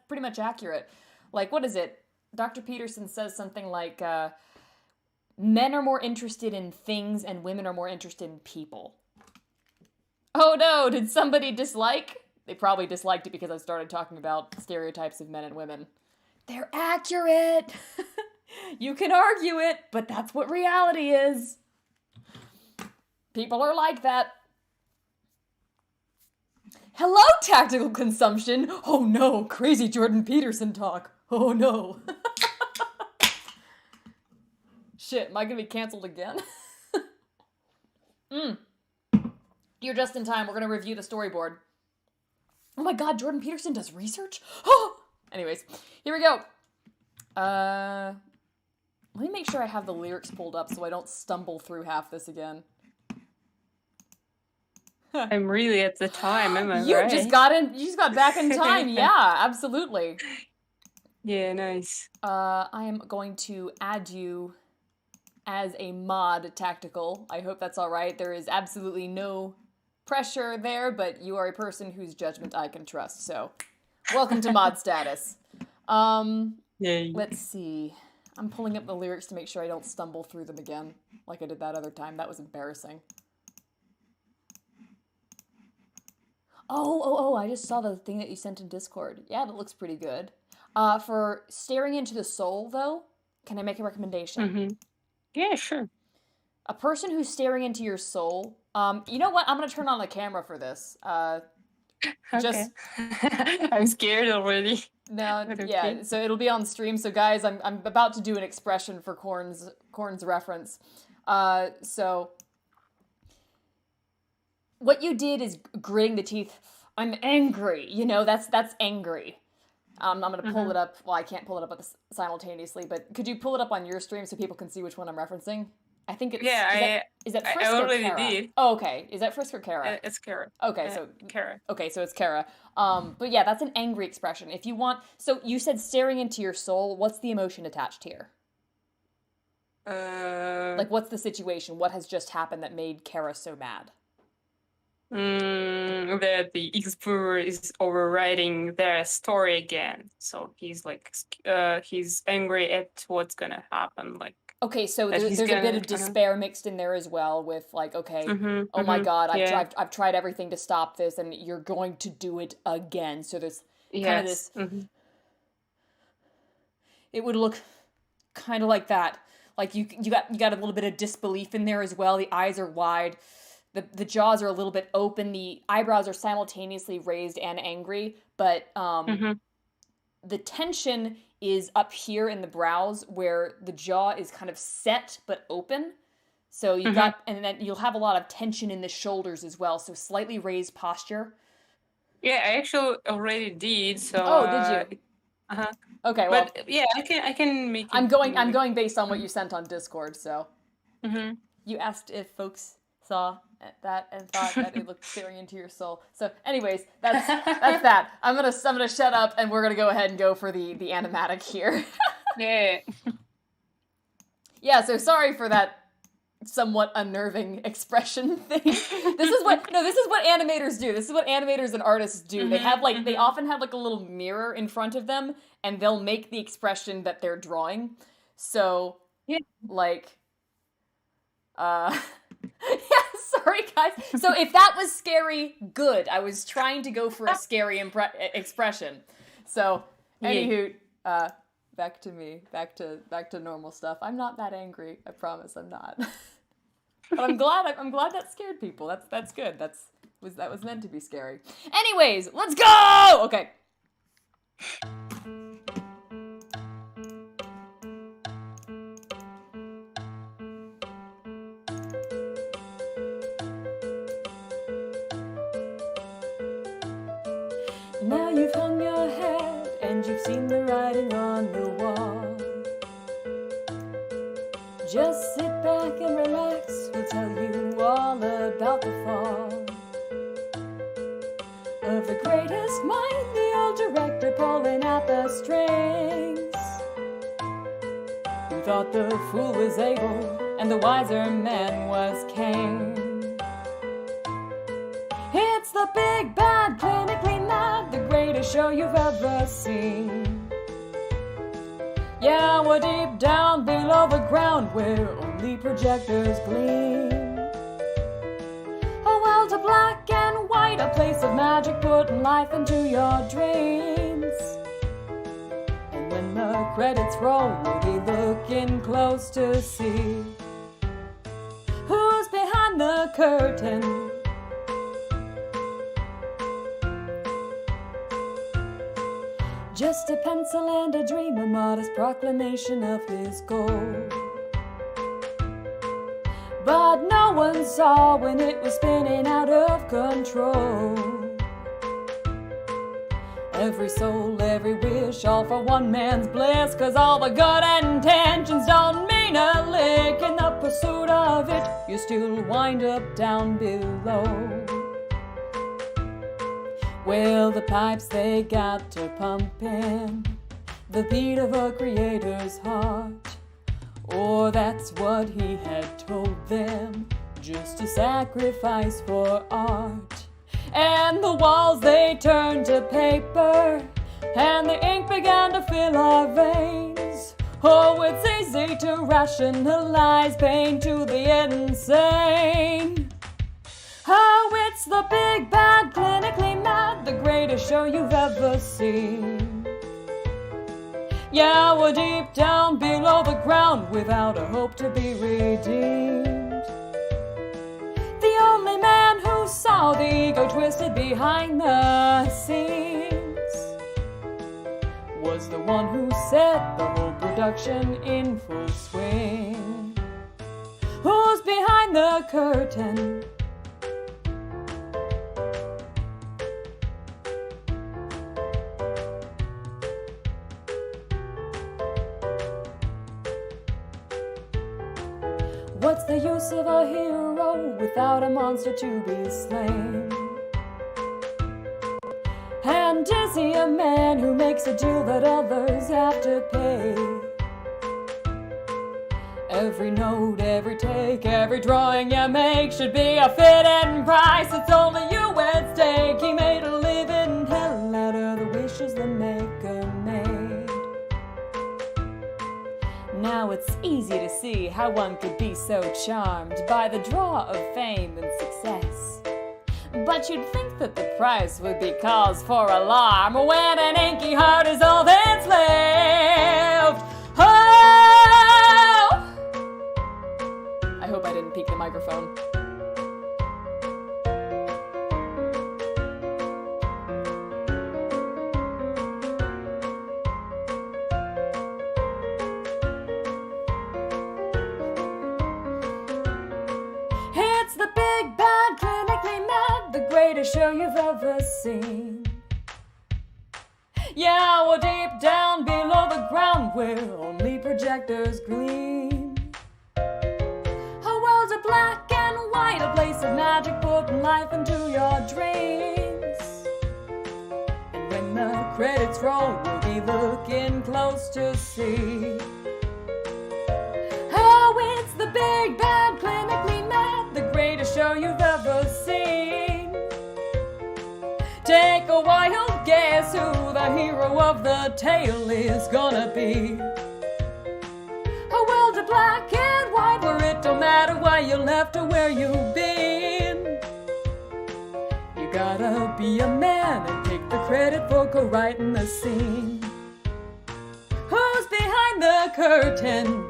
pretty much accurate. Like, what is it? Dr. Peterson says something like, men are more interested in things and women are more interested in people. Oh no, did somebody dislike? They probably disliked it because I started talking about stereotypes of men and women. They're accurate! You can argue it, but that's what reality is. People are like that. Hello, tactical consumption! Oh no, crazy Jordan Peterson talk. Oh no. Shit, am I gonna be canceled again? You're just in time. We're gonna review the storyboard. Oh my god, Jordan Peterson does research? Oh! Anyways, here we go. Let me make sure I have the lyrics pulled up so I don't stumble through half this again. I'm really at the time, am I right? You just got back in time. Yeah, absolutely. Yeah, nice. I am going to add you as a mod tactical. I hope that's all right. There is absolutely no pressure there, but you are a person whose judgment I can trust. So, welcome to mod status. Yay. Let's see. I'm pulling up the lyrics to make sure I don't stumble through them again, like I did that other time. That was embarrassing. Oh, I just saw the thing that you sent in Discord. Yeah, that looks pretty good. For staring into the soul, though, can I make a recommendation? Mm-hmm. Yeah, sure. A person who's staring into your soul. You know what? I'm gonna turn on the camera for this. Okay. I'm scared already. No, Okay. yeah. So it'll be on stream. So guys, I'm about to do an expression for Corn's reference. So what you did is gritting the teeth. I'm angry. That's angry. I'm gonna pull it up. Well, I can't pull it up simultaneously, but could you pull it up on your stream so people can see which one I'm referencing? I think it's... Is that Frisk I or already Kara? did. Oh, okay. Is that Frisk or Kara? It's Kara. Okay, so... Kara. Okay, so it's Kara. But yeah, that's an angry expression. If you want... So you said staring into your soul. What's the emotion attached here? Like, what's the situation? What has just happened that made Kara so mad? That the explorer is overwriting their story again. So he's like, he's angry at what's gonna happen. Like, okay, so there's a bit of despair mixed in there as well with like, okay, oh my god, I've tried everything to stop this, and you're going to do it again. So there's kind of this. It would look kind of like that. Like you got a little bit of disbelief in there as well. The eyes are wide. The jaws are a little bit open. The eyebrows are simultaneously raised and angry, but the tension is up here in the brows where the jaw is kind of set but open. So you've got, and then you'll have a lot of tension in the shoulders as well. So slightly raised posture. Yeah, I actually already did. So. Oh, did you? Okay, well. But yeah, I can make it. I'm going based on what you sent on Discord. So. You asked if folks saw that and thought that it looked scary into your soul. So, anyways, that's that. I'm gonna shut up, and we're gonna go ahead and go for the animatic here. Yeah. Yeah. So sorry for that somewhat unnerving expression thing. This is what animators do. This is what animators and artists do. They have they often have like a little mirror in front of them, and they'll make the expression that they're drawing. So like yeah, sorry guys. So if that was scary, good. I was trying to go for a scary expression. So anywho, back to me. Back to normal stuff. I'm not that angry. I promise I'm not. But I'm glad that scared people. That's good. That was meant to be scary. Anyways, let's go! Okay. Now you've hung your head and you've seen the writing on the wall. Just sit back and relax, we'll tell you all about the fall of the greatest mind, the old director pulling at the strings, who thought the fool was Abel and the wiser man was Cain. It's the big bad, clinically mad, the greatest show you've ever seen. Yeah, we're deep down below the ground where only projectors gleam. A world of black and white, a place of magic putting life into your dreams. And when the credits roll, we'll be looking close to see who's behind the curtain. Just a pencil and a dream, a modest proclamation of his goal. But no one saw when it was spinning out of control. Every soul, every wish, all for one man's bliss, 'cause all the good intentions don't mean a lick. In the pursuit of it, you still wind up down below. Well, the pipes they got to pumping, the beat of a creator's heart. Or that's what he had told them, just a sacrifice for art. And the walls they turned to paper, and the ink began to fill our veins. Oh, it's easy to rationalize pain to the insane. Oh, it's the big bad, clinically mad, the greatest show you've ever seen. Yeah, we're deep down below the ground without a hope to be redeemed. The only man who saw the ego twisted behind the scenes was the one who set the whole production in full swing. Who's behind the curtain? What's the use of a hero without a monster to be slain? And is he a man who makes a deal that others have to pay? Every note, every take, every drawing you make should be a fitting price. It's only you at stake. He made a living hell out of the wishes the maker made. Now it's easy to see how one could be so charmed by the draw of fame and success. But you'd think that the price would be cause for alarm when an inky heart is all that's left. Oh! I hope I didn't peek the microphone. It's the big bad, clinically mad, the greatest show you've ever seen. Yeah, we're deep down below the ground where only projectors gleam. A world of life into your dreams. And when the credits roll, we'll be looking close to see how it's the big bad, clinically mad, the greatest show you've ever seen. Take a wild guess who the hero of the tale is gonna be. A world of black and white where it don't matter why you left or where you've been. You gotta be a man and take the credit for co-writing the scene. Who's behind the curtain?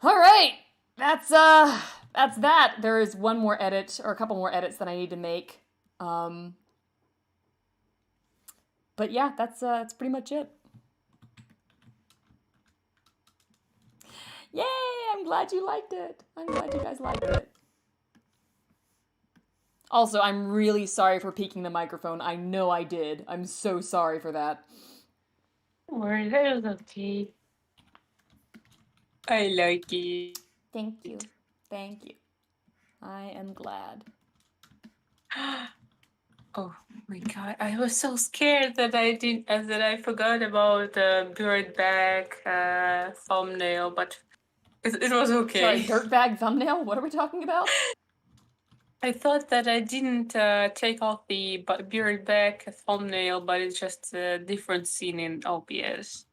All right, that's that. There is one more edit, or a couple more edits that I need to make. But yeah, that's pretty much it. Yay! I'm glad you liked it. I'm glad you guys liked it. Also, I'm really sorry for peeking the microphone. I know I did. I'm so sorry for that. Don't worry, that was okay. I like it. Thank you. Thank you. I am glad. Oh my god, I was so scared that I forgot about the bird back thumbnail, but it was okay. Sorry, dirtbag thumbnail? What are we talking about? I thought that I didn't take off the bird back thumbnail, but it's just a different scene in OBS.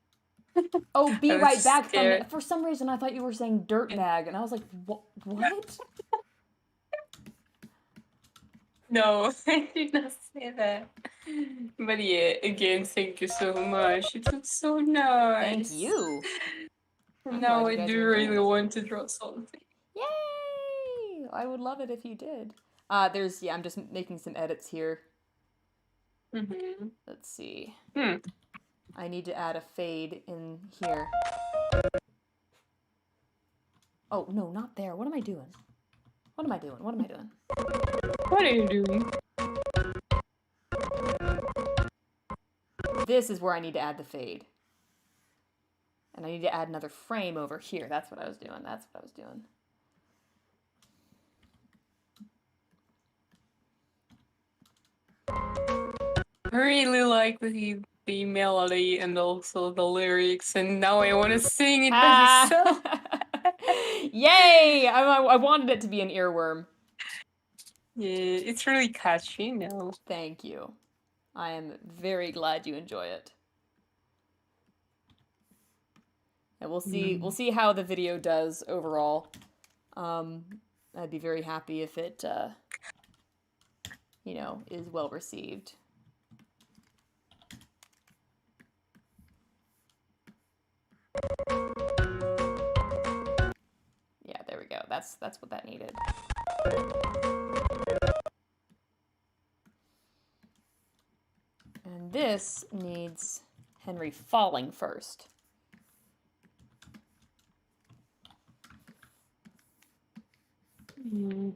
Oh, be I was right back scared. thumbnail. For some reason, I thought you were saying dirtbag, and I was like, what? No, I did not say that. But yeah, again, thank you so much. It looks so nice. Thank you. Now I glad you guys do are enjoying really it. want to draw something. Yay! I would love it if you did. I'm just making some edits here. Mm-hmm. Let's see. Hmm. I need to add a fade in here. Oh, no, not there. What am I doing? What am I doing? What am I doing? What are you doing? This is where I need to add the fade. And I need to add another frame over here. That's what I was doing. That's what I was doing. I really like the melody and also the lyrics, and now I want to sing it myself. Yay! I wanted it to be an earworm. Yeah, it's really catchy now. Thank you. I am very glad you enjoy it. And we'll see how the video does overall. I'd be very happy if it is well received. Yeah, there we go. That's what that needed. And this needs Henry falling first. Mm.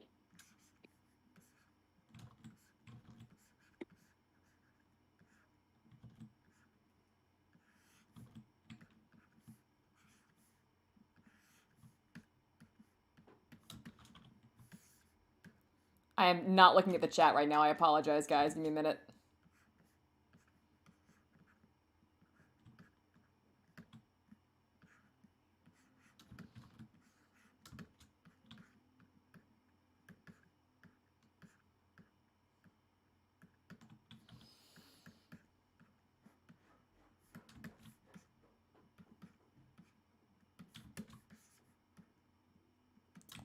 I am not looking at the chat right now. I apologize, guys. Give me a minute.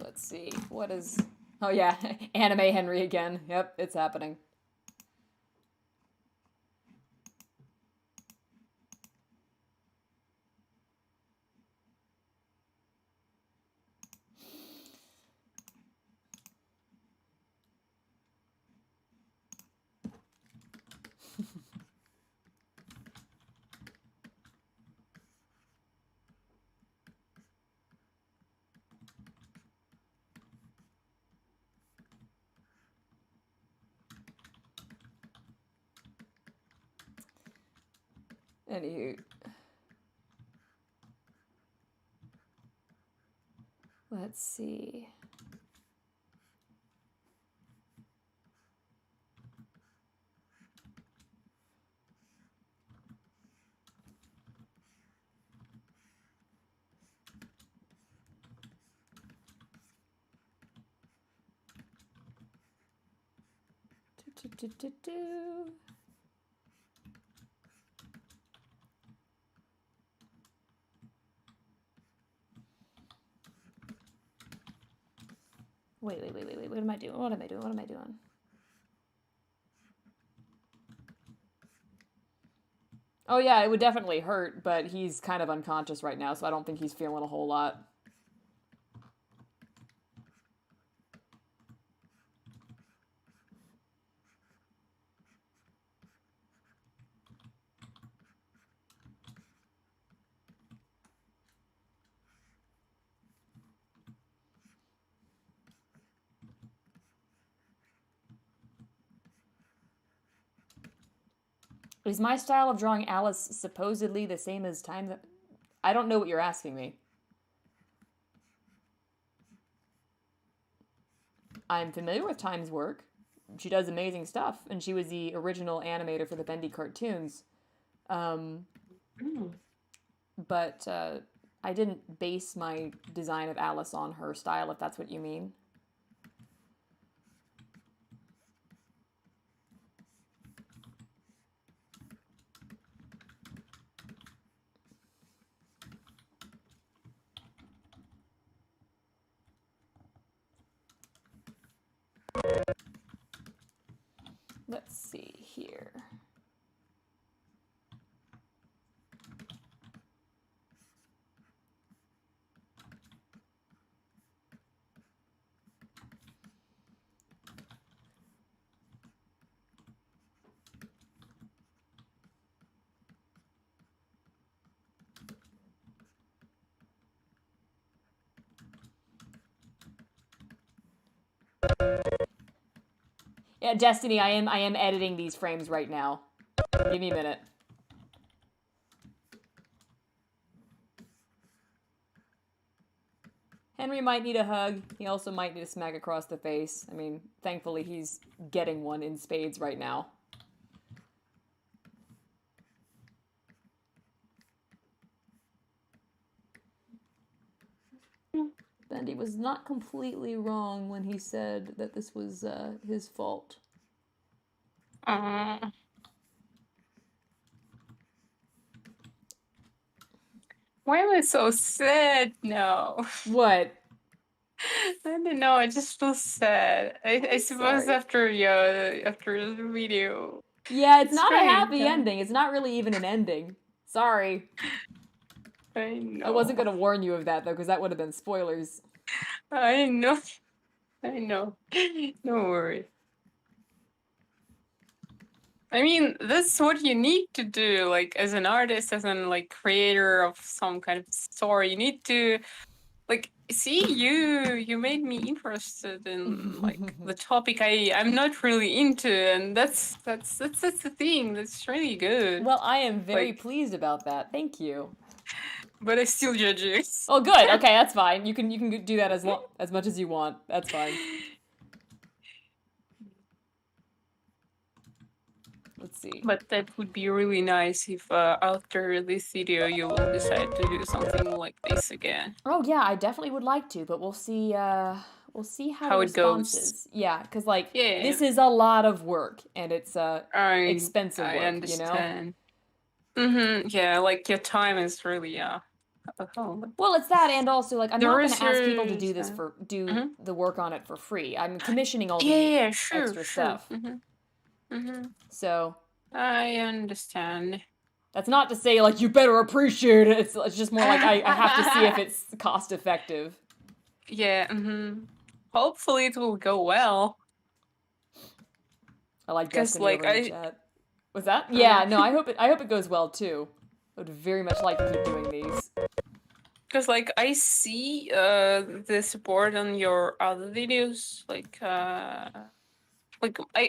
Let's see. What is... Oh, yeah. Anime Henry again. Yep, it's happening. Anywho. Let's see. Wait. What am I doing? What am I doing? Oh yeah, it would definitely hurt, but he's kind of unconscious right now, so I don't think he's feeling a whole lot. Is my style of drawing Alice supposedly the same as time that... I don't know what you're asking me. I'm familiar with Time's work. She does amazing stuff, and she was the original animator for the Bendy cartoons. But I didn't base my design of Alice on her style, if that's what you mean. Let's see here. Yeah, Destiny, I am editing these frames right now. Give me a minute. Henry might need a hug. He also might need a smack across the face. I mean, thankfully he's getting one in spades right now. Bendy was not completely wrong when he said that this was his fault. Why am I so sad now? What? I don't know. I just feel sad. I suppose sorry. after the video. Yeah, it's not strange, a happy huh? ending. It's not really even an ending. Sorry. I know. I wasn't going to warn you of that, though, because that would have been spoilers. I know. I know. No worry. I mean, that's what you need to do, like, as an artist, as an, like, creator of some kind of story. You need to, like, see, you made me interested in, like, the topic I'm not really into, and that's the thing. That's really good. Well, I am very Like, pleased about that. Thank you. but I still judge you. Oh, good. Okay, that's fine. You can do that as much as you want. That's fine. Let's see. But that would be really nice if after this video you will decide to do something like this again. Oh yeah, I definitely would like to, but we'll see. We'll see how the How it response goes. is. Yeah, because like Yeah. this is a lot of work and it's expensive work. I understand. You know. Yeah, like your time is really Well, it's that, and also like I'm The not going to ask people to research, do the work on it for free. I'm commissioning all the sure, extra stuff. So I understand. that's not to say like you better appreciate it. It's just more like I have to see if it's cost effective. Yeah. Hopefully it will go well. I like 'Cause, Destiny like, over in the chat. Was that? Yeah, no, I hope it goes well too. I would very much like to keep doing these. Because, like, I see the support on your other videos, like I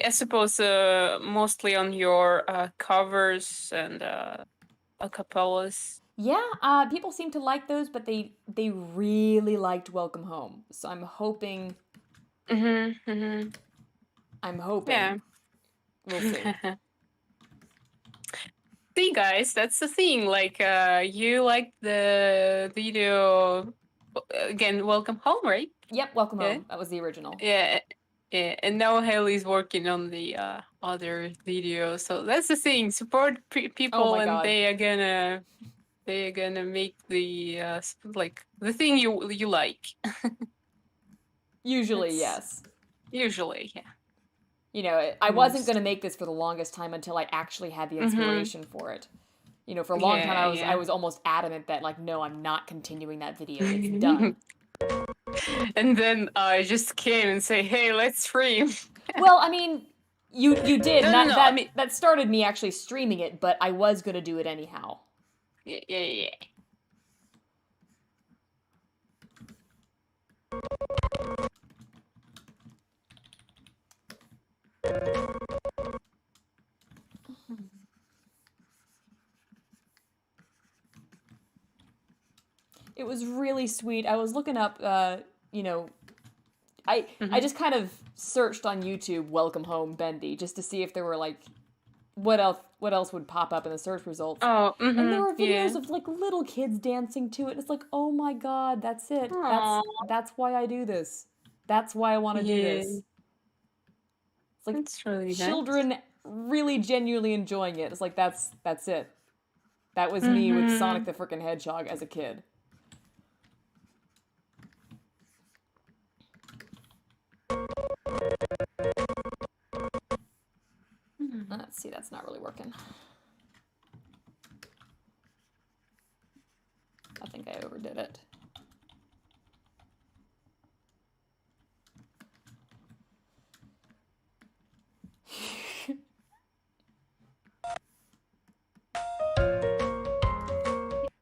suppose mostly on your covers and acapellas. Yeah, people seem to like those, but they really liked Welcome Home. So I'm hoping. I'm hoping. Yeah. We'll see. See, guys, that's the thing. Like, you like the video again. Welcome home, right? Yep, Welcome Yeah. Home. That was the original. Yeah. Yeah, and now Haley's working on the other video. So that's the thing. Support people, Oh my and God. they are gonna make the like the thing you like. Usually, yes. Usually, yeah. You know, I wasn't going to make this for the longest time until I actually had the inspiration for it. You know, for a long time I was almost adamant that, like, no, I'm not continuing that video. It's done. And then I just came and say, hey, let's stream. Well, I mean, you did. No, that, no, that, I mean, that started me actually streaming it, but I was going to do it anyhow. Yeah. It was really sweet. I was looking up, you know, I just kind of searched on YouTube "Welcome Home Bendy" just to see if there were, like, what else would pop up in the search results. Oh, and there were videos of, like, little kids dancing to it. It's like, oh my God, that's it. That's why I do this. That's why I want to do this. It's like that's really children really genuinely enjoying it. It's like that's it. That was me with Sonic the frickin' Hedgehog as a kid. Let's see, that's not really working. I think I overdid it.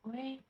Wait.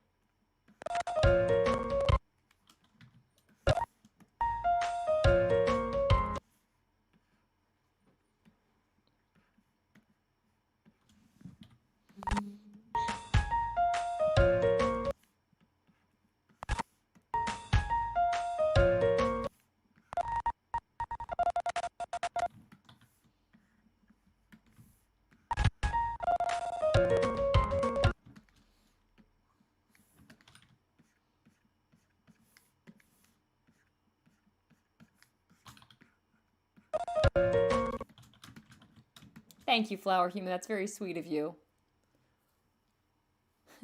Thank you, Flower Human. That's very sweet of you.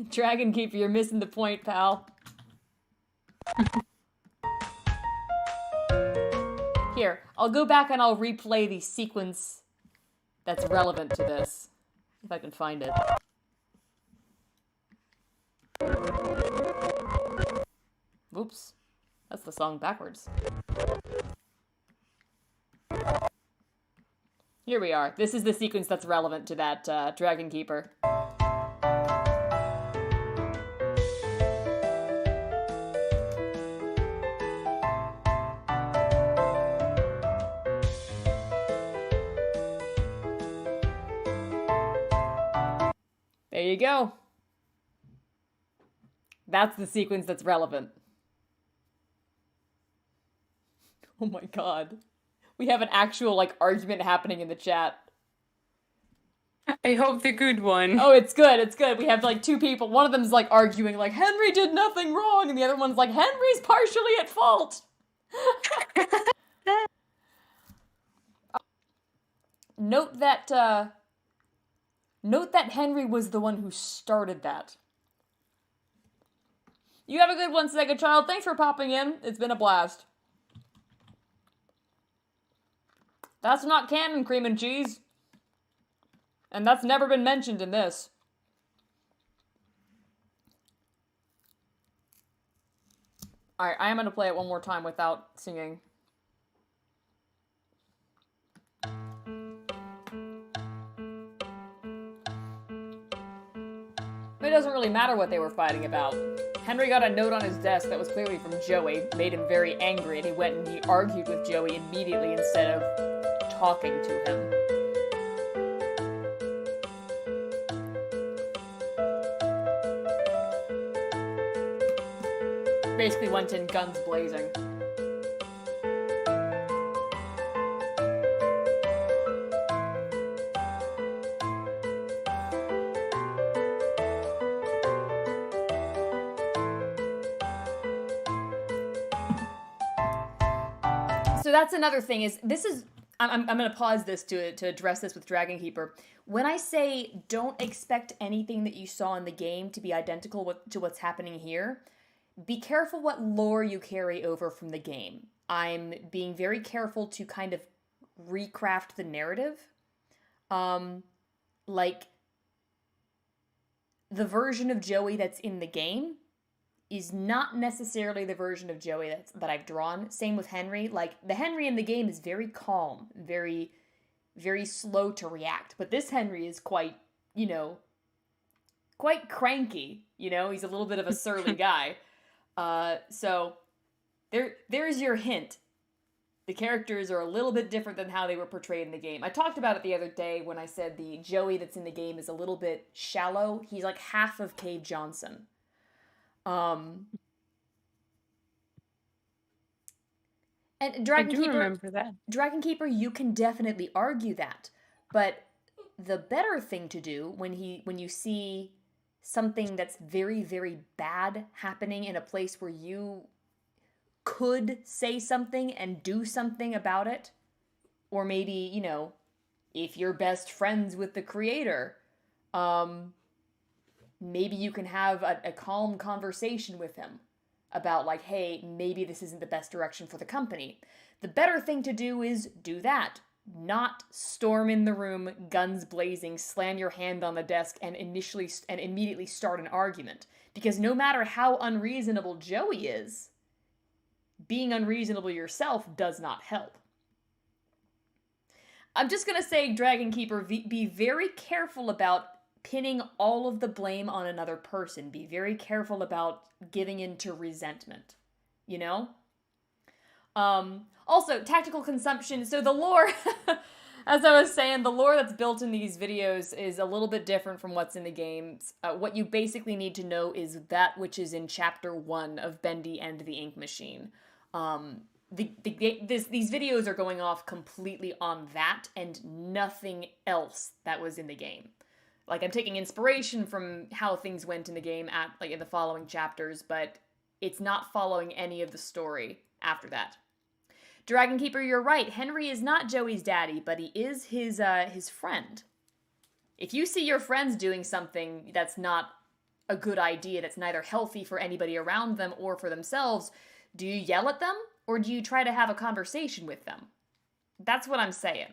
Dragon Keeper, you're missing the point, pal. Here, I'll go back and I'll replay the sequence that's relevant to this. If I can find it. Oops. That's the song backwards. Here we are. This is the sequence that's relevant to that Dragon Keeper. There you go. That's the sequence that's relevant. Oh my God. We have an actual, like, argument happening in the chat. I hope the good one. Oh, it's good, it's good. We have, like, two people. One of them's, like, arguing, like, Henry did nothing wrong, and the other one's like, Henry's partially at fault. Note that Henry was the one who started that. You have a good one, Sega Child. Thanks for popping in. It's been a blast. That's not canon, Cream and Cheese. And that's never been mentioned in this. Alright, I am going to play it one more time without singing. It doesn't really matter what they were fighting about. Henry got a note on his desk that was clearly from Joey, made him very angry, and he went and he argued with Joey immediately instead of talking to him. basically went in guns blazing. So that's another thing is this is I'm going to pause this to address this with Dragon Keeper. When I say don't expect anything that you saw in the game to be identical to what's happening here, be careful what lore you carry over from the game. I'm being very careful to kind of recraft the narrative. Like, the version of Joey that's in the game is not necessarily the version of Joey that I've drawn. Same with Henry. Like, the Henry in the game is very calm, very, very slow to react. But this Henry is quite, quite cranky. He's a little bit of a surly guy. So there's your hint. The characters are a little bit different than how they were portrayed in the game. I talked about it the other day when I said the Joey that's in the game is a little bit shallow. He's like half of Cave Johnson. And Dragon Keeper, remember that. Dragon Keeper, you can definitely argue that, but the better thing to do when you see something that's very, very bad happening in a place where you could say something and do something about it, or maybe, if you're best friends with the creator, maybe you can have a calm conversation with him about, like, hey, maybe this isn't the best direction for the company. The better thing to do is do that. Not storm in the room, guns blazing, slam your hand on the desk, and immediately start an argument. Because no matter how unreasonable Joey is, being unreasonable yourself does not help. I'm just gonna say, Dragon Keeper, be very careful about pinning all of the blame on another person. Be very careful about giving into resentment, Also, tactical consumption. So the lore, as I was saying, the lore that's built in these videos is a little bit different from what's in the games. What you basically need to know is that which is in Chapter 1 of Bendy and the Ink Machine. These videos are going off completely on that and nothing else that was in the game. Like, I'm taking inspiration from how things went in the game in the following chapters, but it's not following any of the story after that. Dragon Keeper, you're right. Henry is not Joey's daddy, but he is his friend. If you see your friends doing something that's not a good idea, that's neither healthy for anybody around them or for themselves, do you yell at them or do you try to have a conversation with them? That's what I'm saying.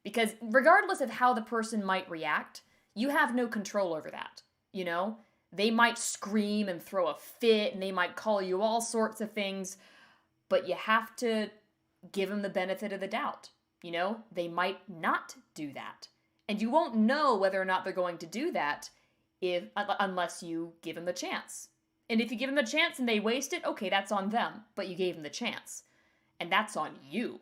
Because regardless of how the person might react, you have no control over that, They might scream and throw a fit, and they might call you all sorts of things, but you have to give them the benefit of the doubt, They might not do that. And you won't know whether or not they're going to do that unless you give them the chance. And if you give them the chance and they waste it, okay, that's on them, but you gave them the chance. And that's on you.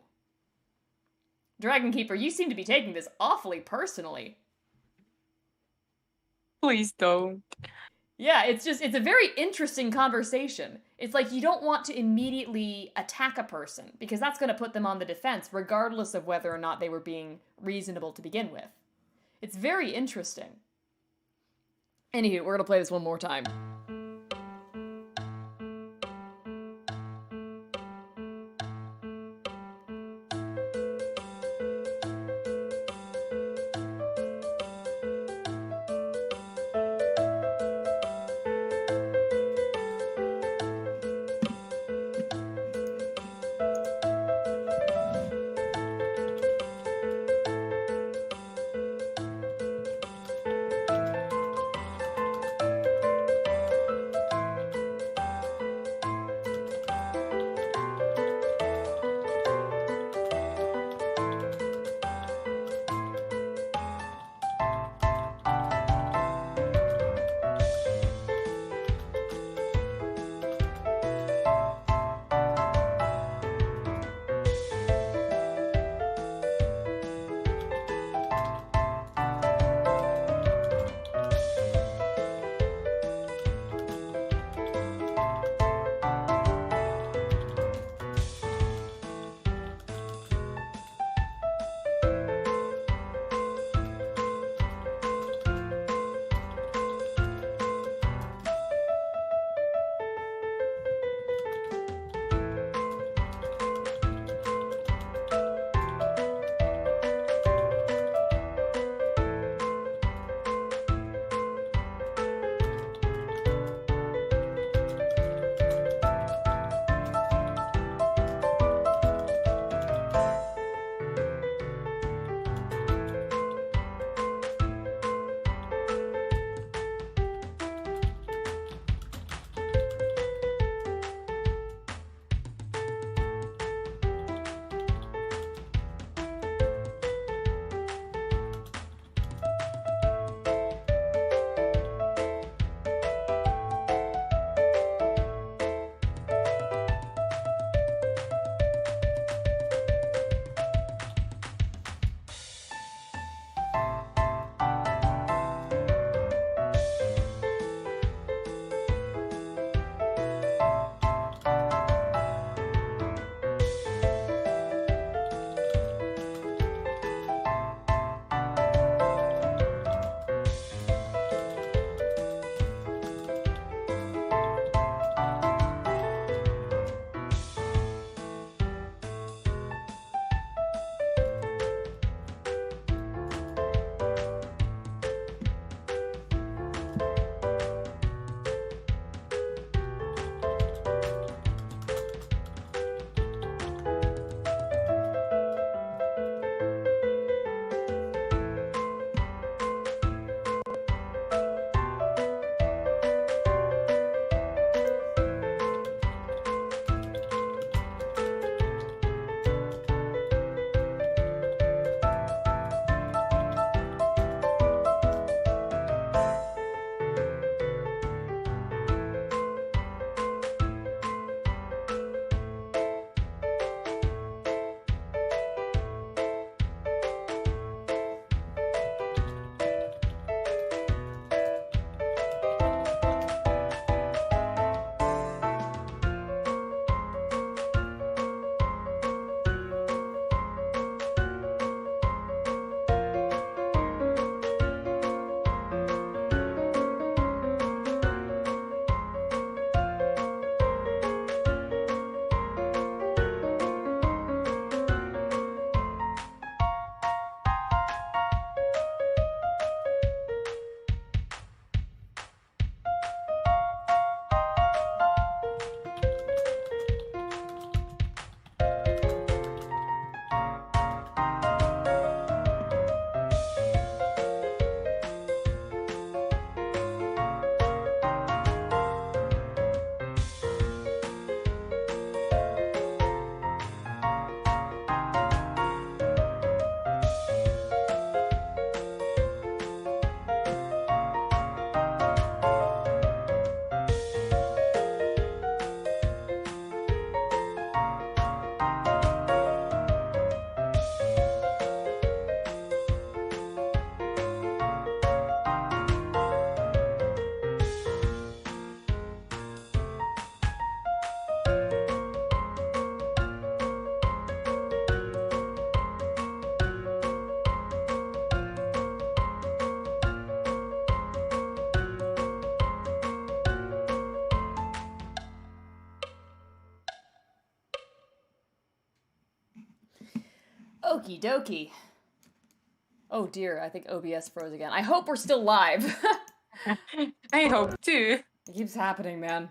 Dragon Keeper, you seem to be taking this awfully personally. Please don't. Yeah, it's a very interesting conversation. It's like you don't want to immediately attack a person because that's going to put them on the defense regardless of whether or not they were being reasonable to begin with. It's very interesting. Anywho, we're going to play this one more time. Okie dokie. Oh dear, I think OBS froze again. I hope we're still live. I hope too. It keeps happening, man.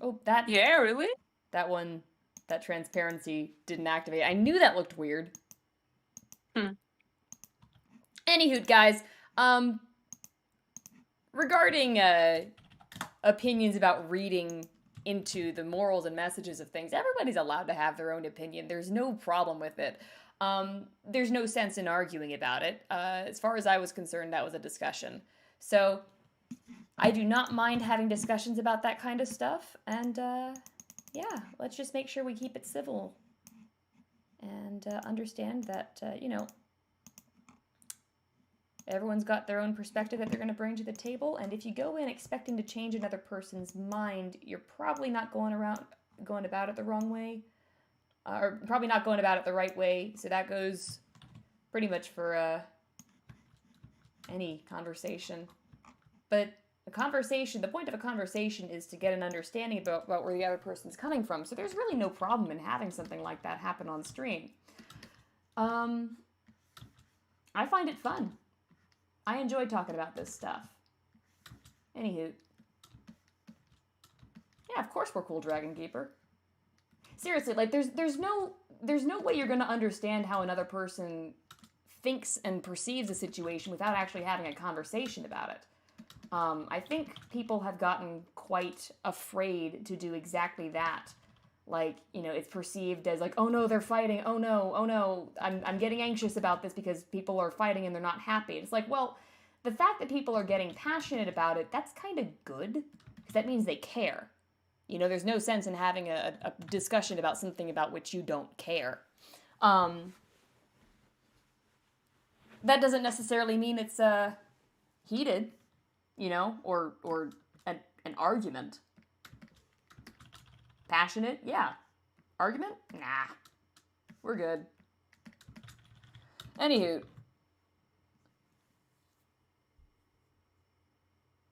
Oh, that... Yeah, really? That one, that transparency didn't activate. I knew that looked weird. Anywho, guys, regarding opinions about reading into the morals and messages of things, everybody's allowed to have their own opinion. There's no problem with it. There's no sense in arguing about it. As far as I was concerned, that was a discussion. So I do not mind having discussions about that kind of stuff. And yeah, let's just make sure we keep it civil and understand that, you know, everyone's got their own perspective that they're going to bring to the table, and if you go in expecting to change another person's mind, you're probably not going about it the wrong way, or probably not going about it the right way. So that goes pretty much for any conversation. But a conversation, the point of a conversation is to get an understanding about where the other person's coming from. So there's really no problem in having something like that happen on stream. I find it fun. I enjoy talking about this stuff. Anywho. Yeah, of course we're cool, Dragon Keeper. Seriously, like, there's no way you're gonna understand how another person thinks and perceives a situation without actually having a conversation about it. I think people have gotten quite afraid to do exactly that. Like, you know, it's perceived as like, oh no, they're fighting, oh no, I'm getting anxious about this because people are fighting and they're not happy. It's like, well, the fact that people are getting passionate about it, that's kind of good, because that means they care. You know, there's no sense in having a discussion about something about which you don't care. That doesn't necessarily mean it's heated, you know, or an argument. Passionate? Yeah. Argument? Nah. We're good. Anywho.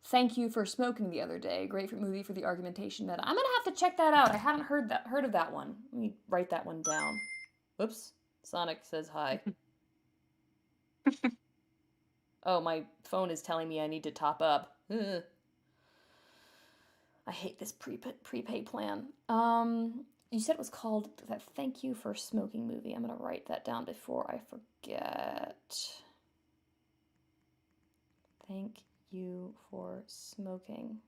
Thank You for Smoking the Other Day. Great movie for the argumentation meta. I'm gonna have to check that out. I haven't heard of that one. Let me write that one down. Whoops. Sonic says hi. Oh, my phone is telling me I need to top up. Ugh. I hate this prepaid plan. You said it was called that Thank You for Smoking movie. I'm gonna write that down before I forget. Thank You for Smoking.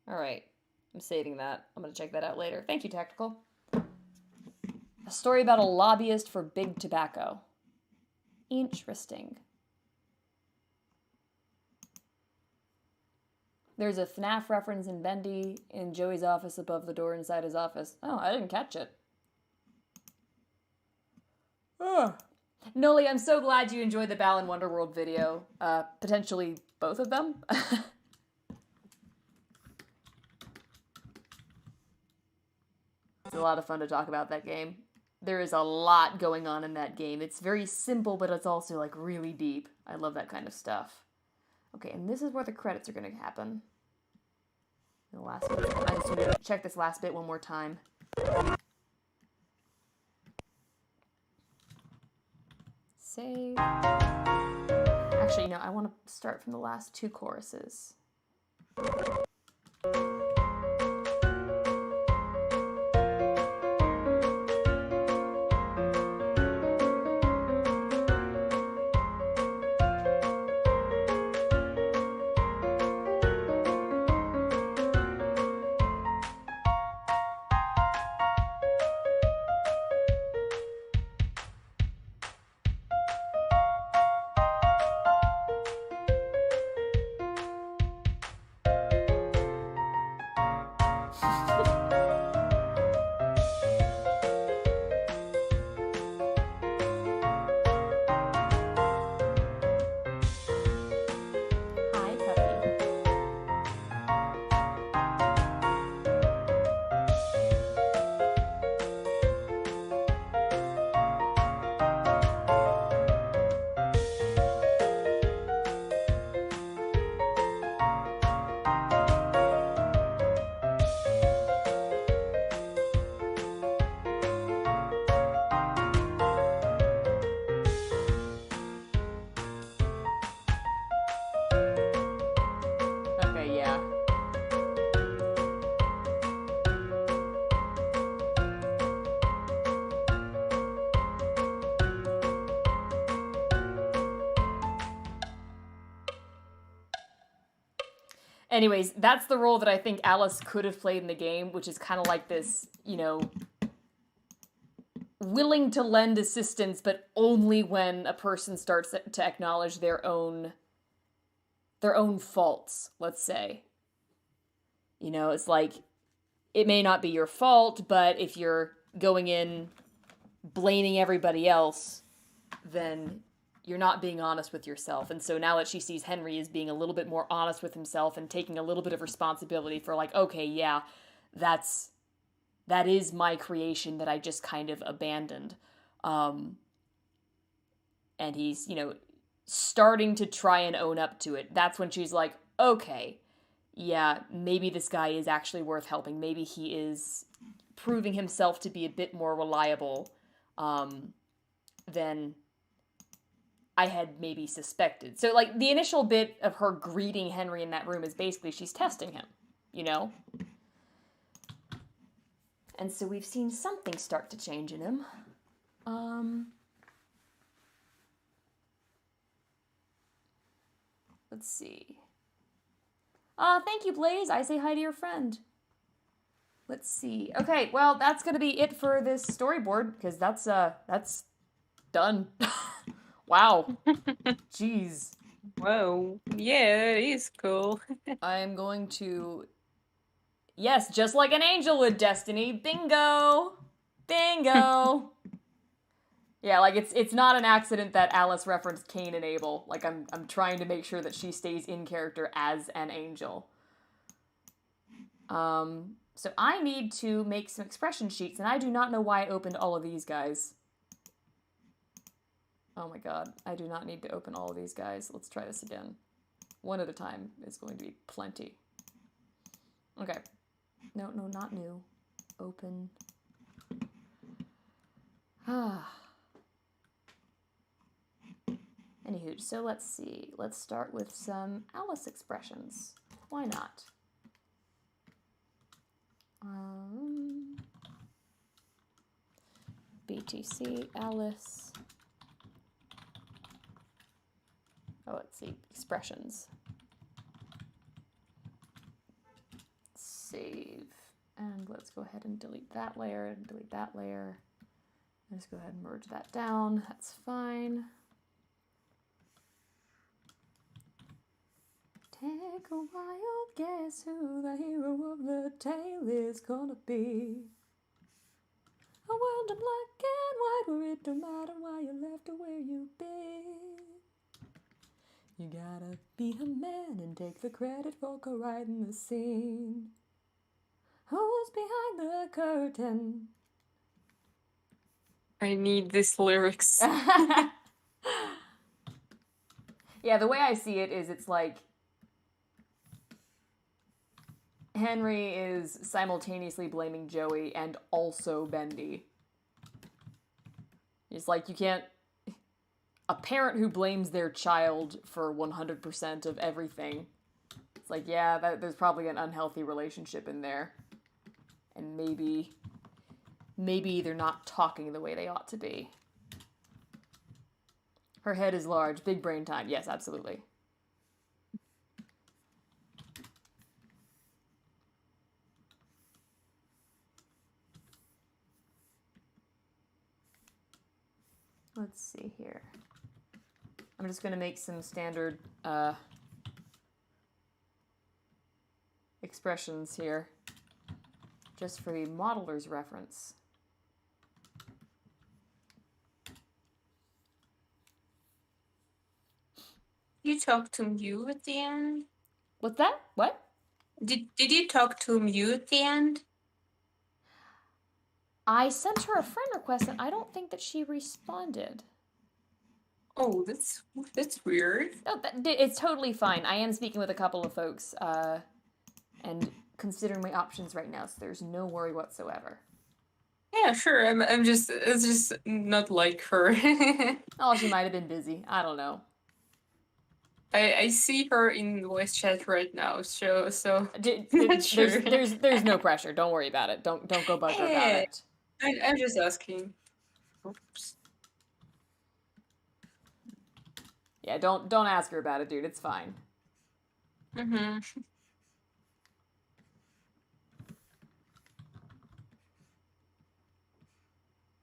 All right, I'm saving that. I'm gonna check that out later. Thank you, Tactical. A story about a lobbyist for big tobacco. Interesting. There's a FNAF reference in Bendy in Joey's office above the door inside his office. Oh, I didn't catch it. Oh. Noli, I'm so glad you enjoyed the Balan Wonderworld video. Potentially both of them. It's a lot of fun to talk about that game. There is a lot going on in that game. It's very simple, but it's also, like, really deep. I love that kind of stuff. Okay, and this is where the credits are going to happen. The last bit. I just need to check this last bit one more time. Save. Actually, you know, I want to start from the last two choruses. Okay, yeah. Anyways, that's the role that I think Alice could have played in the game, which is kind of like this, you know, willing to lend assistance, but only when a person starts to acknowledge their own faults, let's say. You know, it's like, it may not be your fault, but if you're going in blaming everybody else, then you're not being honest with yourself. And so now that she sees Henry as being a little bit more honest with himself and taking a little bit of responsibility for like, okay, yeah, that is my creation that I just kind of abandoned. And he's, you know, starting to try and own up to it. That's when she's like, okay, yeah, maybe this guy is actually worth helping. Maybe he is proving himself to be a bit more reliable than I had maybe suspected. So, like, the initial bit of her greeting Henry in that room is basically she's testing him, you know? And so we've seen something start to change in him. Let's see. Thank you, Blaze. I say hi to your friend. Let's see. Okay, well, that's gonna be it for this storyboard, because that's done. Wow. Jeez. Whoa. Yeah, it is cool. I'm going to... Yes, just like an angel with destiny. Bingo! Bingo! Yeah, like, it's not an accident that Alice referenced Cain and Abel. Like, I'm trying to make sure that she stays in character as an angel. So I need to make some expression sheets, and I do not know why I opened all of these guys. Oh my god, I do not need to open all of these guys. Let's try this again. One at a time is going to be plenty. Okay. No, not new. Open. Anywho, so let's see. Let's start with some Alice expressions. Why not? BTC, Alice. Oh, let's see. Expressions. Save. And let's go ahead and delete that layer and delete that layer. And just go ahead and merge that down. That's fine. Take a wild guess who the hero of the tale is gonna be. A world of black and white where it don't matter why you left or where you've been. You gotta be a man and take the credit for co-writing the scene. Who's behind the curtain? I need these lyrics. Yeah, the way I see it is it's like Henry is simultaneously blaming Joey and also Bendy. It's like you can't... A parent who blames their child for 100% of everything. It's like, yeah, there's probably an unhealthy relationship in there. And maybe they're not talking the way they ought to be. Her head is large, big brain time. Yes, absolutely. Let's see here. I'm just going to make some standard expressions here, just for the modeler's reference. You talk to Mew at the end? What's that? What? Did you talk to Mew at the end? I sent her a friend request and I don't think that she responded. Oh, that's weird. No, it's totally fine. I am speaking with a couple of folks and considering my options right now, so there's no worry whatsoever. Yeah, sure. It's just not like her. Oh, she might have been busy. I don't know. I see her in voice chat right now, so not There's sure. there's no pressure. Don't worry about it. Don't go bug her about Hey, it. I'm just asking. Oops. Yeah, don't ask her about it, dude. It's fine. Mm-hmm.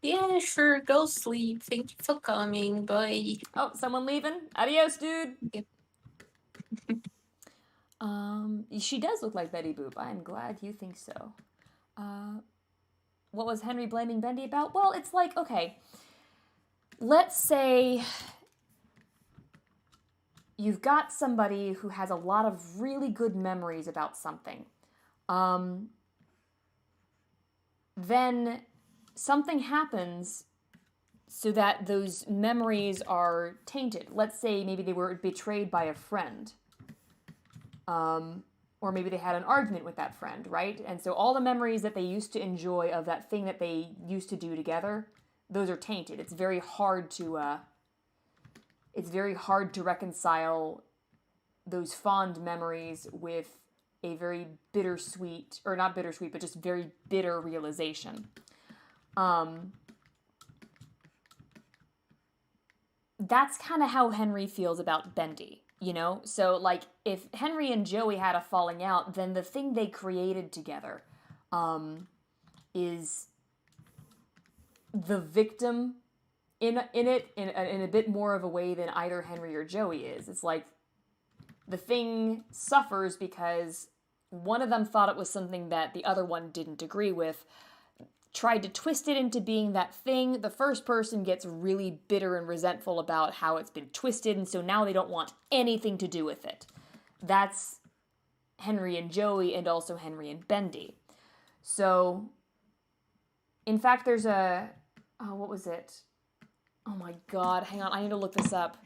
Yeah, sure. Go sleep. Thank you for coming. Bye. Oh, someone leaving? Adios, dude. Yep. She does look like Betty Boop. I'm glad you think so. What was Henry blaming Bendy about? Well, it's like, okay, let's say you've got somebody who has a lot of really good memories about something. Then something happens so that those memories are tainted. Let's say maybe they were betrayed by a friend. Or maybe they had an argument with that friend, right? And so all the memories that they used to enjoy of that thing that they used to do together, those are tainted. It's very hard to reconcile those fond memories with a very bittersweet, or not bittersweet, but just very bitter realization. That's kind of how Henry feels about Bendy, you know? So, like, if Henry and Joey had a falling out, then the thing they created together is the victim in a bit more of a way than either Henry or Joey is. It's like the thing suffers because one of them thought it was something that the other one didn't agree with, tried to twist it into being that thing. The first person gets really bitter and resentful about how it's been twisted, and so now they don't want anything to do with it. That's Henry and Joey, and also Henry and Bendy. So, in fact, there's a... Oh, what was it? Oh my god, hang on, I need to look this up.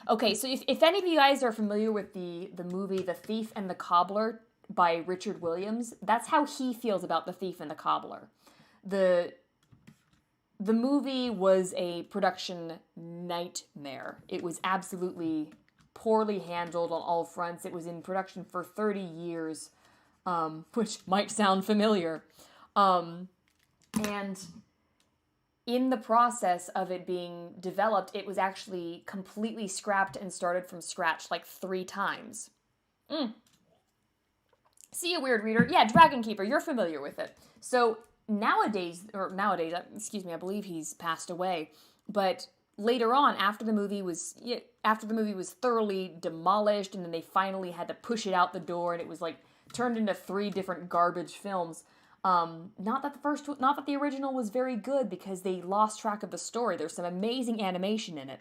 Okay, so if any of you guys are familiar with the movie The Thief and the Cobbler by Richard Williams, that's how he feels about The Thief and the Cobbler. The movie was a production nightmare. It was absolutely poorly handled on all fronts. It was in production for 30 years, which might sound familiar. And in the process of it being developed, it was actually completely scrapped and started from scratch like 3 times. See you, weird reader. Yeah, Dragon Keeper, you're familiar with it. So nowadays, excuse me, I believe he's passed away. But later on, after the movie was thoroughly demolished, and then they finally had to push it out the door, and it was like turned into 3 different garbage films. Not that the original was very good, because they lost track of the story. There's some amazing animation in it,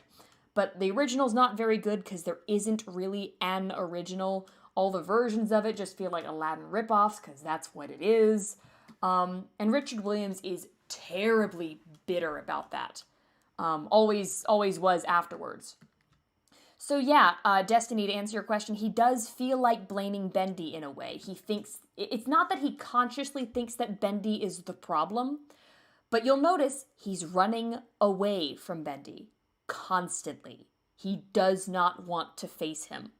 but the original's not very good because there isn't really an original. All the versions of it just feel like Aladdin ripoffs, because that's what it is. And Richard Williams is terribly bitter about that. Always was afterwards. So yeah, Destiny, to answer your question, he does feel like blaming Bendy in a way. He thinks, it's not that he consciously thinks that Bendy is the problem, but you'll notice he's running away from Bendy constantly. He does not want to face him.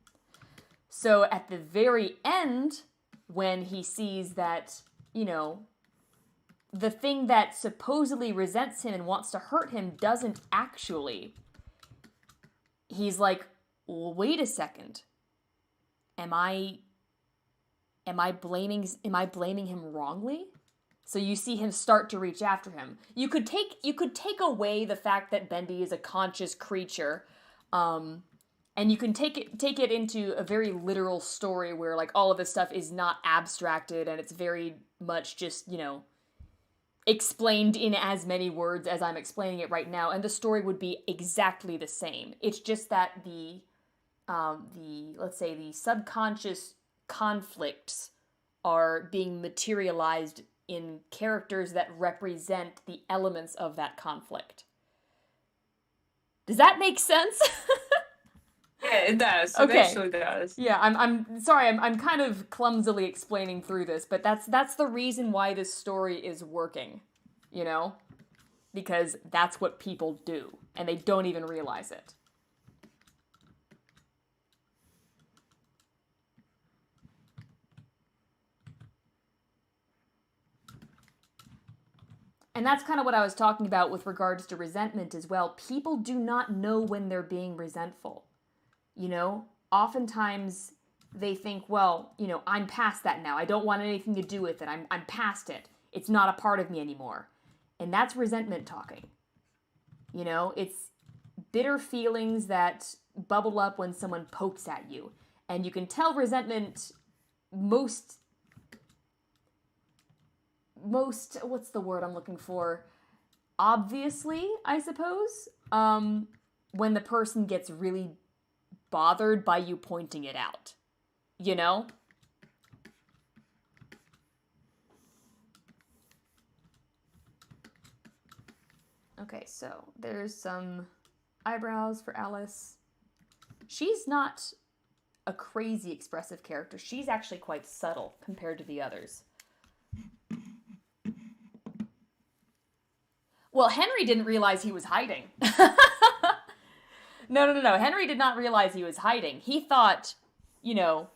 So at the very end, when he sees that, you know, the thing that supposedly resents him and wants to hurt him doesn't actually, he's like, well, wait a second. Am I blaming him wrongly? So you see him start to reach after him. You could take away the fact that Bendy is a conscious creature, and you can take it into a very literal story where like all of this stuff is not abstracted and it's very much just, you know, explained in as many words as I'm explaining it right now, and the story would be exactly the same. It's just that the let's say the subconscious conflicts are being materialized in characters that represent the elements of that conflict. Does that make sense? Yeah, it does. It Okay. actually does. Yeah, I'm sorry, I'm kind of clumsily explaining through this, but that's the reason why this story is working, you know? Because that's what people do, and they don't even realize it. And that's kind of what I was talking about with regards to resentment as well. People do not know when they're being resentful. You know, oftentimes they think, well, you know, I'm past that now. I don't want anything to do with it. I'm past it. It's not a part of me anymore. And that's resentment talking. You know, it's bitter feelings that bubble up when someone pokes at you. And you can tell resentment most what's the word I'm looking for? Obviously, I suppose, when the person gets really bothered by you pointing it out. You know? Okay, so there's some eyebrows for Alice. She's not a crazy expressive character. She's actually quite subtle compared to the others. Well, Henry didn't realize he was hiding. No. Henry did not realize he was hiding. He thought, you know,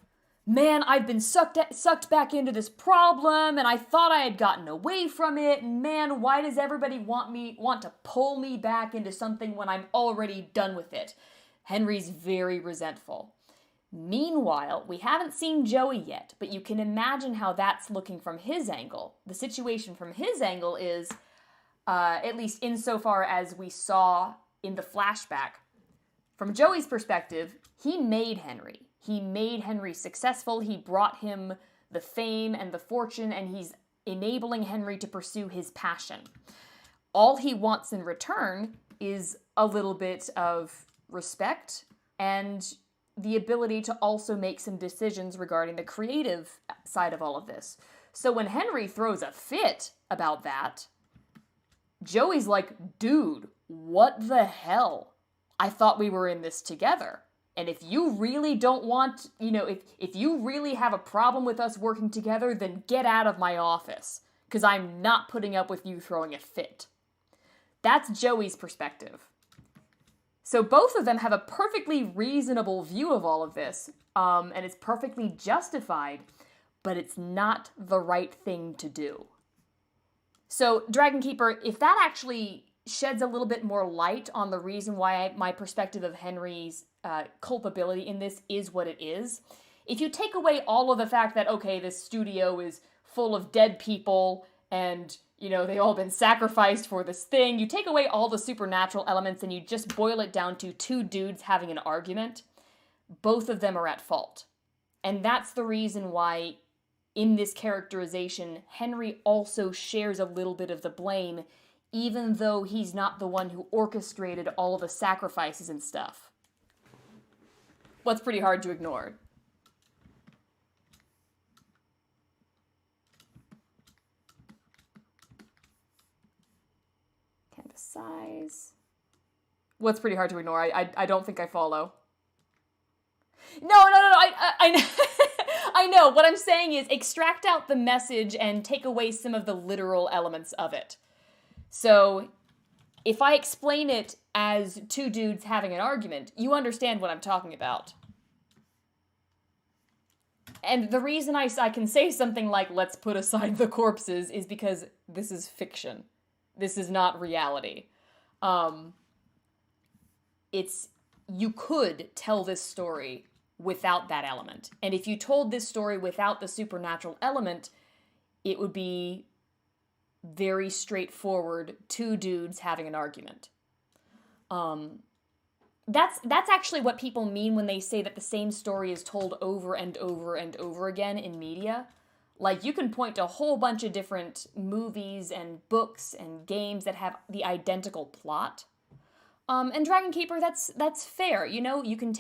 man, I've been sucked back into this problem, and I thought I had gotten away from it. And man, why does everybody want to pull me back into something when I'm already done with it? Henry's very resentful. Meanwhile, we haven't seen Joey yet, but you can imagine how that's looking from his angle. The situation from his angle is, at least insofar as we saw in the flashback, from Joey's perspective, he made Henry. He made Henry successful. He brought him the fame and the fortune, and he's enabling Henry to pursue his passion. All he wants in return is a little bit of respect and the ability to also make some decisions regarding the creative side of all of this. So when Henry throws a fit about that, Joey's like, dude, what the hell? I thought we were in this together. And if you really don't want, you know, if you really have a problem with us working together, then get out of my office. Because I'm not putting up with you throwing a fit. That's Joey's perspective. So both of them have a perfectly reasonable view of all of this. And it's perfectly justified. But it's not the right thing to do. So, Dragon Keeper, if that actually sheds a little bit more light on the reason why my perspective of Henry's culpability in this is what it is, if you take away all of the fact that, okay, this studio is full of dead people and, you know, they all been sacrificed for this thing, you take away all the supernatural elements and you just boil it down to two dudes having an argument, both of them are at fault. And that's the reason why in this characterization, Henry also shares a little bit of the blame, even though he's not the one who orchestrated all of the sacrifices and stuff. What's pretty hard to ignore. Canvas size. What's pretty hard to ignore? I don't think I follow. No, I know. I know. What I'm saying is extract out the message and take away some of the literal elements of it. So, if I explain it as two dudes having an argument, you understand what I'm talking about. And the reason I can say something like, let's put aside the corpses, is because this is fiction. This is not reality. You could tell this story without that element. And if you told this story without the supernatural element, it would be very straightforward, two dudes having an argument. That's actually what people mean when they say that the same story is told over and over and over again in media. Like, you can point to a whole bunch of different movies and books and games that have the identical plot. And Dragon Keeper, that's fair. You know, you can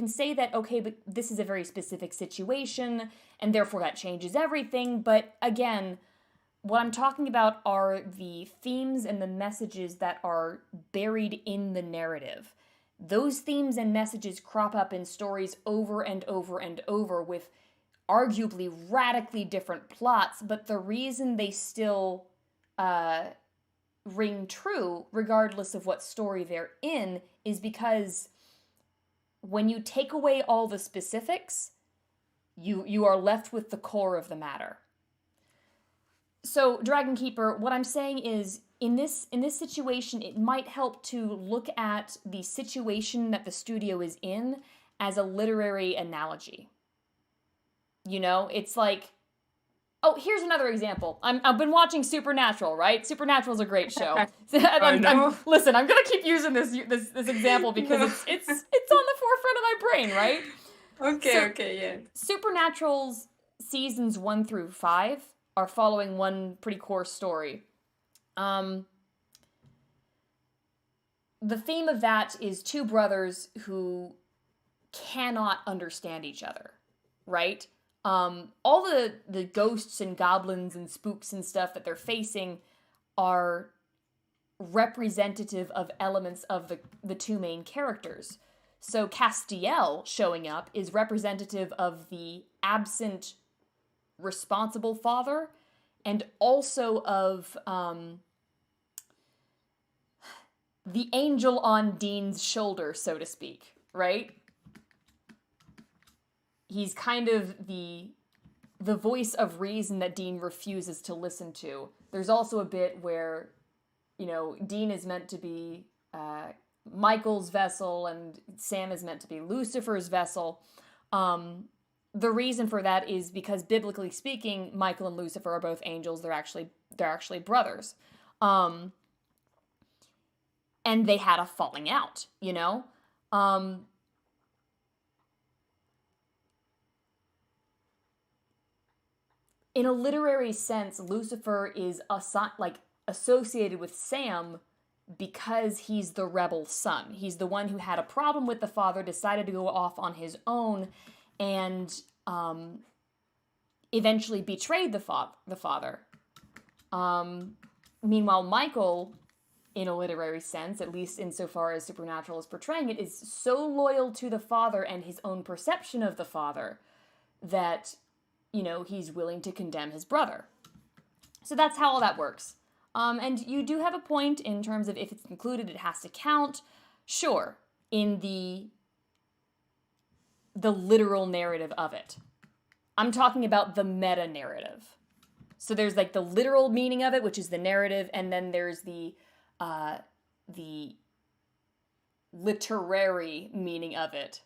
say that, okay, but this is a very specific situation, and therefore that changes everything. But again, what I'm talking about are the themes and the messages that are buried in the narrative. those themes and messages crop up in stories over and over and over with arguably radically different plots, but the reason they still ring true, regardless of what story they're in, is because when you take away all the specifics, you are left with the core of the matter. So, Dragon Keeper, what I'm saying is, in this situation, it might help to look at the situation that the studio is in as a literary analogy. You know, it's like, oh, here's another example. I've been watching Supernatural, right? Supernatural's a great show. Listen, I'm gonna keep using this example because it's on the forefront of my brain, right? Okay, yeah. Supernatural's seasons 1 through 5 are following one pretty core story. The theme of that is two brothers who cannot understand each other, right? All the ghosts and goblins and spooks and stuff that they're facing are representative of elements of the two main characters. So Castiel showing up is representative of the absent responsible father, and also of the angel on Dean's shoulder, so to speak, right? He's kind of the voice of reason that Dean refuses to listen to. There's also a bit where, you know, Dean is meant to be Michael's vessel and Sam is meant to be Lucifer's vessel. The reason for that is because, biblically speaking, Michael and Lucifer are both angels. They're actually brothers. And they had a falling out, you know? In a literary sense, Lucifer is associated with Sam because he's the rebel son. He's the one who had a problem with the father, decided to go off on his own, and eventually betrayed the father. Meanwhile, Michael, in a literary sense, at least insofar as Supernatural is portraying it, is so loyal to the father and his own perception of the father that, you know, he's willing to condemn his brother. So that's how all that works. And you do have a point in terms of if it's included, it has to count. Sure, in the literal narrative of it. I'm talking about the meta-narrative. So there's like the literal meaning of it, which is the narrative, and then there's the literary meaning of it,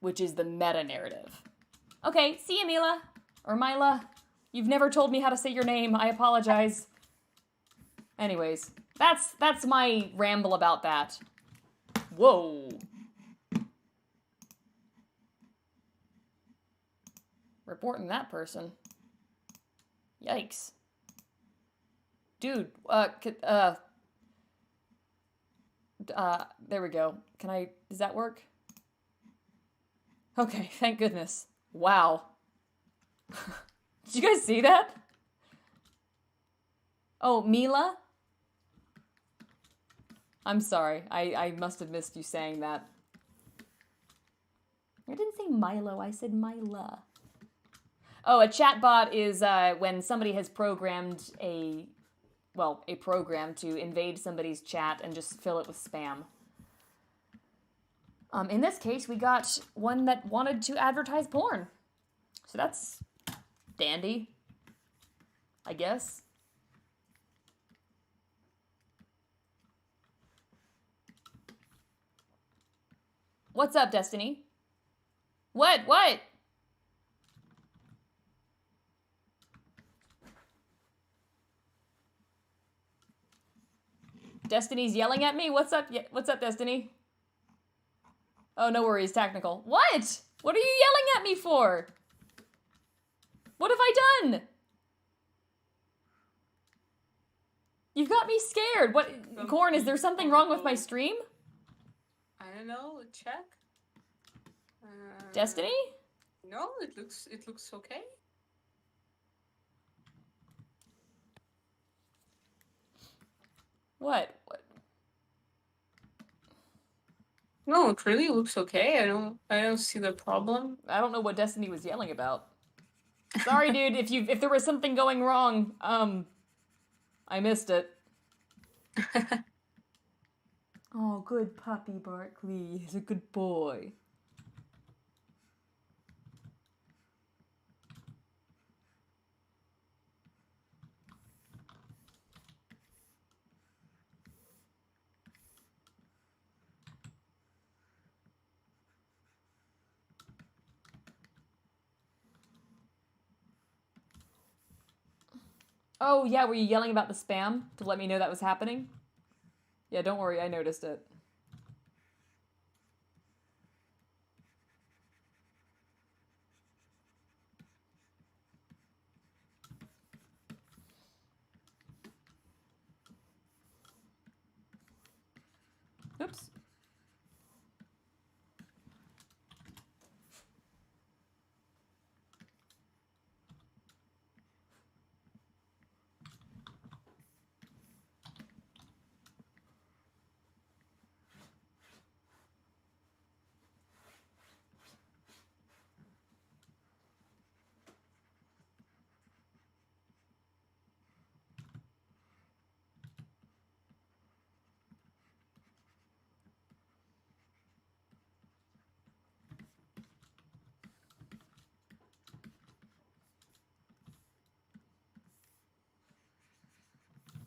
which is the meta-narrative. Okay, see you, Mila. Or Mila. You've never told me how to say your name. I apologize. Anyways, that's my ramble about that. Whoa. Reporting that person. Yikes. Dude, there we go. Does that work? Okay, thank goodness. Wow. Did you guys see that? Oh, Mila? I'm sorry. I must have missed you saying that. I didn't say Milo, I said Mila. Oh, a chatbot is when somebody has programmed a program to invade somebody's chat and just fill it with spam. In this case, we got one that wanted to advertise porn. So that's dandy, I guess. What's up, Destiny? What? Destiny's yelling at me? What's up? What's up, Destiny? Oh, no worries, technical. What? What are you yelling at me for? What have I done? You've got me scared. What? Corn, is there something wrong with my stream? I don't know. Check. Destiny? No, it looks okay. What? No, it really looks okay. I don't see the problem. I don't know what Destiny was yelling about. Sorry, dude, if there was something going wrong, I missed it. Oh, good puppy Barkley. He's a good boy. Oh, yeah, were you yelling about the spam to let me know that was happening? Yeah, don't worry, I noticed it. Oops.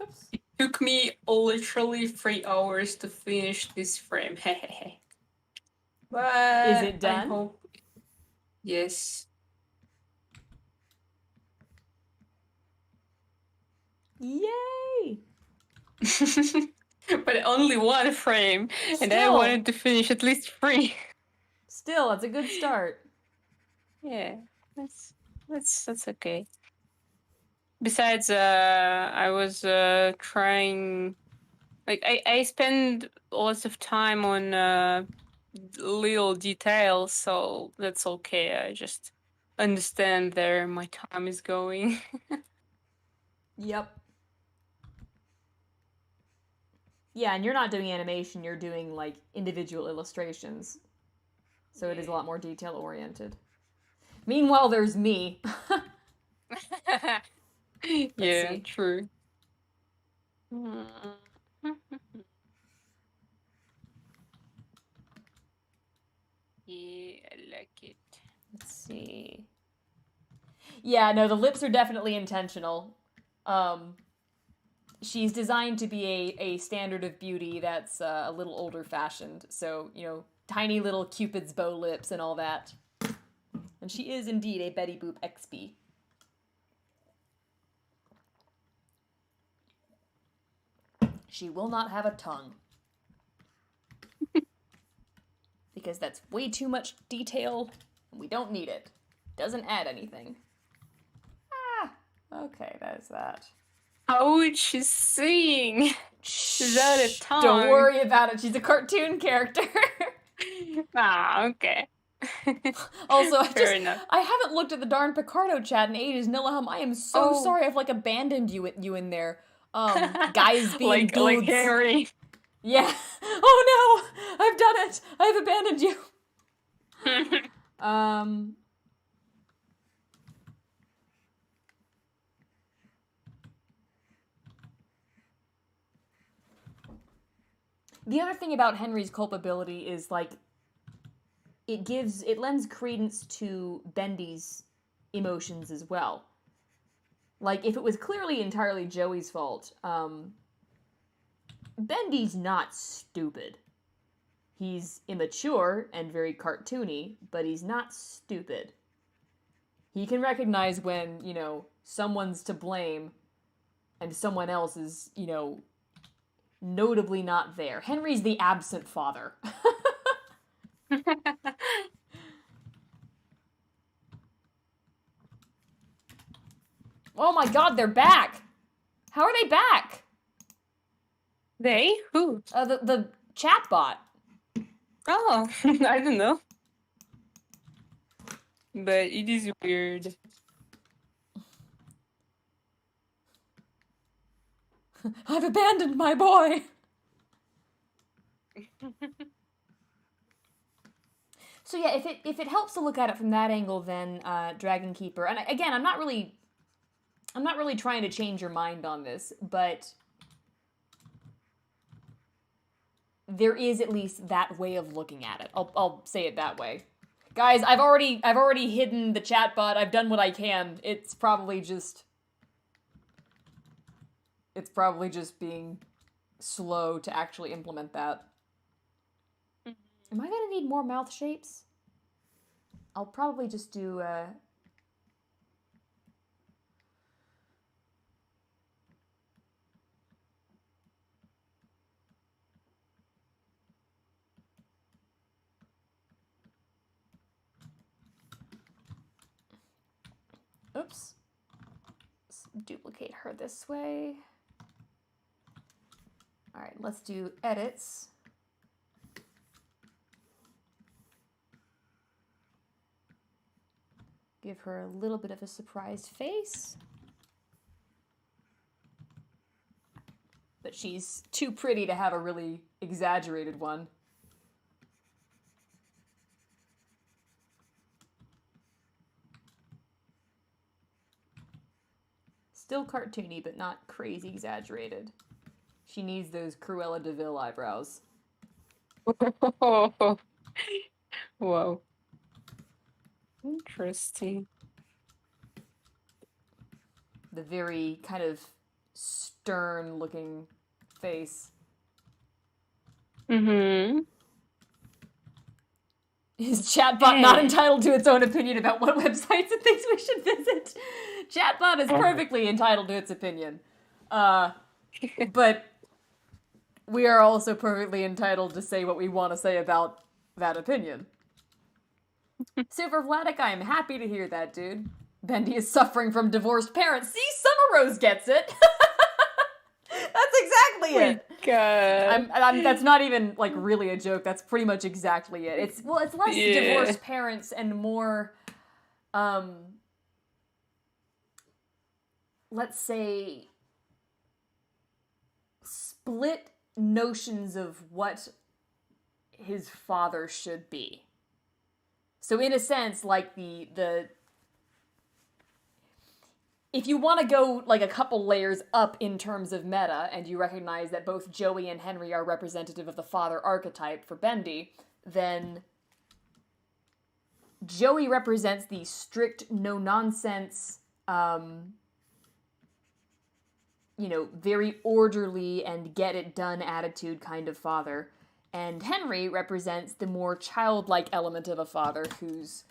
Oops. It took me literally 3 hours to finish this frame. But Is it I done? hope yes. Yay! But only one frame, and I Still. wanted to finish at least 3. Still, that's a good start. Yeah, that's okay. Besides, I was trying. Like I spend lots of time on little details, so that's okay. I just understand where my time is going. Yep. Yeah, and you're not doing animation, you're doing like individual illustrations. So it is a lot more detail oriented. Meanwhile, there's me. Let's Yeah, see. true. Yeah, I like it. Let's see. Yeah, no, the lips are definitely intentional. She's designed to be a standard of beauty that's a little older fashioned. So, tiny little Cupid's bow lips and all that. And she is indeed a Betty Boop XP. She will not have a tongue. Because that's way too much detail, and we don't need it. Doesn't add anything. Ah, okay, there's that. How would she sing? Without a tongue. Don't worry about it. She's a cartoon character. Okay. Also, Fair I haven't looked at the darn Picardo chat in ages. Nillaham, I am so sorry I've abandoned you in there. Guys being like dudes. Harry. Yeah. Oh no! I've done it! I've abandoned you. The other thing about Henry's culpability is it lends credence to Bendy's emotions as well. Like, if it was clearly entirely Joey's fault, Bendy's not stupid. He's immature and very cartoony, but he's not stupid. He can recognize when, someone's to blame and someone else is, notably not there. Henry's the absent father. Oh my god, they're back! How are they back? They? Who? The chatbot. Oh, I don't know. But it is weird. I've abandoned my boy! So yeah, if it helps to look at it from that angle, then Dragon Keeper. And again, I'm not really trying to change your mind on this, but there is at least that way of looking at it. I'll say it that way. Guys, I've already hidden the chatbot. I've done what I can. It's probably just being slow to actually implement that. Am I gonna need more mouth shapes? I'll probably just do oops. Let's duplicate her this way. All right, let's do edits. Give her a little bit of a surprised face. But she's too pretty to have a really exaggerated one. Still cartoony, but not crazy exaggerated. She needs those Cruella de Vil eyebrows. Wow. Interesting. The very kind of stern-looking face. Mm-hmm. Is Chatbot not entitled to its own opinion about what websites and things we should visit? Chatbot is perfectly entitled to its opinion. But we are also perfectly entitled to say what we want to say about that opinion. Super Vladik, I am happy to hear that, dude. Bendy is suffering from divorced parents. See, Summer Rose gets it. That's exactly it. God. That's not even like really a joke. That's pretty much exactly it. It's less divorced parents and more, let's say, split notions of what his father should be. So in a sense, like the if you want to go like a couple layers up in terms of meta, and you recognize that both Joey and Henry are representative of the father archetype for Bendy, then Joey represents the strict, no-nonsense, very orderly and get-it-done attitude kind of father. And Henry represents the more childlike element of a father who's,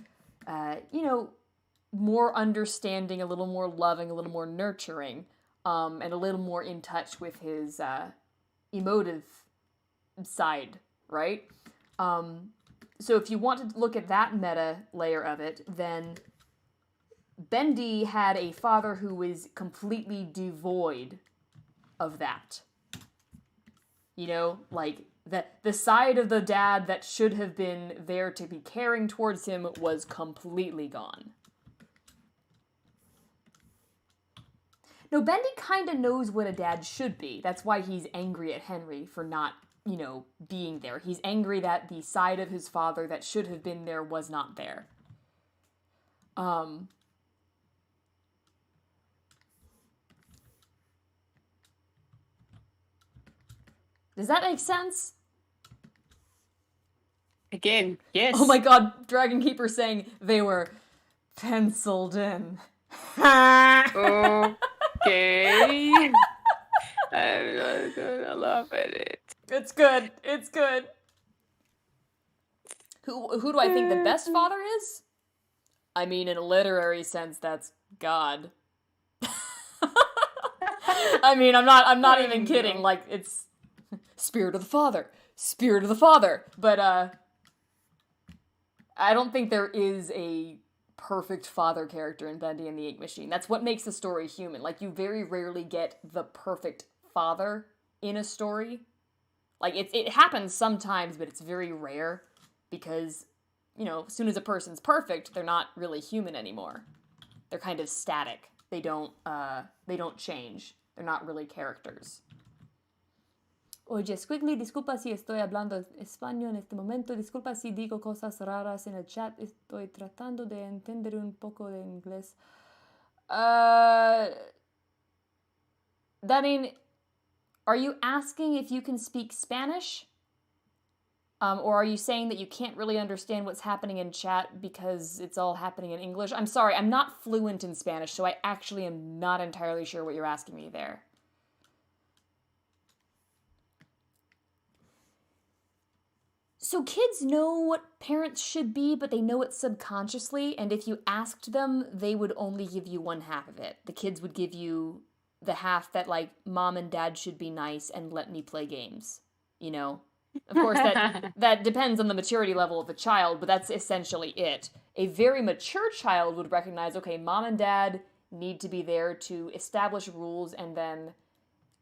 more understanding, a little more loving, a little more nurturing, and a little more in touch with his emotive side, right? So if you want to look at that meta layer of it, then Bendy had a father who was completely devoid of that. Like the side of the dad that should have been there to be caring towards him was completely gone. No, Bendy kind of knows what a dad should be. That's why he's angry at Henry for not, being there. He's angry that the side of his father that should have been there was not there. Does that make sense? Again, yes. Oh my god, Dragon Keeper saying they were penciled in. Okay. I'm not gonna laugh at it. It's good. It's good. Who do I think the best father is? I mean, in a literary sense, that's God. I mean, I'm not even kidding. Like, it's Spirit of the Father. Spirit of the Father. But, I don't think there is a perfect father character in Bendy and the Ink Machine. That's what makes a story human. Like, you very rarely get the perfect father in a story. Like, it happens sometimes, but it's very rare. Because, as soon as a person's perfect, they're not really human anymore. They're kind of static. They don't change. They're not really characters. Oye, Squiggly, disculpa si estoy hablando español en este momento. Disculpa si digo cosas raras en el chat. Estoy tratando de entender un poco de inglés. Darin, are you asking if you can speak Spanish? Or are you saying that you can't really understand what's happening in chat because it's all happening in English? I'm sorry, I'm not fluent in Spanish, so I actually am not entirely sure what you're asking me there. So kids know what parents should be, but they know it subconsciously, and if you asked them, they would only give you one half of it. The kids would give you the half that, like, mom and dad should be nice and let me play games, you know? Of course, that depends on the maturity level of the child, but that's essentially it. A very mature child would recognize, okay, mom and dad need to be there to establish rules and then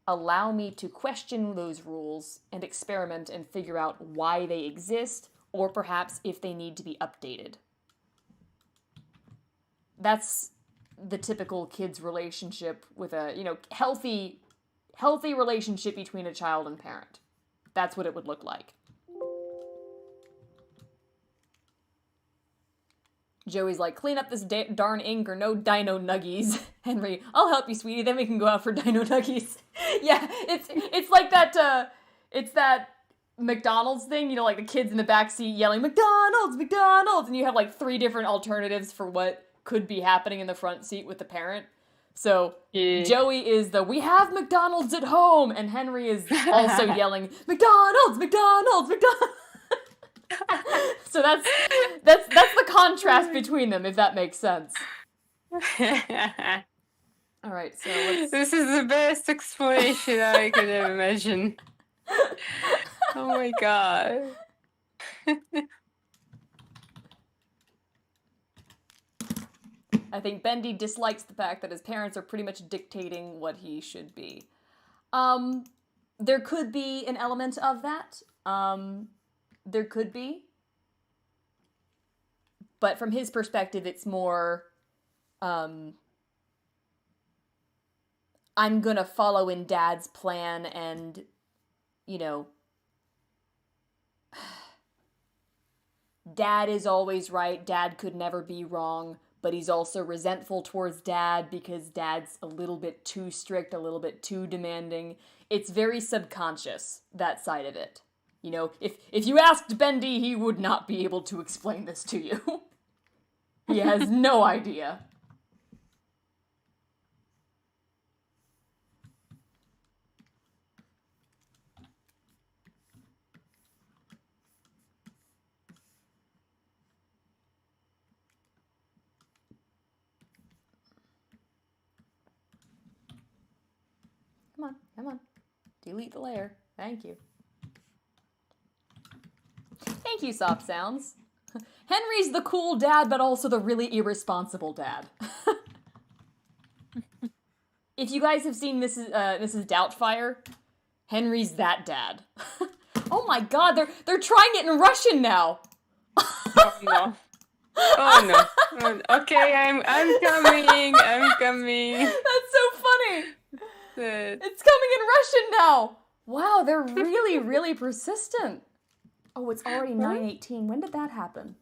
allow me to question those rules and experiment and figure out why they exist, or perhaps if they need to be updated. That's the typical kid's relationship with a, healthy relationship between a child and parent. That's what it would look like. Joey's like, clean up this darn ink or no dino nuggies. Henry, I'll help you, sweetie, then we can go out for dino nuggies. Yeah, it's like that, it's that McDonald's thing, like the kids in the backseat yelling, McDonald's, McDonald's, and you have like 3 different alternatives for what could be happening in the front seat with the parent. So, yeah. Joey is we have McDonald's at home, and Henry is also yelling, McDonald's, McDonald's, McDonald's. So that's the contrast between them, if that makes sense. All right, so This is the best explanation I could ever imagine. Oh my god. I think Bendy dislikes the fact that his parents are pretty much dictating what he should be. There could be an element of that. There could be. But from his perspective, it's more, I'm gonna follow in Dad's plan and, Dad is always right, Dad could never be wrong, but he's also resentful towards Dad because Dad's a little bit too strict, a little bit too demanding. It's very subconscious, that side of it. If you asked Bendy, he would not be able to explain this to you. He has no idea. Come on. Delete the layer. Thank you. Thank you, Soft Sounds. Henry's the cool dad, but also the really irresponsible dad. If you guys have seen Mrs. Doubtfire, Henry's that dad. Oh my god, they're trying it in Russian now. Oh no. Oh no. Okay, I'm coming. I'm coming. That's so funny. It's coming in Russian now. Wow, they're really, really persistent. Oh, it's already 9:18. When did that happen?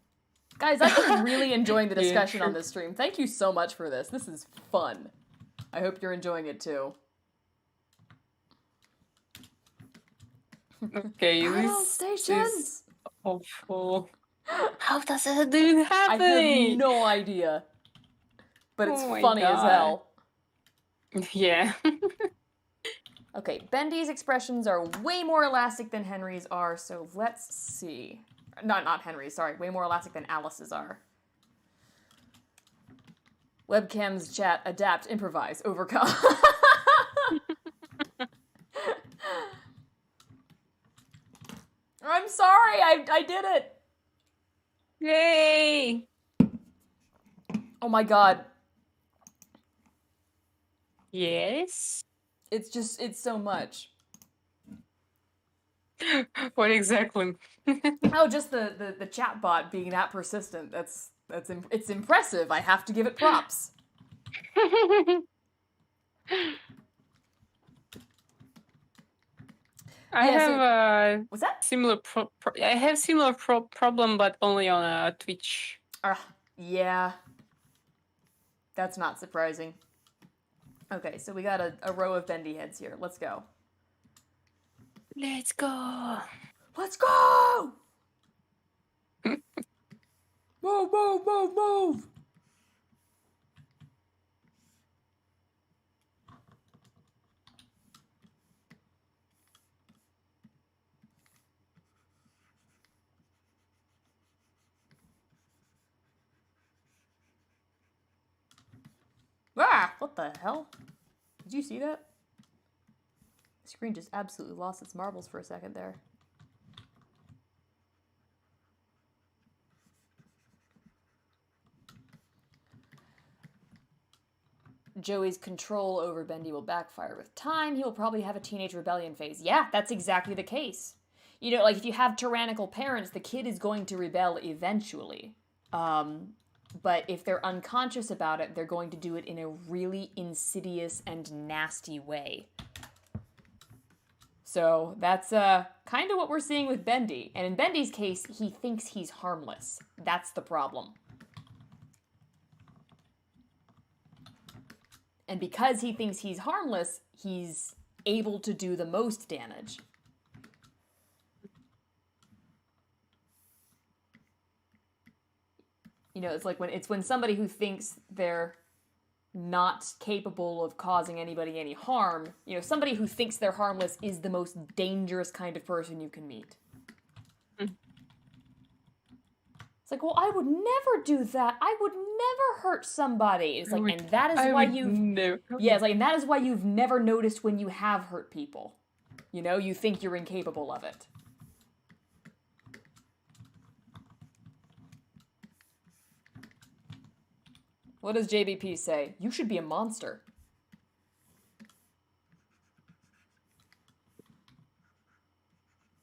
Guys, I've been really enjoying the discussion on this stream. Thank you so much for this. This is fun. I hope you're enjoying it too. Okay, this is awful. How does it even happen? I have no idea. But it's funny as hell. Yeah. Okay, Bendy's expressions are way more elastic than Henry's are, so let's see. Not Henry's, sorry. Way more elastic than Alice's are. Webcams, chat, adapt, improvise, overcome. I'm sorry, I did it. Yay! Oh my god. Yes? It's so much. What exactly? Oh, just the chat bot being that persistent. It's impressive. I have to give it props. I Yeah, have a what's that? similar I have similar problem, but only on Twitch. Yeah. That's not surprising. Okay, so we got a row of bendy heads here. Let's go. Let's go. Let's go! Move, move, move, move! Ah! What the hell? Did you see that? The screen just absolutely lost its marbles for a second there. Joey's control over Bendy will backfire with time. He will probably have a teenage rebellion phase. Yeah, that's exactly the case. You know, like if you have tyrannical parents, the kid is going to rebel eventually. But if they're unconscious about it, they're going to do it in a really insidious and nasty way. So that's kind of what we're seeing with Bendy. And in Bendy's case, he thinks he's harmless. That's the problem. And because he thinks he's harmless, he's able to do the most damage. You know, it's like when somebody who thinks they're not capable of causing anybody any harm, you know, somebody who thinks they're harmless is the most dangerous kind of person you can meet. It's like, well, I would never do that. I would never hurt somebody. It's like, and that is why you've... Yeah, it's like, and that is why you've never noticed when you have hurt people. You know, you think you're incapable of it. What does JBP say? You should be a monster.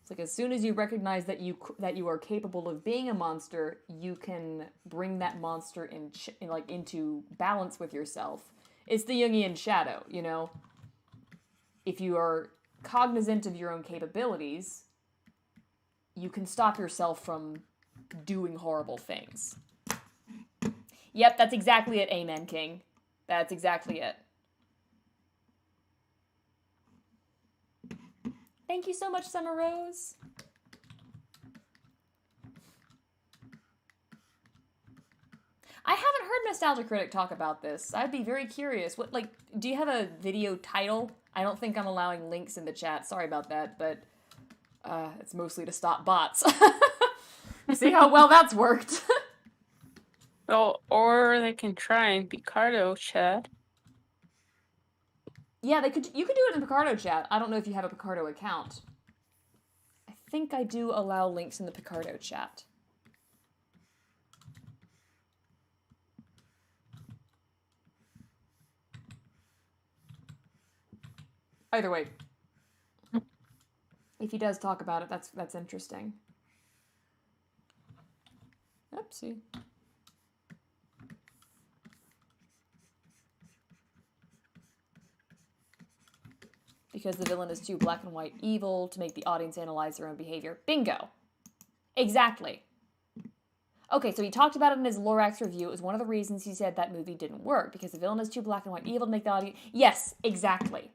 It's like as soon as you recognize that you are capable of being a monster, you can bring that monster into balance with yourself. It's the Jungian shadow, you know. If you are cognizant of your own capabilities, you can stop yourself from doing horrible things. Yep, that's exactly it, Amen King. That's exactly it. Thank you so much, Summer Rose. I haven't heard Nostalgia Critic talk about this. I'd be very curious. What, like, do you have a video title? I don't think I'm allowing links in the chat. Sorry about that, but it's mostly to stop bots. See how well that's worked. Well, or they can try in Picardo chat. Yeah, you could do it in Picardo chat. I don't know if you have a Picardo account. I think I do allow links in the Picardo chat. Either way, if he does talk about it, that's interesting. Oopsie. Because the villain is too black and white evil to make the audience analyze their own behavior. Bingo. Exactly. Okay, so he talked about it in his Lorax review. It was one of the reasons he said that movie didn't work, because the villain is too black and white evil to make the audience... Yes, exactly.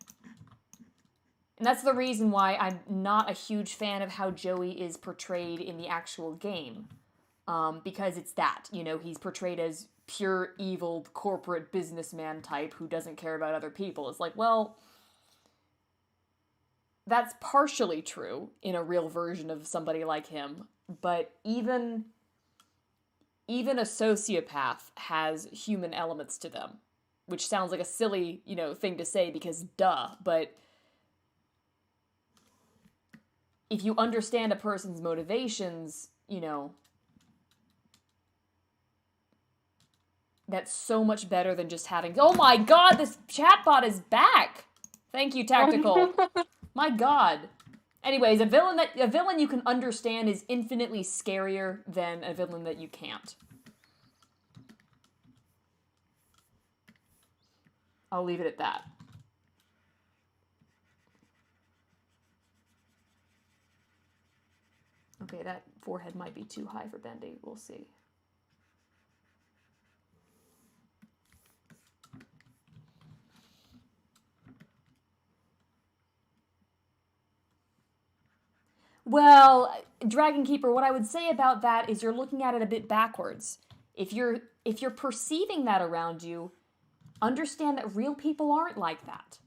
And that's the reason why I'm not a huge fan of how Joey is portrayed in the actual game. Because it's that, you know, he's portrayed as pure evil corporate businessman type who doesn't care about other people. It's like, well... That's partially true in a real version of somebody like him, but even a sociopath has human elements to them, which sounds like a silly, you know, thing to say because duh, but if you understand a person's motivations, you know, that's so much better than just having, oh my god, this chatbot is back! Thank you, Tactical. My god. Anyways, a villain you can understand is infinitely scarier than a villain that you can't. I'll leave it at that. Okay, that forehead might be too high for Bendy. We'll see. Well, Dragon Keeper, what I would say about that is you're looking at it a bit backwards. If you're perceiving that around you, understand that real people aren't like that.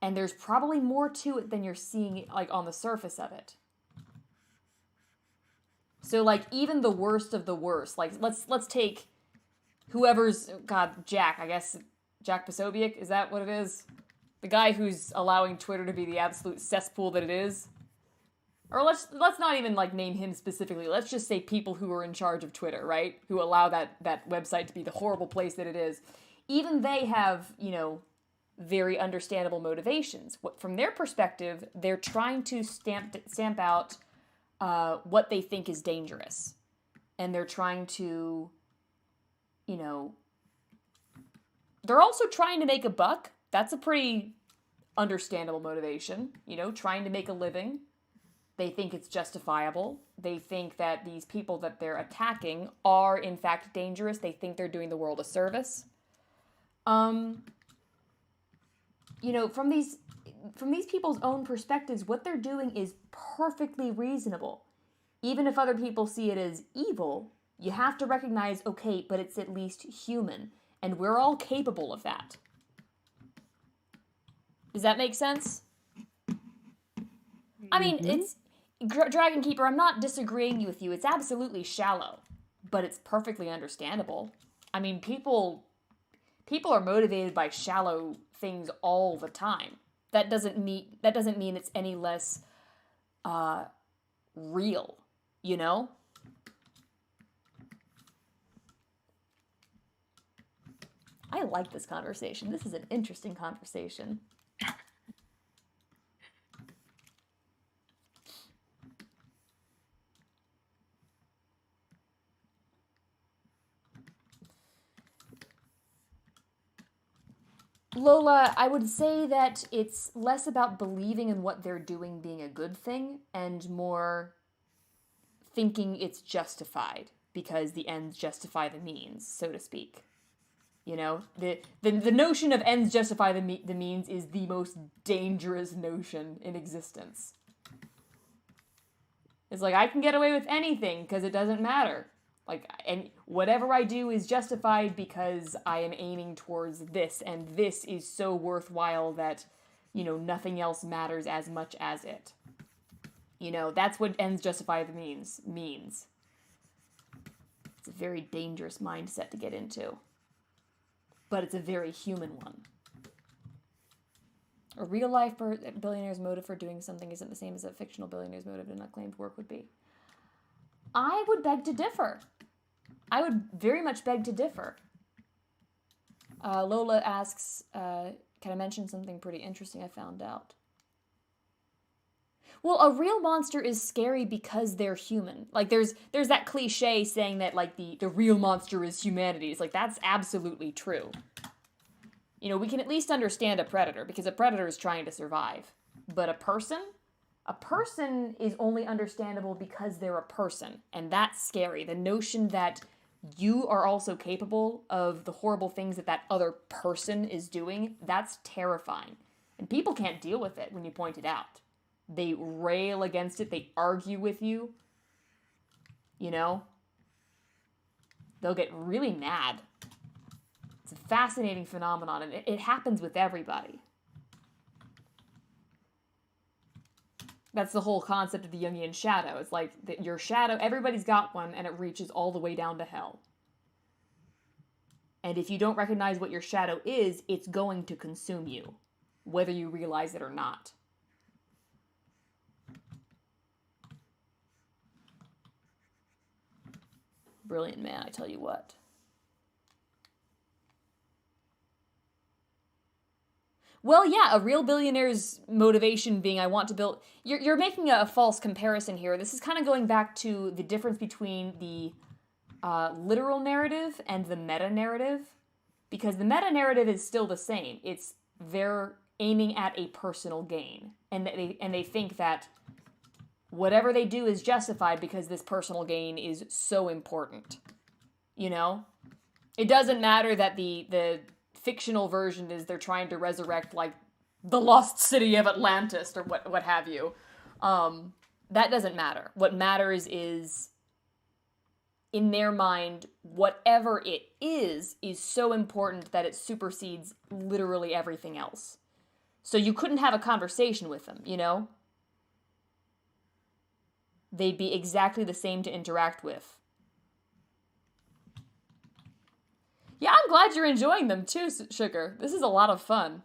And there's probably more to it than you're seeing like on the surface of it. So like even the worst of the worst, like let's take whoever's Jack, I guess Jack Posobiec, is that what it is? The guy who's allowing Twitter to be the absolute cesspool that it is. Or let's not even like name him specifically. Let's just say people who are in charge of Twitter, right? Who allow that website to be the horrible place that it is. Even they have, very understandable motivations. From their perspective, they're trying to stamp out what they think is dangerous. And they're trying to, they're also trying to make a buck. That's a pretty understandable motivation, trying to make a living. They think it's justifiable. They think that these people that they're attacking are, in fact, dangerous. They think they're doing the world a service. From these people's own perspectives, what they're doing is perfectly reasonable. Even if other people see it as evil, you have to recognize, okay, but it's at least human. And we're all capable of that. Does that make sense? I mean, it's... Dragon Keeper, I'm not disagreeing with you. It's absolutely shallow. But it's perfectly understandable. I mean, people are motivated by shallow things all the time. That doesn't mean it's any less real, I like this conversation. This is an interesting conversation. Lola, I would say that it's less about believing in what they're doing being a good thing and more thinking it's justified because the ends justify the means, so to speak. The notion of ends justify the means is the most dangerous notion in existence. It's like, I can get away with anything because it doesn't matter. And whatever I do is justified because I am aiming towards this, and this is so worthwhile that, nothing else matters as much as it. That's what ends justify the means. It's a very dangerous mindset to get into. But it's a very human one. A real-life billionaire's motive for doing something isn't the same as a fictional billionaire's motive in unclaimed work would be. I would beg to differ. I would very much beg to differ. Lola asks, can I mention something pretty interesting I found out? Well, a real monster is scary because they're human. Like, there's that cliche saying that, like, the real monster is humanity. It's like, that's absolutely true. We can at least understand a predator, because a predator is trying to survive. But a person is only understandable because they're a person, and that's scary. The notion that you are also capable of the horrible things that other person is doing, that's terrifying. And people can't deal with it when you point it out. They rail against it, they argue with you. They'll get really mad. It's a fascinating phenomenon, and it happens with everybody. That's the whole concept of the Jungian shadow. It's like your shadow, everybody's got one, and it reaches all the way down to hell. And if you don't recognize what your shadow is, it's going to consume you, whether you realize it or not. Brilliant man, I tell you what. Well, yeah, a real billionaire's motivation being I want to build... You're making a false comparison here. This is kind of going back to the difference between the literal narrative and the meta-narrative. Because the meta-narrative is still the same. They're aiming at a personal gain. And they think that whatever they do is justified because this personal gain is so important. You know? It doesn't matter that the fictional version is they're trying to resurrect, like, the lost city of Atlantis or what have you. That doesn't matter. What matters is, in their mind, whatever it is so important that it supersedes literally everything else. So you couldn't have a conversation with them, you know? They'd be exactly the same to interact with. Yeah, I'm glad you're enjoying them too, Sugar. This is a lot of fun.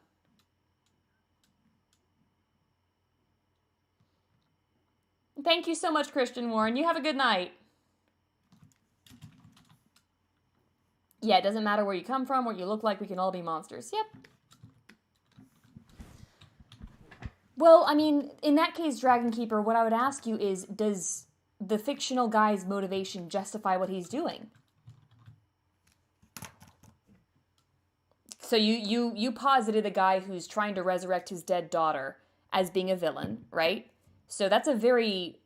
Thank you so much, Christian Warren. You have a good night. Yeah, it doesn't matter where you come from, what you look like, we can all be monsters. Yep. Well, I mean, in that case, Dragon Keeper, what I would ask you is, does the fictional guy's motivation justify what he's doing? So you posited a guy who's trying to resurrect his dead daughter as being a villain, right? So that's a very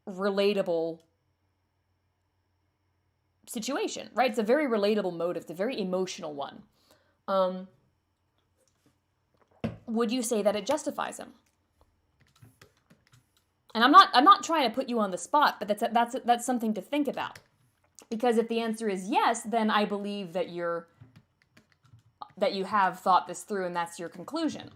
relatable situation, right? It's a very relatable motive. It's a very emotional one. Would you say that it justifies him? And I'm not trying to put you on the spot, but that's something to think about. Because if the answer is yes, then I believe that you have thought this through and that's your conclusion.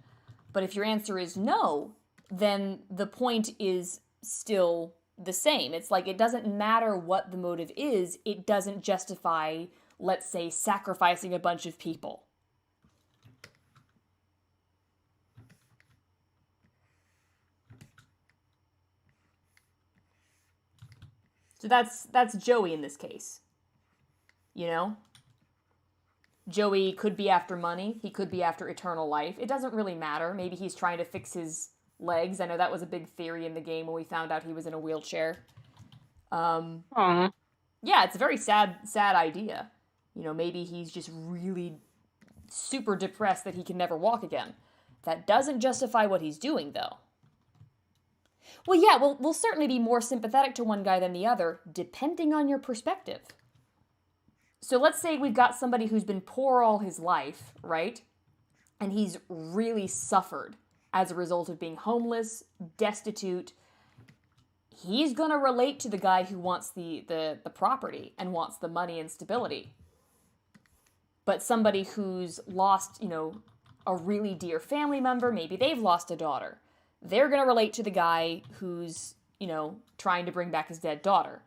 But if your answer is no, then the point is still the same. It's like, it doesn't matter what the motive is, it doesn't justify, let's say, sacrificing a bunch of people. So that's Joey in this case. You know? Joey could be after money. He could be after eternal life. It doesn't really matter. Maybe he's trying to fix his legs. I know that was a big theory in the game when we found out he was in a wheelchair. Yeah, it's a very sad idea. You know, maybe he's just really super depressed that he can never walk again. That doesn't justify what he's doing, though. Well, yeah, we'll certainly be more sympathetic to one guy than the other, depending on your perspective. So let's say we've got somebody who's been poor all his life, right? And he's really suffered as a result of being homeless, destitute. He's going to relate to the guy who wants the property and wants the money and stability. But somebody who's lost, you know, a really dear family member, maybe they've lost a daughter, they're going to relate to the guy who's, you know, trying to bring back his dead daughter.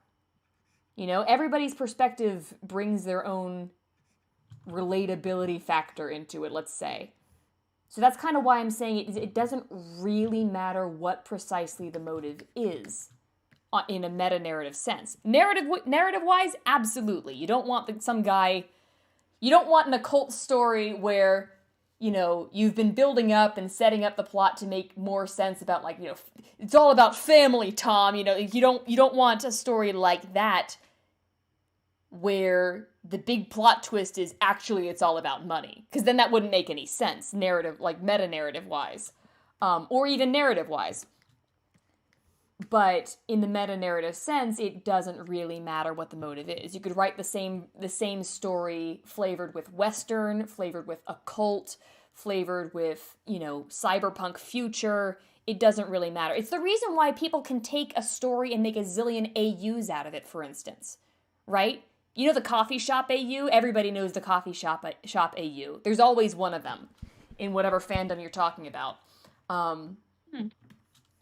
You know, everybody's perspective brings their own relatability factor into it, let's say. So that's kind of why I'm saying it doesn't really matter what precisely the motive is in a meta-narrative sense. Narrative-wise, absolutely. You don't want some guy... You don't want an occult story where, you know, you've been building up and setting up the plot to make more sense about, like, you know, it's all about family, Tom. You know, you don't want a story like that where the big plot twist is actually it's all about money. Because then that wouldn't make any sense, meta-narrative-wise. Or even narrative-wise. But in the meta-narrative sense, it doesn't really matter what the motive is. You could write the same story flavored with Western, flavored with occult, flavored with, you know, cyberpunk future. It doesn't really matter. It's the reason why people can take a story and make a zillion AUs out of it, for instance. Right? You know the coffee shop AU? Everybody knows the coffee shop AU. There's always one of them in whatever fandom you're talking about.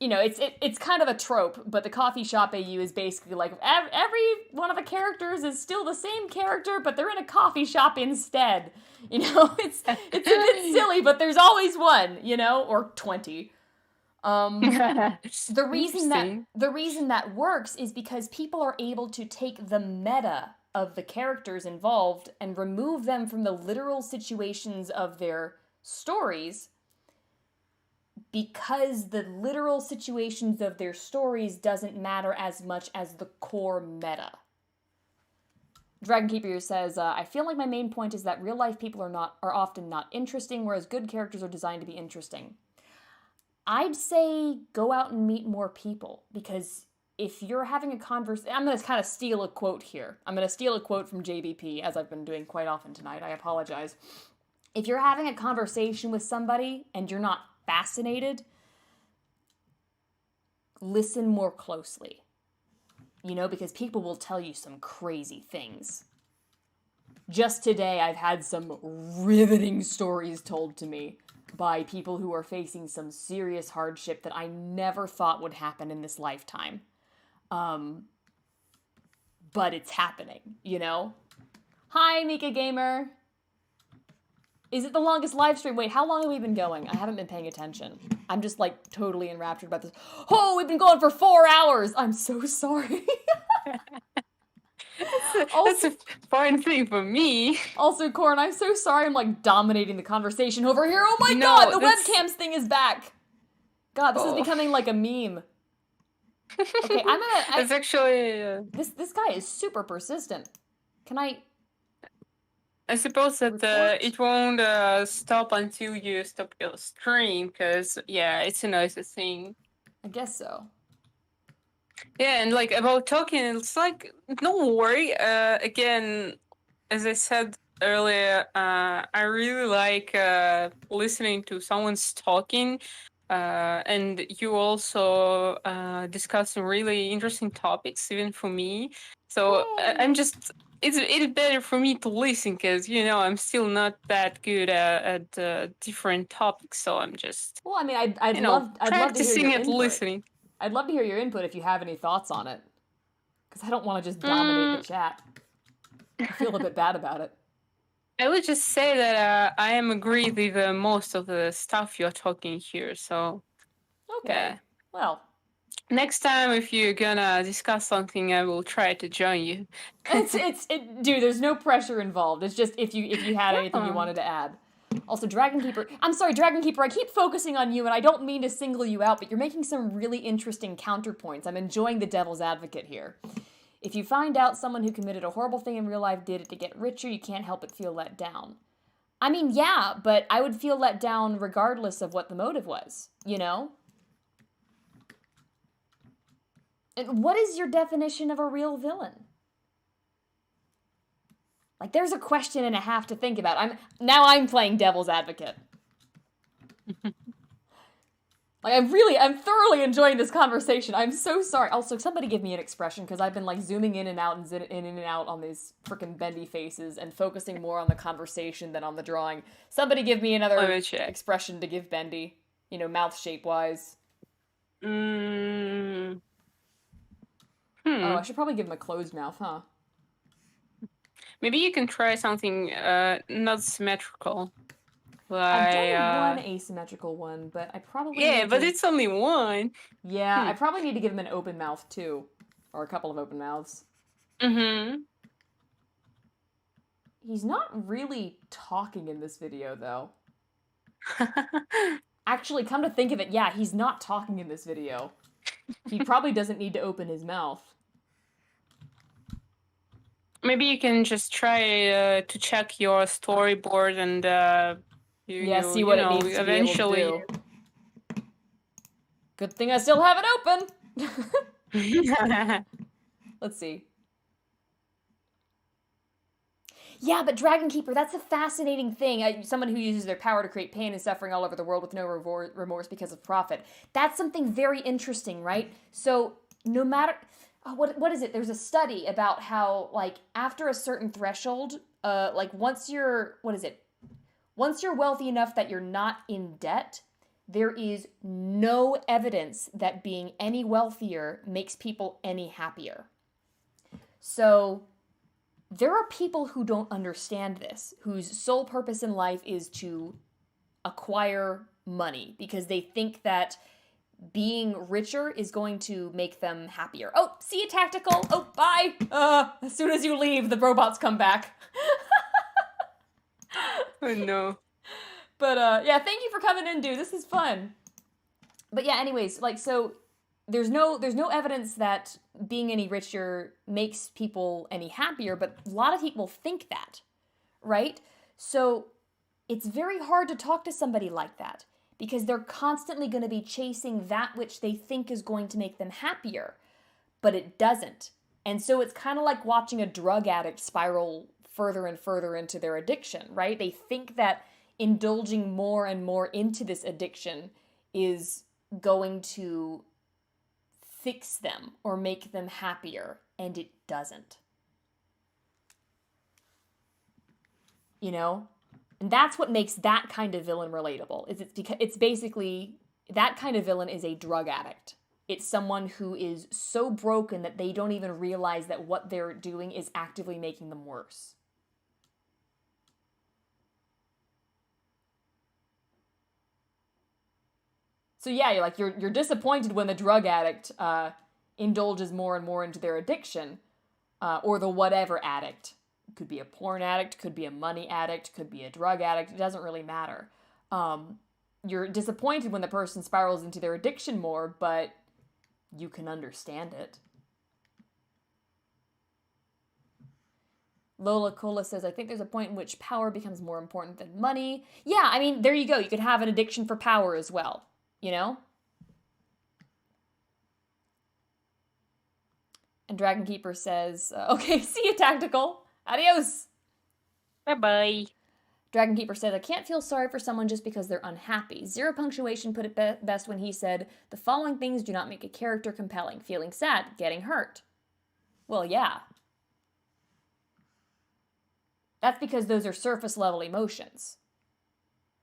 You know, it's kind of a trope, but the coffee shop AU is basically like every one of the characters is still the same character, but they're in a coffee shop instead. You know, it's a bit silly, but there's always one, you know, or 20. The reason that works is because people are able to take the meta of the characters involved and remove them from the literal situations of their stories, because the literal situations of their stories doesn't matter as much as the core meta. Dragon Keeper says, I feel like my main point is that real life people are often not interesting, whereas good characters are designed to be interesting. I'd say go out and meet more people, because if you're having a conversation, I'm going to kind of steal a quote here. I'm going to steal a quote from JBP, as I've been doing quite often tonight. I apologize. If you're having a conversation with somebody and you're not fascinated, listen more closely. You know, because people will tell you some crazy things. Just today, I've had some riveting stories told to me by people who are facing some serious hardship that I never thought would happen in this lifetime. But it's happening, you know? Hi, Mika Gamer. Is it the longest live stream? Wait, how long have we been going? I haven't been paying attention. I'm just, like, totally enraptured about this. Oh, we've been going for 4 hours! I'm so sorry. That's a fine thing for me. Also, Corn, I'm so sorry I'm, like, dominating the conversation over here. Oh my No, god, the webcams thing is back! God, this is becoming like a meme. Okay, I'm gonna... It's actually... This guy is super persistent. Can I... I suppose that it won't stop until you stop your stream, because, yeah, it's a nice thing. I guess so. Yeah, and, like, about talking, it's like, don't worry. Again, as I said earlier, I really like listening to someone's talking, and you also discuss some really interesting topics, even for me. So I'm just... It's better for me to listen, because, you know, I'm still not that good at different topics, so I'm just... Well, I mean, I'd love to hear practicing your and input. listening. I'd love to hear your input if you have any thoughts on it. Because I don't want to just dominate the chat. I feel a bit bad about it. I would just say that I am agree with most of the stuff you're talking here, so... Okay. Yeah. Well... Next time, if you're gonna discuss something, I will try to join you. Dude, there's no pressure involved. It's just if you had anything you wanted to add. Also, Dragon Keeper. I'm sorry, Dragon Keeper, I keep focusing on you, and I don't mean to single you out, but you're making some really interesting counterpoints. I'm enjoying the devil's advocate here. If you find out someone who committed a horrible thing in real life did it to get richer, you can't help but feel let down. I mean, yeah, but I would feel let down regardless of what the motive was, you know? And what is your definition of a real villain? Like, there's a question and a half to think about. I'm playing devil's advocate. Like, I'm thoroughly enjoying this conversation. I'm so sorry. Also, somebody give me an expression, because I've been, like, zooming in and out on these freaking bendy faces and focusing more on the conversation than on the drawing. Somebody give me another expression to give Bendy. You know, mouth shape-wise. Oh, I should probably give him a closed mouth, huh? Maybe you can try something not symmetrical. I've done one asymmetrical one, but I probably but it's only one. Yeah, I probably need to give him an open mouth, too. Or a couple of open mouths. He's not really talking in this video, though. Actually, come to think of it, yeah, he's not talking in this video. He probably doesn't need to open his mouth. Maybe you can just try to check your storyboard and see what it needs to eventually be able to do. Good thing I still have it open. Let's see. Yeah, but Dragon Keeper, that's a fascinating thing. Someone who uses their power to create pain and suffering all over the world with no remorse because of profit. That's something very interesting, right? So no matter... what is it? There's a study about how, like, after a certain threshold, like, once you're wealthy enough that you're not in debt, there is no evidence that being any wealthier makes people any happier. So there are people who don't understand this, whose sole purpose in life is to acquire money because they think that being richer is going to make them happier. Oh, see you, Tactical. Oh, bye. As soon as you leave, the robots come back. Oh, no. But, yeah, thank you for coming in, dude. This is fun. But, yeah, anyways, like, so there's no evidence that being any richer makes people any happier, but a lot of people think that, right? So it's very hard to talk to somebody like that because they're constantly going to be chasing that which they think is going to make them happier, but it doesn't. And so it's kind of like watching a drug addict spiral further and further into their addiction, right? They think that indulging more and more into this addiction is going to fix them or make them happier, and it doesn't. You know? And that's what makes that kind of villain relatable. It's basically, that kind of villain is a drug addict. It's someone who is so broken that they don't even realize that what they're doing is actively making them worse. So yeah, you're disappointed when the drug addict indulges more and more into their addiction, or the whatever addict. Could be a porn addict, could be a money addict, could be a drug addict. It doesn't really matter. You're disappointed when the person spirals into their addiction more, but you can understand it. Lola Cola says, I think there's a point in which power becomes more important than money. Yeah, I mean, there you go. You could have an addiction for power as well, you know? And Dragon Keeper says, okay, see you, Tactical. Adios. Bye-bye. Dragon Keeper said, I can't feel sorry for someone just because they're unhappy. Zero Punctuation put it best when he said, the following things do not make a character compelling. Feeling sad, getting hurt. Well, yeah. That's because those are surface level emotions.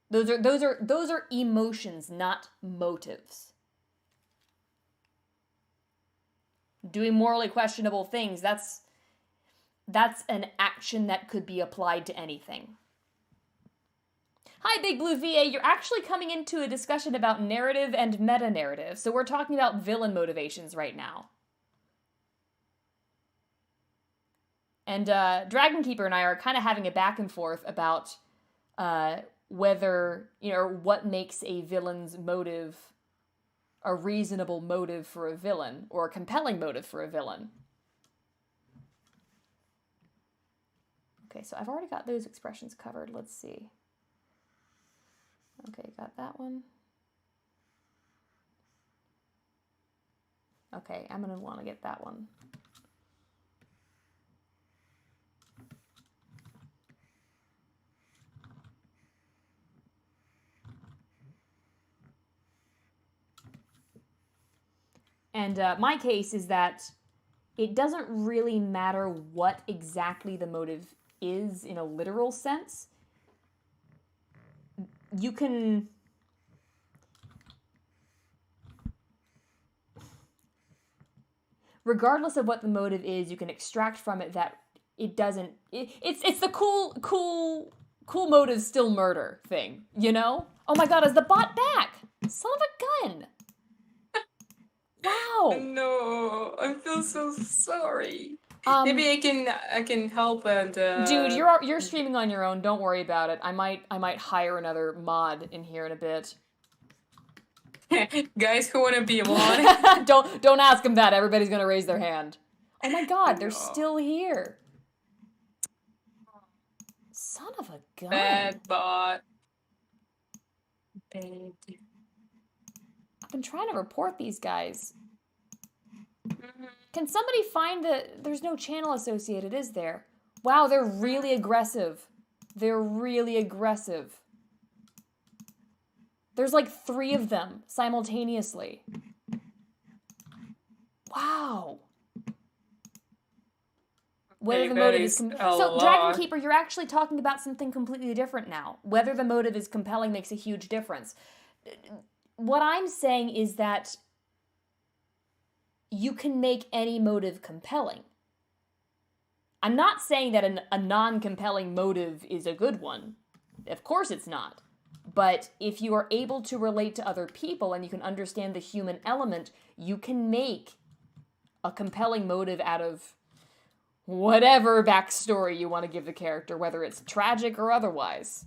Those are emotions, not motives. Doing morally questionable things, that's an action that could be applied to anything. Hi, Big Blue VA. You're actually coming into a discussion about narrative and meta-narrative, so we're talking about villain motivations right now. And Dragon Keeper and I are kind of having a back and forth about whether, what makes a villain's motive a reasonable motive for a villain, or a compelling motive for a villain. Okay, so I've already got those expressions covered. Let's see. Okay, got that one. Okay, I'm gonna want to get that one. And my case is that it doesn't really matter what exactly the motive is in a literal sense. You can... Regardless of what the motive is, you can extract from it that it doesn't... It's the cool motives still murder thing, you know? Oh my god, is the bot back? Son of a gun! Wow. No, I feel so sorry. Maybe I can help and. Dude, you're streaming on your own. Don't worry about it. I might hire another mod in here in a bit. Guys who want to be a mod. don't ask them that. Everybody's gonna raise their hand. Oh my god, they're still here. Son of a gun. Bad bot. Baby. I've been trying to report these guys. Can somebody find there's no channel associated, is there? Wow, they're really aggressive. They're really aggressive. There's like 3 of them simultaneously. Wow. Whether the motive is... So, Dragon Keeper, you're actually talking about something completely different now. Whether the motive is compelling makes a huge difference. What I'm saying is that you can make any motive compelling. I'm not saying that a non-compelling motive is a good one. Of course it's not. But if you are able to relate to other people and you can understand the human element, you can make a compelling motive out of whatever backstory you want to give the character, whether it's tragic or otherwise.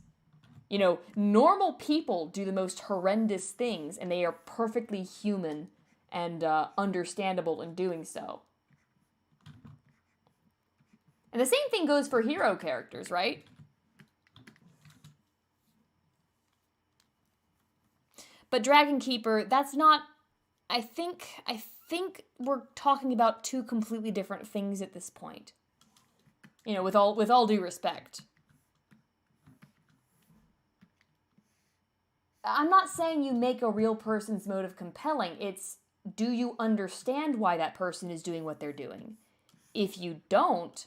You know, normal people do the most horrendous things, and they are perfectly human and understandable in doing so. And the same thing goes for hero characters, right? But Dragon Keeper, that's not... I think we're talking about two completely different things at this point. You know, with all due respect. I'm not saying you make a real person's motive compelling. It's, do you understand why that person is doing what they're doing? If you don't,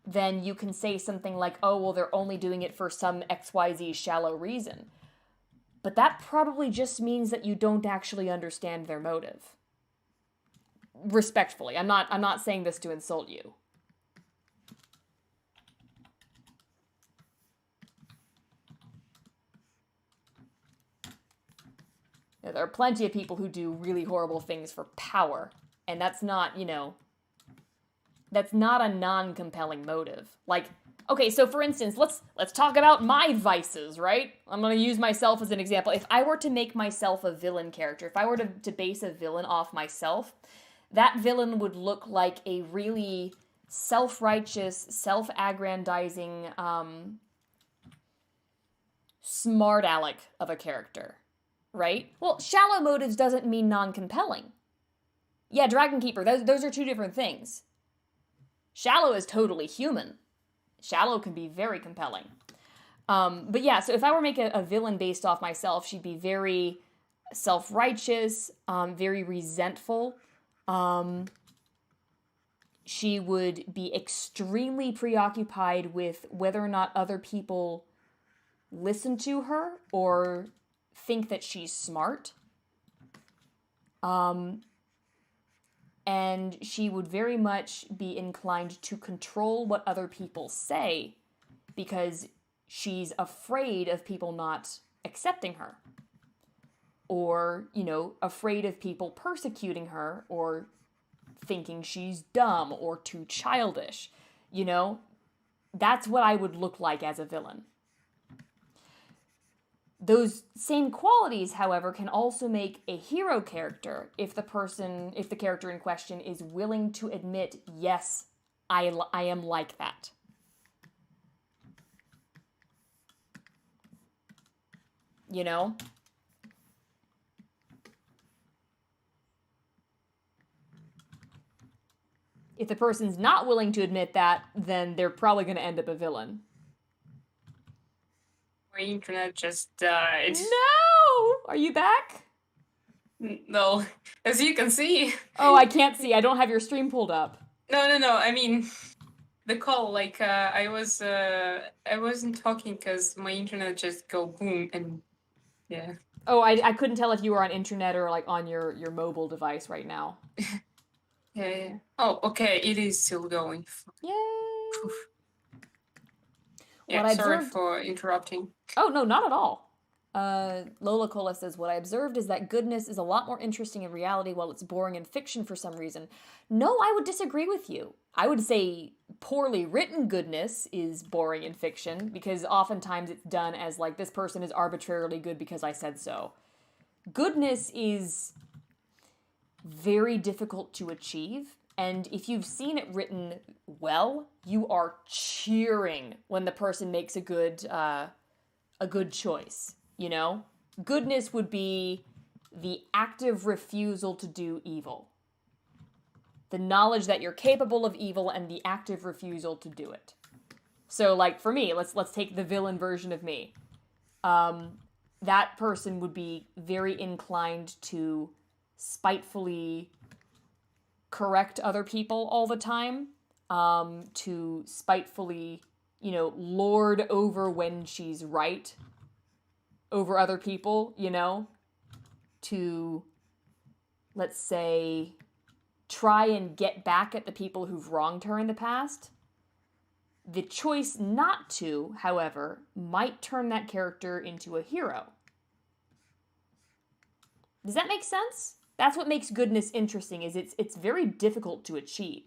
then you can say something like, oh, well, they're only doing it for some XYZ shallow reason. But that probably just means that you don't actually understand their motive. Respectfully, I'm not saying this to insult you. There are plenty of people who do really horrible things for power, and that's not, you know, that's not a non-compelling motive. Like, okay, so for instance, let's talk about my vices, right? I'm gonna use myself as an example. If I were to make myself a villain character, if I were to base a villain off myself, that villain would look like a really self-righteous, self-aggrandizing, smart aleck of a character, right? Well, shallow motives doesn't mean non-compelling. Yeah, Dragon Keeper, those are two different things. Shallow is totally human. Shallow can be very compelling. But yeah, so if I were to make a villain based off myself, she'd be very self-righteous, very resentful. She would be extremely preoccupied with whether or not other people listen to her or think that she's smart. And she would very much be inclined to control what other people say because she's afraid of people not accepting her. Or, you know, afraid of people persecuting her or thinking she's dumb or too childish. You know, that's what I would look like as a villain. Those same qualities, however, can also make a hero character if the character in question is willing to admit, yes, I am like that. You know? If the person's not willing to admit that, then they're probably going to end up a villain. My internet just died. No! Are you back? No, as you can see. Oh, I can't see. I don't have your stream pulled up. No. I mean, the call. Like, I wasn't talking because my internet just go boom and yeah. Oh, I couldn't tell if you were on internet or like on your mobile device right now. Yeah. Oh, okay. It is still going. Yay! Oof. Yeah, sorry for interrupting. Oh, no, not at all. Lola Cola says, what I observed is that goodness is a lot more interesting in reality while it's boring in fiction for some reason. No, I would disagree with you. I would say poorly written goodness is boring in fiction because oftentimes it's done as like, this person is arbitrarily good because I said so. Goodness is very difficult to achieve. And if you've seen it written well, you are cheering when the person makes a good choice, you know? Goodness would be the active refusal to do evil. The knowledge that you're capable of evil and the active refusal to do it. So, like, for me, let's take the villain version of me. That person would be very inclined to spitefully correct other people all the time, to spitefully, you know, lord over when she's right over other people, you know, to, let's say, try and get back at the people who've wronged her in the past. The choice not to, however, might turn that character into a hero. Does that make sense? That's what makes goodness interesting, is it's very difficult to achieve.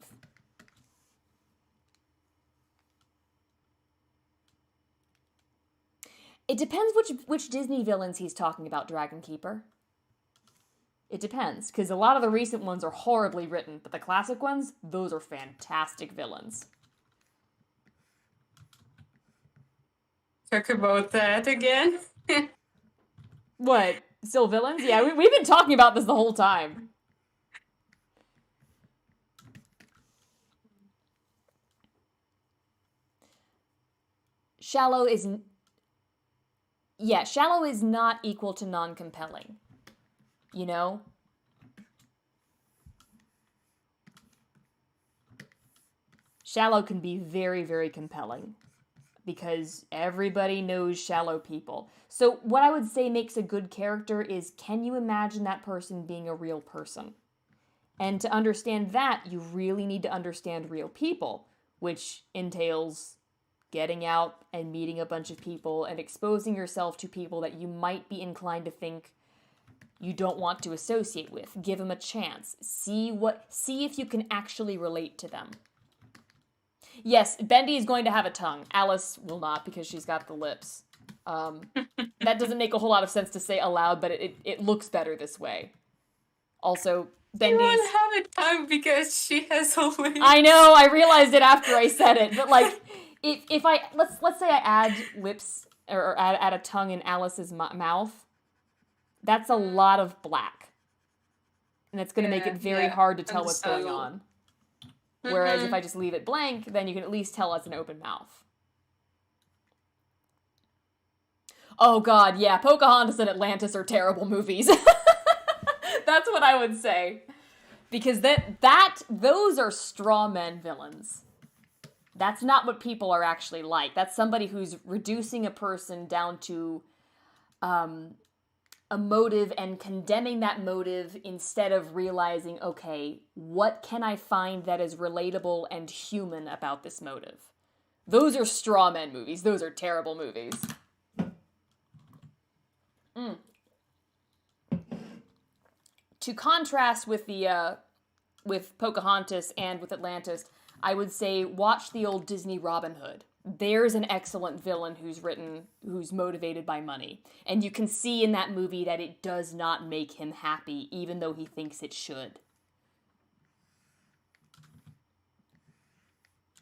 It depends which Disney villains he's talking about, Dragon Keeper. It depends, because a lot of the recent ones are horribly written, but the classic ones, those are fantastic villains. Talk about that again. What? Still villains? Yeah, we've been talking about this the whole time. Shallow is not equal to non-compelling. You know? Shallow can be very, very compelling because everybody knows shallow people. So what I would say makes a good character is, can you imagine that person being a real person? And to understand that, you really need to understand real people, which entails getting out and meeting a bunch of people and exposing yourself to people that you might be inclined to think you don't want to associate with. Give them a chance. See if you can actually relate to them. Yes, Bendy is going to have a tongue. Alice will not because she's got the lips. That doesn't make a whole lot of sense to say aloud, but it looks better this way. Also, Bendy's... She won't have a tongue because she has a lip. I know, I realized it after I said it, but like, if I... Let's say I add lips, or add a tongue in Alice's mouth, that's a lot of black. And it's going to make it very hard to tell what's going on. Whereas if I just leave it blank, then you can at least tell it's an open mouth. Oh god, yeah, Pocahontas and Atlantis are terrible movies. That's what I would say. Because those are straw men villains. That's not what people are actually like. That's somebody who's reducing a person down to a motive and condemning that motive instead of realizing, okay, what can I find that is relatable and human about this motive? Those are straw men movies. Those are terrible movies. To contrast with with Pocahontas and with Atlantis, I would say watch the old Disney Robin Hood. There's an excellent villain who's motivated by money. And you can see in that movie that it does not make him happy, even though he thinks it should.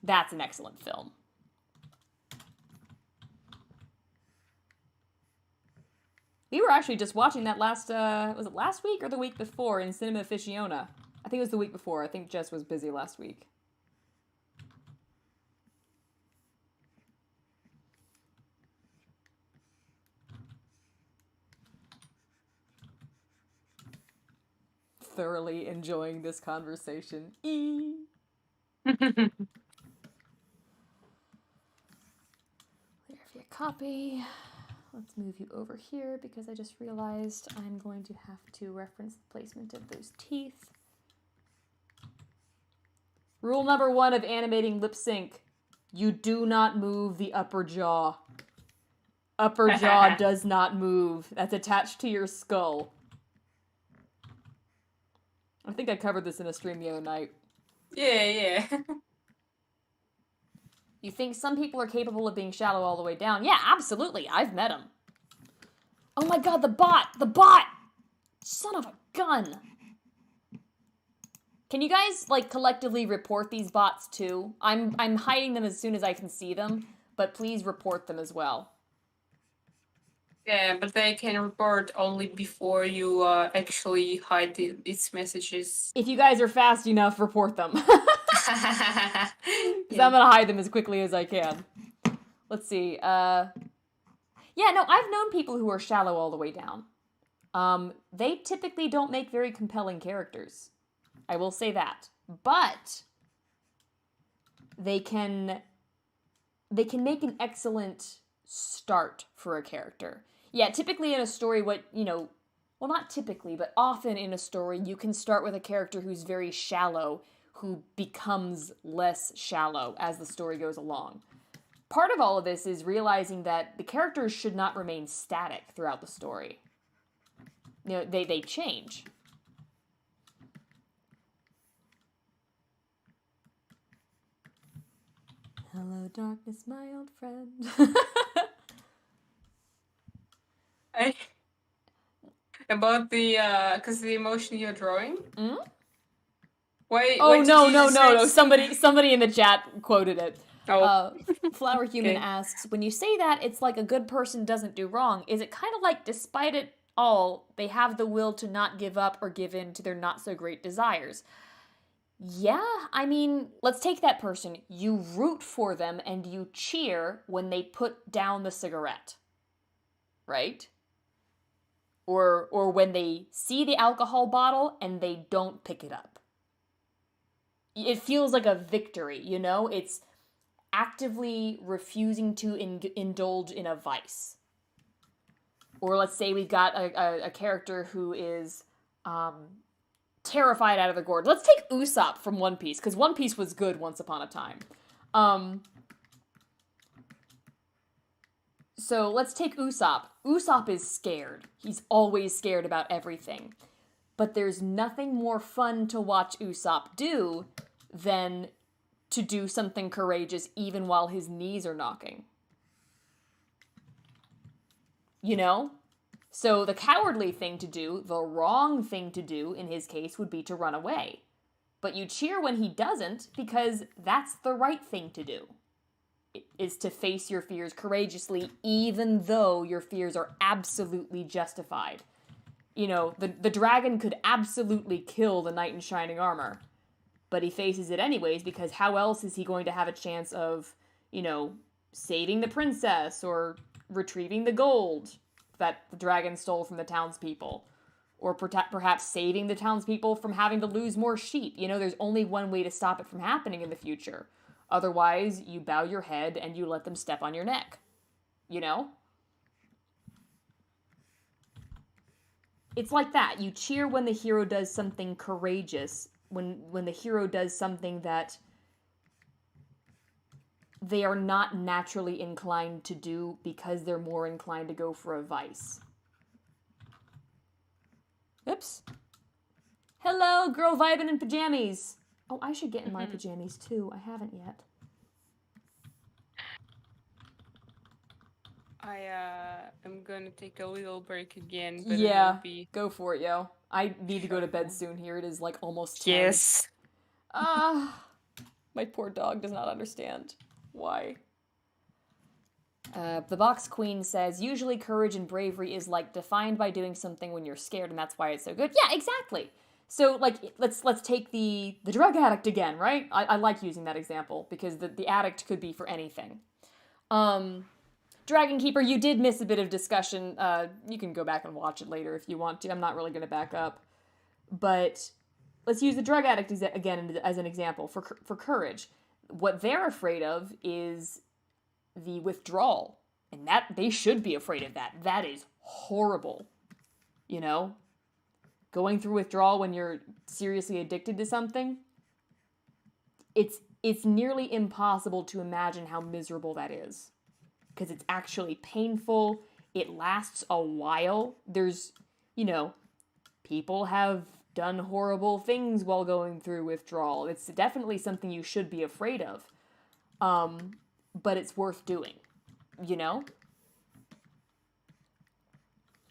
That's an excellent film. We were actually just watching that was it last week or the week before in Cinema Aficionado? I think it was the week before. I think Jess was busy last week. Thoroughly enjoying this conversation. There's your copy. Let's move you over here because I just realized I'm going to have to reference the placement of those teeth. Rule number 1 of animating lip sync. You do not move the upper jaw. Upper jaw does not move. That's attached to your skull. I think I covered this in a stream the other night. Yeah. You think some people are capable of being shallow all the way down? Yeah, absolutely. I've met them. Oh my god, the bot! The bot! Son of a gun! Can you guys, like, collectively report these bots too? I'm hiding them as soon as I can see them, but please report them as well. Yeah, but they can report only before you actually hide its messages. If you guys are fast enough, report them. Because I'm gonna hide them as quickly as I can. Let's see. Yeah, no, I've known people who are shallow all the way down. They typically don't make very compelling characters. I will say that. But they can make an excellent start for a character. Yeah, typically in a story, well, not typically, but often in a story, you can start with a character who's very shallow, who becomes less shallow as the story goes along. Part of all of this is realizing that the characters should not remain static throughout the story. They change. Hello, darkness, my old friend. About because the emotion you're drawing? Mm? Why? Oh, no. Somebody in the chat quoted it. Oh. Flower Human asks, when you say that it's like a good person doesn't do wrong, is it kind of like despite it all, they have the will to not give up or give in to their not so great desires. Yeah, I mean, let's take that person. You root for them and you cheer when they put down the cigarette. Right? Or when they see the alcohol bottle and they don't pick it up. It feels like a victory, you know? It's actively refusing to indulge in a vice. Or let's say we've got a character who is terrified out of the gourd. Let's take Usopp from One Piece, because One Piece was good once upon a time. So let's take Usopp. Usopp is scared. He's always scared about everything. But there's nothing more fun to watch Usopp do than to do something courageous even while his knees are knocking. You know? So the cowardly thing to do, the wrong thing to do in his case, would be to run away. But you cheer when he doesn't because that's the right thing to do. Is to face your fears courageously even though your fears are absolutely justified. You know, the dragon could absolutely kill the knight in shining armor. But he faces it anyways because how else is he going to have a chance of, you know, saving the princess or retrieving the gold that the dragon stole from the townspeople? Or perhaps saving the townspeople from having to lose more sheep. You know, there's only one way to stop it from happening in the future. Otherwise, you bow your head and you let them step on your neck. You know? It's like that. You cheer when the hero does something courageous, when the hero does something that they are not naturally inclined to do because they're more inclined to go for a vice. Oops. Hello, girl vibing in pajamas. Oh, I should get in my pajamas too. I haven't yet. I am gonna take a little break again. But yeah, go for it, yo. I need to go to bed soon here. It is like almost 10. Yes. My poor dog does not understand. Why? The Box Queen says, usually courage and bravery is like defined by doing something when you're scared, and that's why it's so good. Yeah, exactly. So, like, let's take the drug addict again, right? I like using that example, because the addict could be for anything. Dragon Keeper, you did miss a bit of discussion. You can go back and watch it later if you want to. I'm not really going to back up. But let's use the drug addict again as an example for courage. What they're afraid of is the withdrawal. And that they should be afraid of that. That is horrible. You know? Going through withdrawal when you're seriously addicted to something, it's nearly impossible to imagine how miserable that is. Because it's actually painful. It lasts a while. There's, you know, people have done horrible things while going through withdrawal. It's definitely something you should be afraid of. But it's worth doing, you know?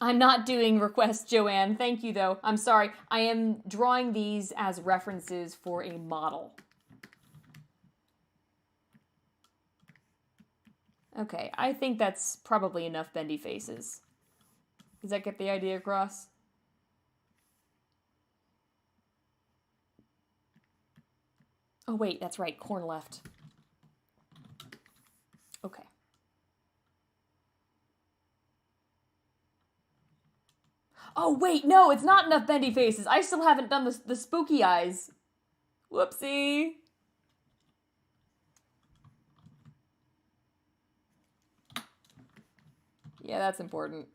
I'm not doing requests, Joanne. Thank you, though. I'm sorry. I am drawing these as references for a model. Okay, I think that's probably enough bendy faces. Does that get the idea across? Oh, wait, that's right. Corn left. Okay. Oh, wait, no, it's not enough bendy faces. I still haven't done the spooky eyes. Whoopsie. Yeah, that's important.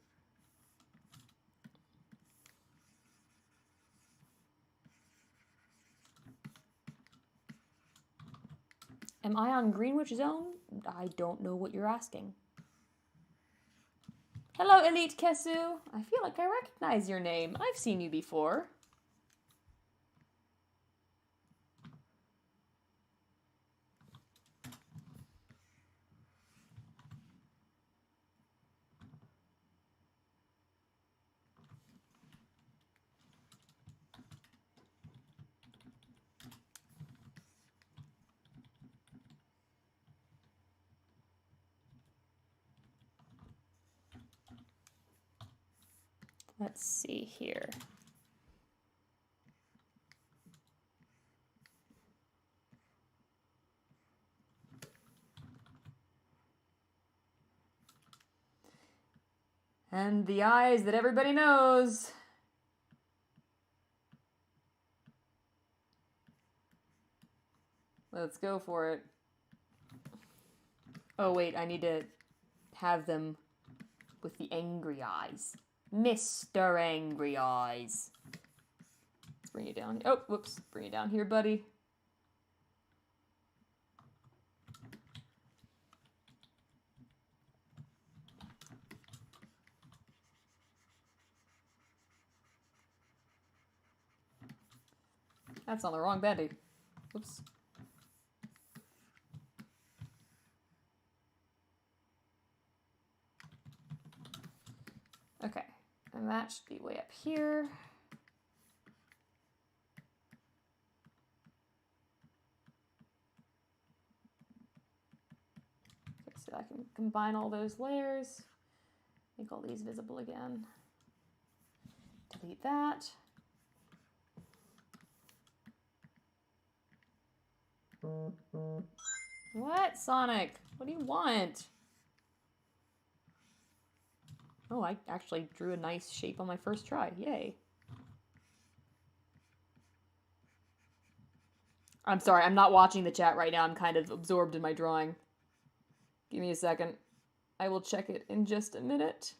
Am I on Greenwich Zone? I don't know what you're asking. Hello, Elite Kesu. I feel like I recognize your name. I've seen you before. Let's see here. And the eyes that everybody knows. Let's go for it. Oh wait, I need to have them with the angry eyes. Mr. Angry Eyes. Let's bring it down. Oh, whoops. Bring it down here, buddy. That's on the wrong bendy. Whoops. Okay, and that should be way up here. Okay, so I can combine all those layers, make all these visible again. Delete that. What, Sonic? What do you want? Oh, I actually drew a nice shape on my first try. Yay. I'm sorry, I'm not watching the chat right now. I'm kind of absorbed in my drawing. Give me a second. I will check it in just a minute.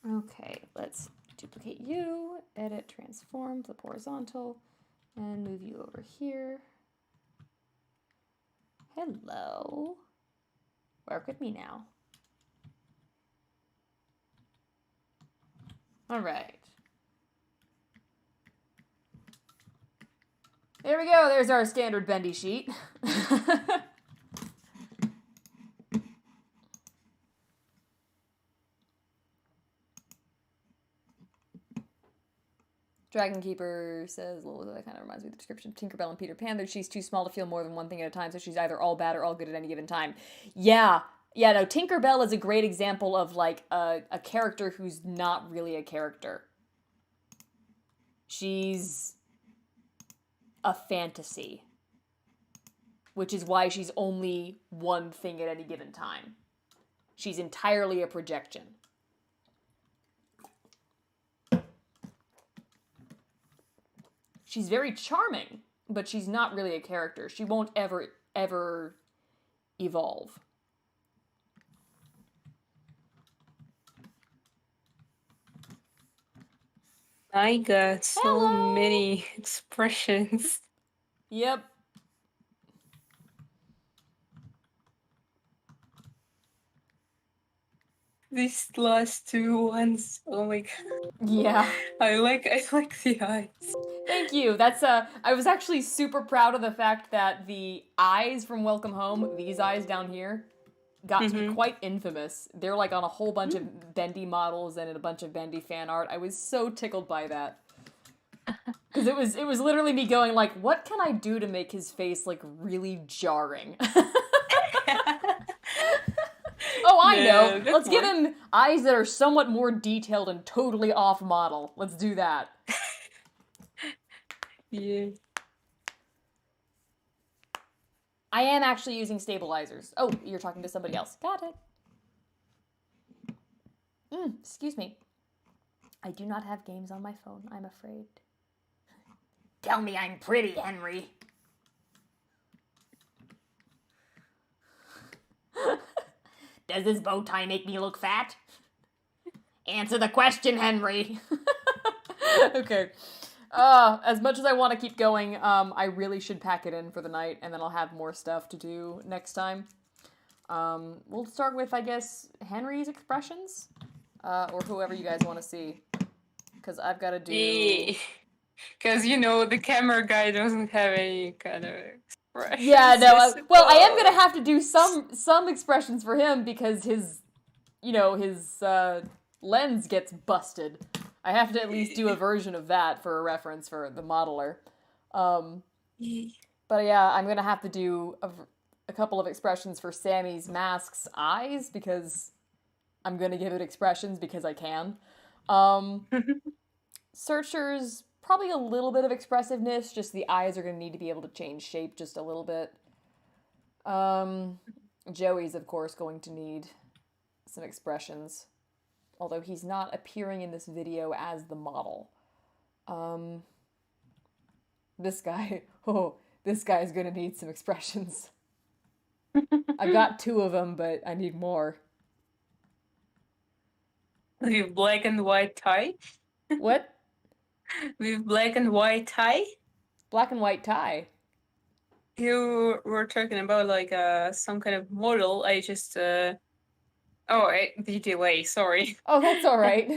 Okay, let's duplicate you, edit, transform, flip horizontal, and move you over here. Hello. Work with me now. All right. There we go. There's our standard bendy sheet. Dragon Keeper says, well, that kind of reminds me of the description of Tinkerbell and Peter Pan. That she's too small to feel more than one thing at a time, so she's either all bad or all good at any given time. Yeah. Yeah, no, Tinkerbell is a great example of, like, a character who's not really a character. She's a fantasy. Which is why she's only one thing at any given time. She's entirely a projection. She's very charming, but she's not really a character. She won't ever evolve. I got so many expressions. Yep. These last two ones, oh my god. Yeah. I like the eyes. Thank you. That's I was actually super proud of the fact that the eyes from Welcome Home, these eyes down here, got to be quite infamous. They're like on a whole bunch of bendy models and in a bunch of bendy fan art. I was so tickled by that. Because it was literally me going like, what can I do to make his face like really jarring? Oh, I know. Let's give him eyes that are somewhat more detailed and totally off model. Let's do that. Yeah. I am actually using stabilizers. Oh, you're talking to somebody else. Got it. Excuse me. I do not have games on my phone, I'm afraid. Tell me I'm pretty, Henry. Does this bow tie make me look fat? Answer the question, Henry. Okay. As much as I want to keep going, I really should pack it in for the night, and then I'll have more stuff to do next time. We'll start with, I guess, Henry's expressions, or whoever you guys want to see, because I've got to do Because, the camera guy doesn't have any kind of expressions. Yeah, no. I Well, I am suppose. gonna have to do some expressions for him because his lens gets busted. I have to at least do a version of that for a reference for the modeler. But yeah, I'm gonna have to do a couple of expressions for Sammy's mask's eyes because I'm gonna give it expressions because I can. Searcher's probably a little bit of expressiveness, just the eyes are gonna need to be able to change shape just a little bit. Joey's, of course, going to need some expressions, although he's not appearing in this video as the model. This guy, this guy's gonna need some expressions. I've got 2 of them, but I need more. With black and white tie? What? With black and white tie? Black and white tie. You were talking about like some kind of model. I just the delay, sorry. Oh, that's all right.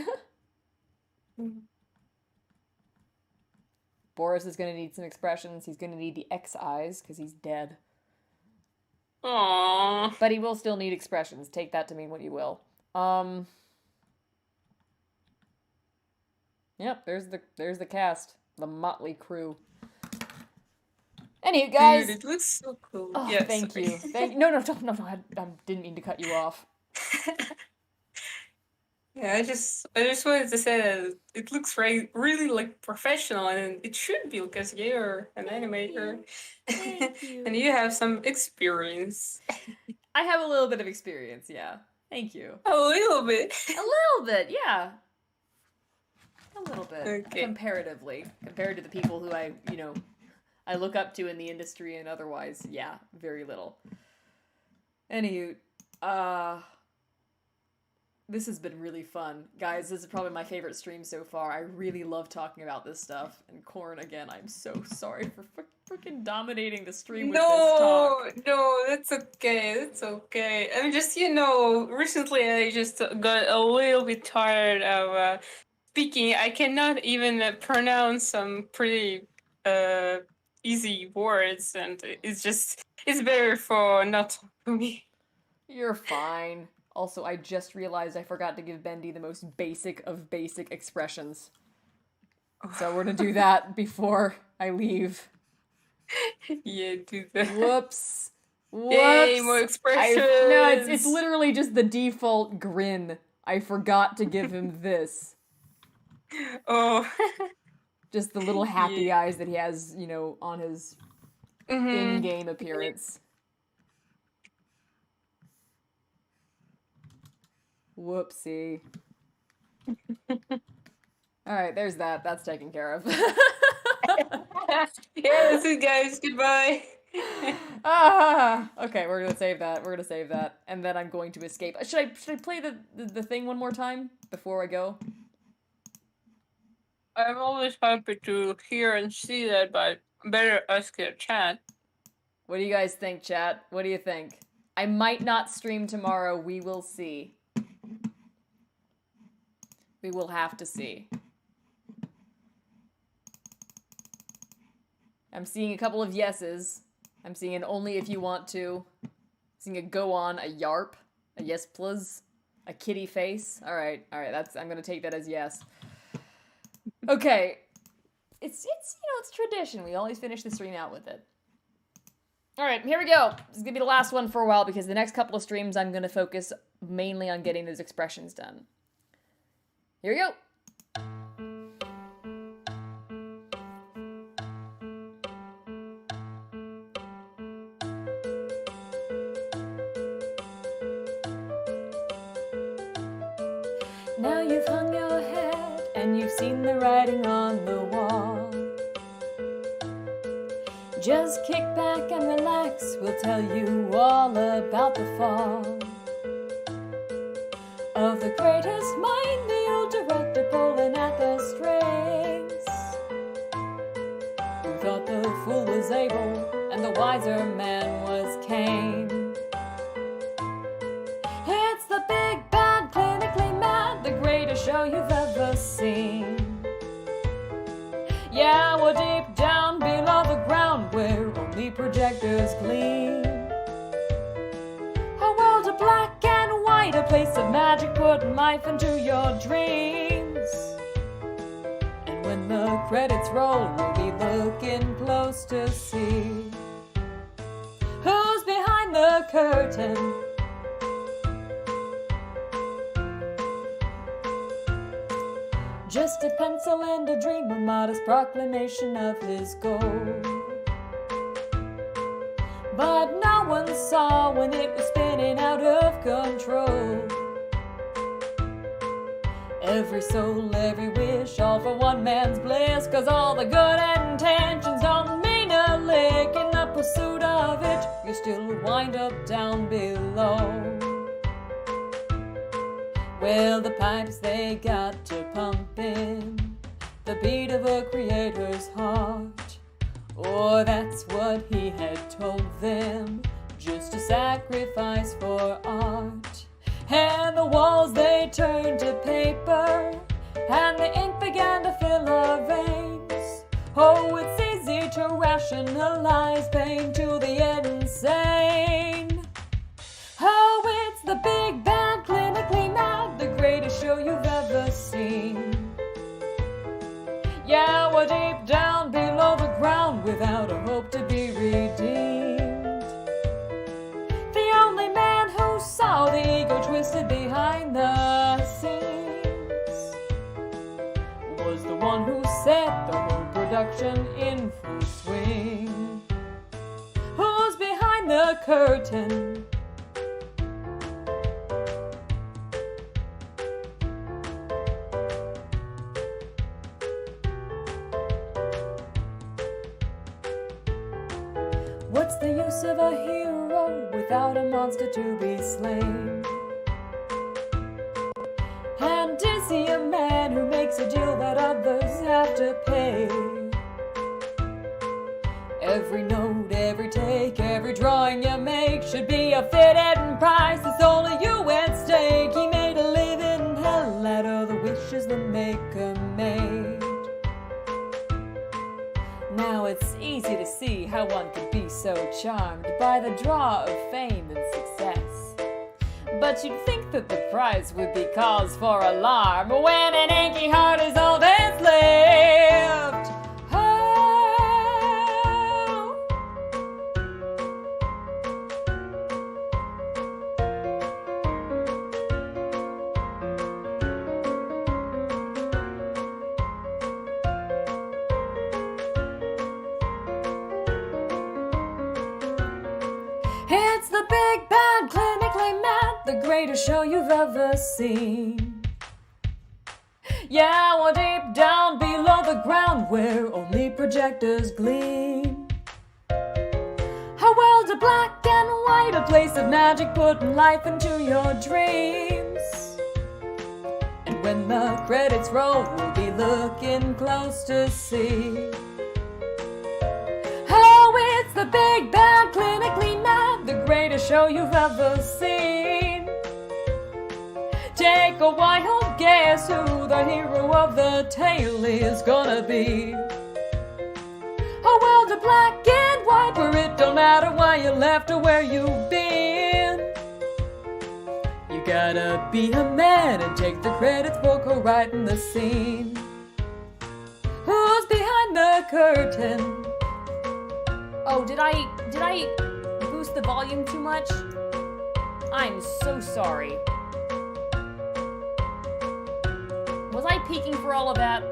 Boris is going to need some expressions. He's going to need the X eyes because he's dead. Aww. But he will still need expressions. Take that to mean what you will. Yep, there's the cast. The motley crew. Anyway, guys. Dude, it looks so cool. Oh, yeah, thank sorry. you. No. I didn't mean to cut you off. Yeah, I just wanted to say that it looks really like professional, and it should be because you're an animator. Thank you. And you have some experience. I have a little bit of experience, yeah. Thank you. A little bit. A little bit, yeah. A little bit. Okay. Comparatively. Compared to the people who I look up to in the industry and otherwise, yeah, very little. Anywho, this has been really fun. Guys, this is probably my favorite stream so far. I really love talking about this stuff. And Corn, again, I'm so sorry for freaking dominating the stream with this talk. No, that's okay. That's okay. I mean, just, recently I just got a little bit tired of speaking. I cannot even pronounce some pretty easy words, and it's better for not for me. You're fine. Also, I just realized I forgot to give Bendy the most basic of basic expressions. So we're gonna do that before I leave. Yeah, do that. Whoops. Yay, more expressions. No, it's literally just the default grin. I forgot to give him this. Oh. Just the little happy eyes that he has, on his in-game appearance. Whoopsie. Alright, there's that. That's taken care of. Yeah, that's it, guys. Goodbye. Okay, we're gonna save that. And then I'm going to escape. Should I play the thing one more time before I go? I'm always happy to hear and see that, but better ask your chat. What do you guys think, chat? What do you think? I might not stream tomorrow. We will see. We will have to see. I'm seeing a couple of yeses. I'm seeing an only if you want to. I'm seeing a go on, a yarp, a yes please, a kitty face. Alright, I'm gonna take that as yes. Okay. It's tradition. We always finish the stream out with it. Alright, here we go. This is gonna be the last one for a while because the next couple of streams I'm gonna focus mainly on getting those expressions done. Here we go. Now you've hung your head and you've seen the writing on the wall. Just kick back and relax, we'll tell you all about the fall of the greatest mind, the old director pulling at the strings, who thought the fool was Abel and the wiser man was Cain. It's the big bad, clinically mad, the greatest show you've ever seen. Yeah, projectors gleam. A world of black and white, a place of magic, putting life into your dreams. And when the credits roll, we'll be looking close to see who's behind the curtain. Just a pencil and a dream, a modest proclamation of his goal. But no one saw when it was spinning out of control. Every soul, every wish, all for one man's bliss. 'Cause all the good intentions don't mean a lick. In the pursuit of it, you still wind up down below. Well, the pipes they got to pumping, the beat of a creator's heart. Oh, that's what he had told them, just a sacrifice for art. And the walls they turned to paper, and the ink began to fill our veins. Oh, it's easy to rationalize pain to the insane. Oh, it's the big bad, clinically mad, the greatest show you've ever seen. Yeah, we're deep down below the ground without a hope to be redeemed. The only man who saw the ego twisted behind the scenes was the one who set the whole production in full swing. Who's behind the curtain? What's the use of a hero without a monster to be slain? And is he a man who makes a deal that others have to pay? Every note, every take, every drawing you make should be a fitting price. It's only you at stake. He made a living hell out of the wishes the maker made. Now it's easy to see how one could be so charmed by the draw of fame and success. But you'd think that the prize would be cause for alarm when an achy heart is all that's left. Oh. It's the big bad, clinically mad, the greatest show you've ever seen. Yeah, we're deep down below the ground where only projectors gleam. A world of black and white, a place of magic, putting life into your dreams. And when the credits roll, we'll be looking close to see. Oh, it's the big bad, clinically mad, the greatest show you've ever seen. Take a wild guess who the hero of the tale is gonna be. A world of black and white where it don't matter why you left or where you've been. You gotta be a man and take the credits for co-writing the scene. Who's behind the curtain? Oh, did I boost the volume too much? I'm so sorry. Was I peeking for all of that?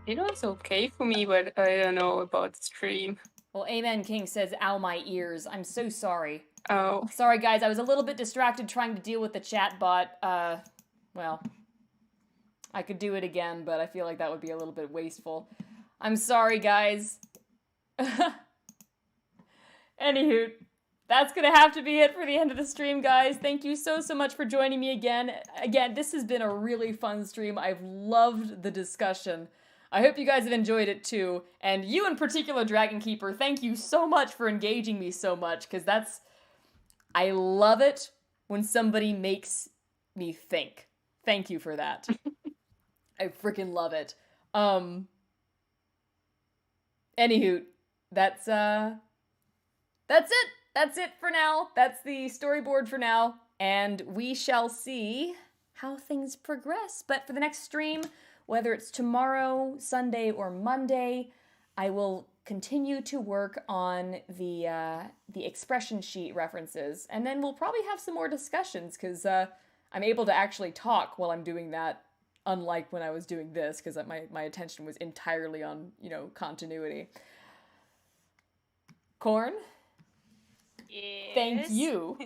It was okay for me, but I don't know about the stream. Well, Amen King says, ow my ears. I'm so sorry. Oh. Sorry guys, I was a little bit distracted trying to deal with the chat bot. Well, I could do it again, but I feel like that would be a little bit wasteful. I'm sorry guys. Anywho, that's gonna have to be it for the end of the stream, guys. Thank you so much for joining me again. Again, this has been a really fun stream. I've loved the discussion. I hope you guys have enjoyed it too. And you in particular, Dragon Keeper, thank you so much for engaging me so much, because I love it when somebody makes me think. Thank you for that. I freaking love it. Anywho, that's it. That's it for now. That's the storyboard for now. And we shall see how things progress. But for the next stream, whether it's tomorrow, Sunday, or Monday, I will continue to work on the expression sheet references. And then we'll probably have some more discussions because I'm able to actually talk while I'm doing that, unlike when I was doing this, because my attention was entirely on, continuity. Corn? Yes. Thank you.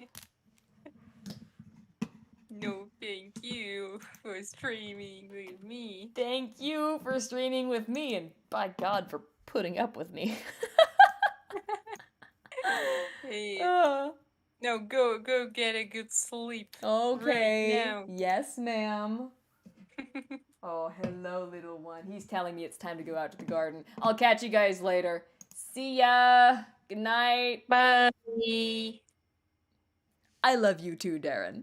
No, thank you for streaming with me. Thank you for streaming with me, and by God, for putting up with me. Hey. No, go get a good sleep. Okay. Right now. Yes, ma'am. Oh, hello, little one. He's telling me it's time to go out to the garden. I'll catch you guys later. See ya. Good night. Bye. I love you too, Darren.